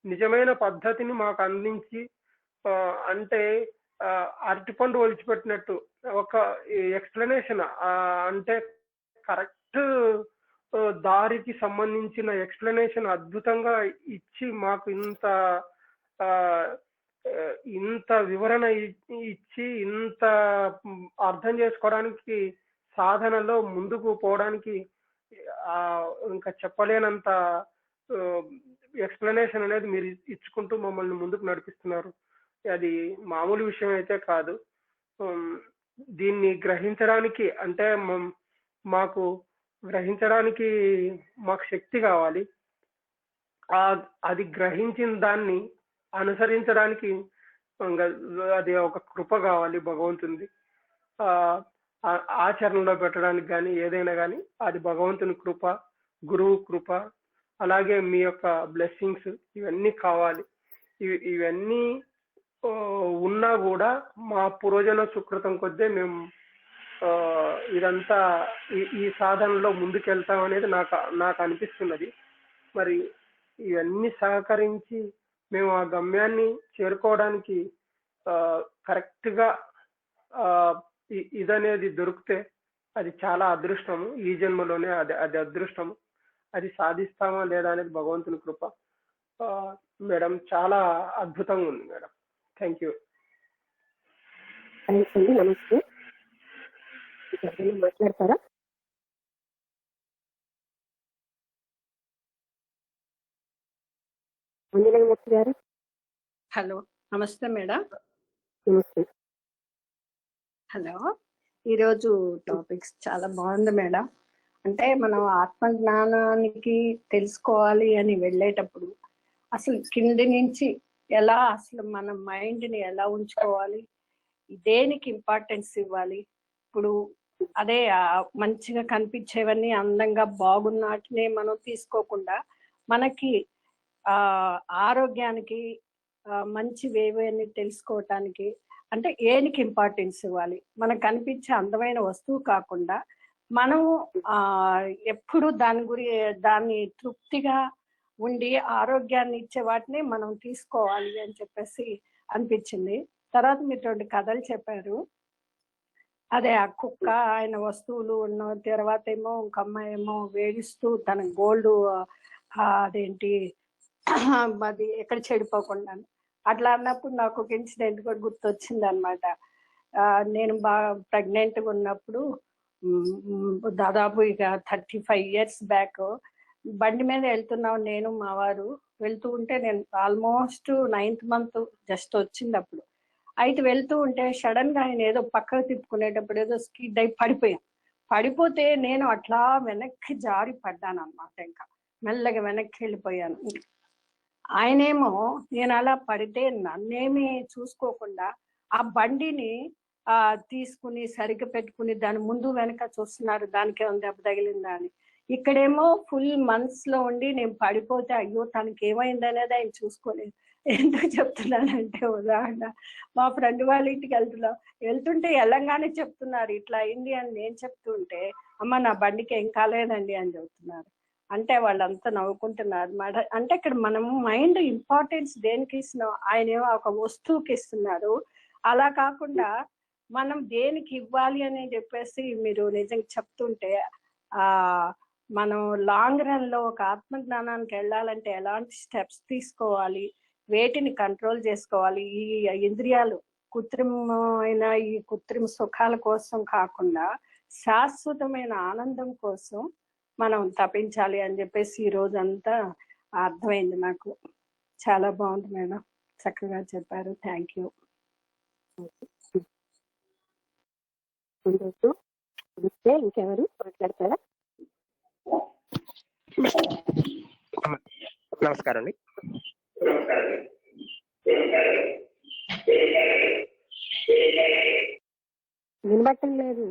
Speaker 9: నిజమైన పద్ధతిని మాకు అందించి, అంటే అరటిపండు ఒలిచిపెట్టినట్టు ఒక ఎక్స్ప్లెనేషన్, అంటే కరెక్ట్ దారికి సంబంధించిన ఎక్స్ప్లెనేషన్ అద్భుతంగా ఇచ్చి మాకు ఇంత వివరణ ఇచ్చి ఇంత అర్థం చేసుకోవడానికి సాధనలో ముందుకు పోవడానికి ఇంకా చెప్పలేనంత ఎక్స్ప్లెనేషన్ అనేది మీరు ఇచ్చుకుంటూ మమ్మల్ని ముందుకు నడిపిస్తున్నారు. అది మామూలు విషయం అయితే కాదు. దీన్ని గ్రహించడానికి, అంటే మాకు గ్రహించడానికి మాకు శక్తి కావాలి. అది గ్రహించిన దాన్ని అనుసరించడానికి అది ఒక కృప కావాలి భగవంతునిది. ఆచరణలో పెట్టడానికి కానీ ఏదైనా కానీ అది భగవంతుని కృప, గురువు కృప, అలాగే మీ యొక్క బ్లెస్సింగ్స్ ఇవన్నీ కావాలి. ఇవన్నీ ఉన్నా కూడా మా పూర్వజన సుకృతం కొద్దే మేము ఇదంతా ఈ సాధనలో ముందుకెళ్తాం అనేది నాకు అనిపిస్తున్నది. మరి ఇవన్నీ సహకరించి మేము ఆ గమ్యాన్ని చేరుకోవడానికి కరెక్ట్ గా ఇదనేది దొరికితే అది చాలా అదృష్టము. ఈ జన్మలోనే అది అదృష్టము. అది సాధిస్తామా లేదా అనేది భగవంతుని కృప. మేడం చాలా అద్భుతంగా ఉంది మేడం. Thank you.
Speaker 2: నమస్తే. మాట్లాడతారా? ఆంజనేయమూర్తి గారు.
Speaker 10: హలో, నమస్తే మేడం.
Speaker 2: నమస్తే.
Speaker 10: హలో, ఈరోజు టాపిక్స్ చాలా బాగుంది మేడం. అంటే మనం ఆత్మ జ్ఞానానికి తెలుసుకోవాలి అని వెళ్ళేటప్పుడు అసలు కింది నుంచి ఎలా, అసలు మన మైండ్ని ఎలా ఉంచుకోవాలి, దేనికి ఇంపార్టెన్స్ ఇవ్వాలి. ఇప్పుడు అదే మంచిగా కనిపించేవన్నీ అందంగా బాగున్నట్టునే మనం తీసుకోకుండా మనకి ఆరోగ్యానికి మంచివేవని తెలుసుకోవటానికి అంటే ఏనికి ఇంపార్టెన్స్ ఇవ్వాలి. మనకు కనిపించే అందమైన వస్తువు కాకుండా మనం ఎప్పుడు దాన్ని తృప్తిగా ఉండి ఆరోగ్యాన్ని ఇచ్చే వాటిని మనం తీసుకోవాలి అని చెప్పేసి అనిపించింది. తర్వాత మీరు 2 కథలు చెప్పారు. అదే ఆ కుక్క ఆయన వస్తువులు ఉన్న తర్వాత ఏమో ఒక అమ్మాయి ఏమో వేడిస్తూ తన గోల్డ్ అదేంటి అది ఎక్కడ చెడిపోకుండా అట్లా అన్నప్పుడు నాకు ఒక ఇన్సిడెంట్ కూడా గుర్తొచ్చింది అనమాట. నేను బాగా ప్రెగ్నెంట్ గా ఉన్నప్పుడు దాదాపు ఇక 35 years బ్యాక్ బండి మీద వెళ్తున్నాం నేను మా వారు. వెళ్తూ ఉంటే నేను ఆల్మోస్ట్ 9th month జస్ట్ వచ్చింది అప్పుడు. అయితే వెళ్తూ ఉంటే సడన్ గా ఆయన ఏదో పక్కకు తిప్పుకునేటప్పుడు ఏదో స్కిడ్ అయి పడిపోయాం. పడిపోతే నేను అట్లా వెనక్కి జారి పడ్డాను అనమాట. ఇంకా మెల్లగా వెనక్కి వెళ్ళిపోయాను. ఆయనేమో నేను అలా పడితే నన్నేమి చూసుకోకుండా ఆ బండిని తీసుకుని సరిగ్గా పెట్టుకుని దాని ముందు వెనక చూస్తున్నారు, దానికే ఉంది దెబ్బ తగిలిందా అని. ఇక్కడేమో ఫుల్ మంత్స్ లో ఉండి నేను పడిపోతే అయ్యో తనకి ఏమైంది అనేది ఆయన చూసుకోలేదు. ఎందుకు చెప్తున్నానంటే ఉదాహరణ మా ఫ్రెండ్ వాళ్ళ ఇంటికి వెళ్తుంటే వెళ్ళంగానే చెప్తున్నారు ఇట్లా అయింది అని నేను చెప్తుంటే అమ్మ నా బండికి ఏం కాలేదండి అని చెప్తున్నారు. అంటే వాళ్ళంతా నవ్వుకుంటున్నారు అన్నమాట. అంటే ఇక్కడ మనం మైండ్ ఇంపార్టెన్స్ దేనికి ఇస్తున్నాం, ఆయన ఏమో ఒక వస్తువుకి ఇస్తున్నారు. అలా కాకుండా మనం దేనికి ఇవ్వాలి అని చెప్పేసి మీరు నిజంగా చెప్తుంటే మనం లాంగ్ రన్ లో ఒక ఆత్మజ్ఞానానికి వెళ్ళాలంటే ఎలాంటి స్టెప్స్ తీసుకోవాలి, వేటిని కంట్రోల్ చేసుకోవాలి, ఈ ఇంద్రియాలు కృత్రిమమైన ఈ కృత్రిమ సుఖాల కోసం కాకుండా శాశ్వతమైన ఆనందం కోసం మనం తపించాలి అని చెప్పేసి ఈ రోజంతా అర్థమైంది నాకు. చాలా బాగుంది మేడం, చక్కగా చెప్పారు. Thank you.
Speaker 2: ఇంకెవరు మాట్లాడతారా?
Speaker 11: నమస్కారం అండి.
Speaker 2: వినబట్టం లేదు,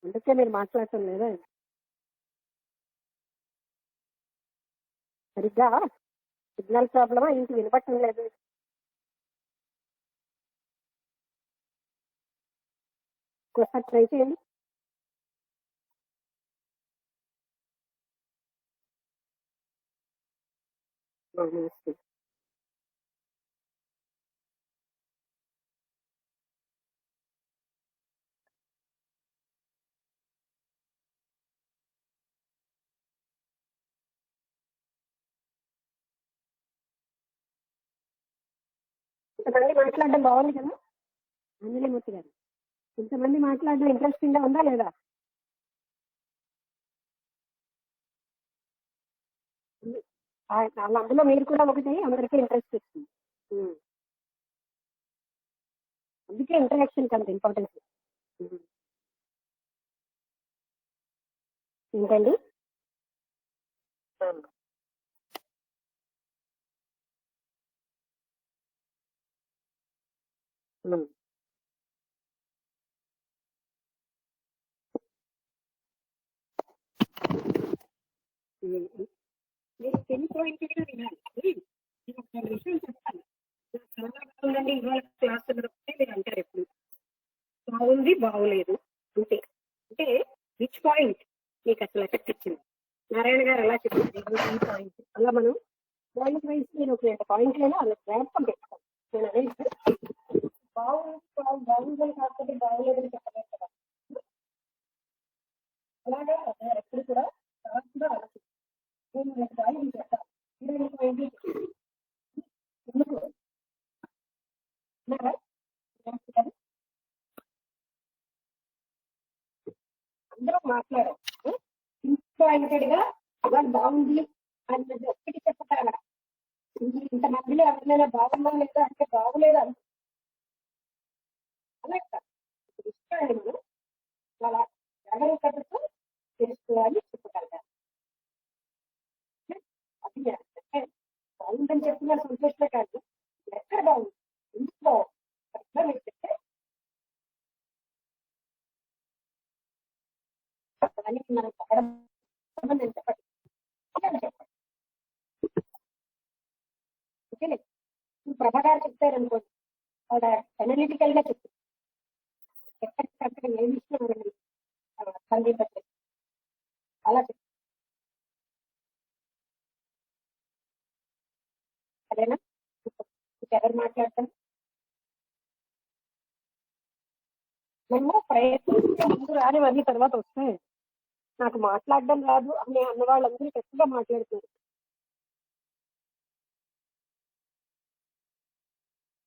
Speaker 2: అందుకే మీరు మాట్లాడటం లేదా? సరిగ్గా సిగ్నల్ ప్రాబ్లమా ఇంటి వినబట్టం లేదు? ఒకసారి ట్రై చేయండి. నమస్తే. ఇంతమంది మాట్లాడడం బాగుంది కదా ఆంజనేయమూర్తి గారు? ఇంతమంది మాట్లాడడం ఇంట్రెస్టింగ్ గా ఉందా లేదా? అందులో మీరు కూడా ఒకటి అందరికీ ఇంట్రెస్ట్ ఇస్తుంది. అందుకే ఇంటరాక్షన్ అంత ఇంపార్టెన్స్. ఏంటండి? పెళ్లి పాయింట్ వినాలి. ఒక విషయం చెప్తాను, చాలా బాగుందండి ఇవాళ క్లాసులో మీరు అంటారు ఎప్పుడు బాగుంది బాగులేదు అంటే అంటే విచ్ పాయింట్ మీకు అసలు ఎఫెక్ట్ ఇచ్చింది? నారాయణ గారు ఎలా చెప్పారు ఈ పాయింట్, అలా మనం పాయింట్ వైజ్ నేను ఒక 2 పాయింట్లైనా అలా జ్ఞాపకం పెట్టుకోండి. నేను అనేది బాగుందని కాకపోతే బాగులేదని చెప్పలేదు కదా. అలాగే ఎప్పుడు కూడా కూడా ఆలోచించాలి. నేను 2 పాయింట్లు చెప్తాను, 2 పాయింట్లు ఎందుకు అందరూ మాట్లాడారు. ఇంపాయింటెడ్ గా వాళ్ళు బాగుంది అన్నది ఒక్కటి చెప్పగలరా? ఇంతమందిలో ఎవరినైనా బాగుందా లేదా అంటే బాగులేదు అంత అలాగే విషయాన్ని మనం చాలా జాగ్రత్తతో తెలుసుకోవాలి, చెప్పగలగాలి. అది బాగుందని చెప్పిన సంతోషమే కాదు, ఎక్కడ బాగుంది ఎందుకు బాగుంది అట్లా మీరు చెప్తే దానికి మనం చెప్పడం నేను చెప్పండి చెప్పండి. ఓకే, ప్రభా గారు చెప్తారనుకోండి, ఆవిడ అనలిటికల్ గా చెప్తారు. ఎక్కడికక్కడ ఏమి ఇష్టం సందీపత్రి అలా చెప్తారు. సరేనా? ఎవరు మాట్లాడతారు? వయసు ముందు రానివన్నీ తర్వాత వస్తాయి. నాకు మాట్లాడడం రాదు అని అన్న వాళ్ళందరూ చక్కగా మాట్లాడుతున్నారు.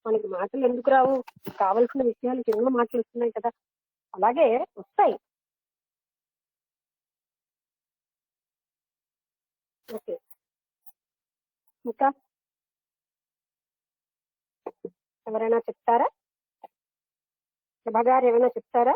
Speaker 2: మనకి మాటలు ఎందుకు రావు? కావలసిన విషయాలు ఎన్నో మాటలు వస్తున్నాయి కదా, అలాగే వస్తాయి. ఓకే, ఇంకా ఎవరైనా చెప్తారా? ప్రభా గారు ఏమైనా చెప్తారా?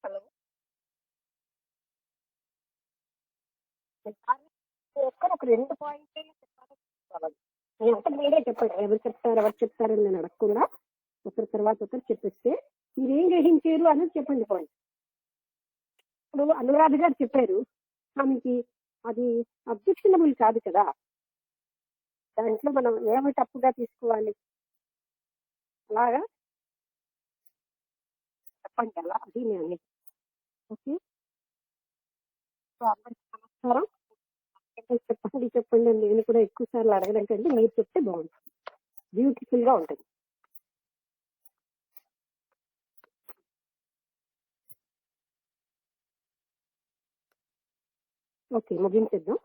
Speaker 2: హలో, ఒక్కరు ఒక 2 పాయింట్లు చెప్పాలి. నేను అంటే మీరే చెప్పండి, ఎవరు చెప్తారని నేను అడగకుండా ఒకరి తర్వాత ఒకరు చెప్పేస్తే మీరేం గ్రహించారు అనేది చెప్పండి పాయింట్. ఇప్పుడు అనురాధ గారు చెప్పారు, ఆమెకి అది అబ్జెక్షనబుల్ కాదు కదా, దాంట్లో మనం ఏమి తప్పుగా తీసుకోవాలి, అలాగా చెప్పండి. అలా అది నేను ఓకే. సో అందరికీ నమస్కారం. చెప్పండి అని నేను కూడా ఎక్కువ సార్లు అడగడం కంటే మీరు చెప్తే బాగుంటుంది, బ్యూటిఫుల్ గా ఉంటుంది. ఓకే, ముగించేద్దాం.